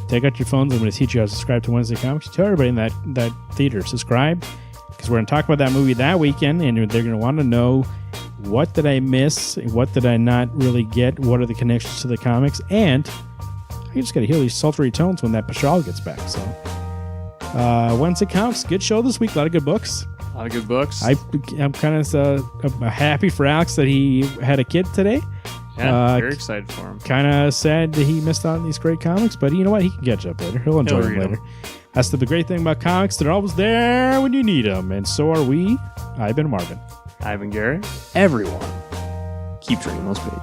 take out your phones. I'm going to teach you how to subscribe to Wednesday Comics. Tell everybody in that theater, subscribe. Because we're going to talk about that movie that weekend, and they're going to want to know what did I miss, what did I not really get, what are the connections to the comics, and you just got to hear these sultry tones when that Pashal gets back. So, Wednesday Comics, good show this week, a lot of good books. A lot of good books. I'm kind of happy for Alex that he had a kid today. Yeah, very excited for him. Kind of sad that he missed out on these great comics, but you know what? He can catch up later. He'll enjoy them later. That's the great thing about comics. They're always there when you need them, and so are we. I've been Marvin. I've been Garrett. Everyone, keep drinking those babies.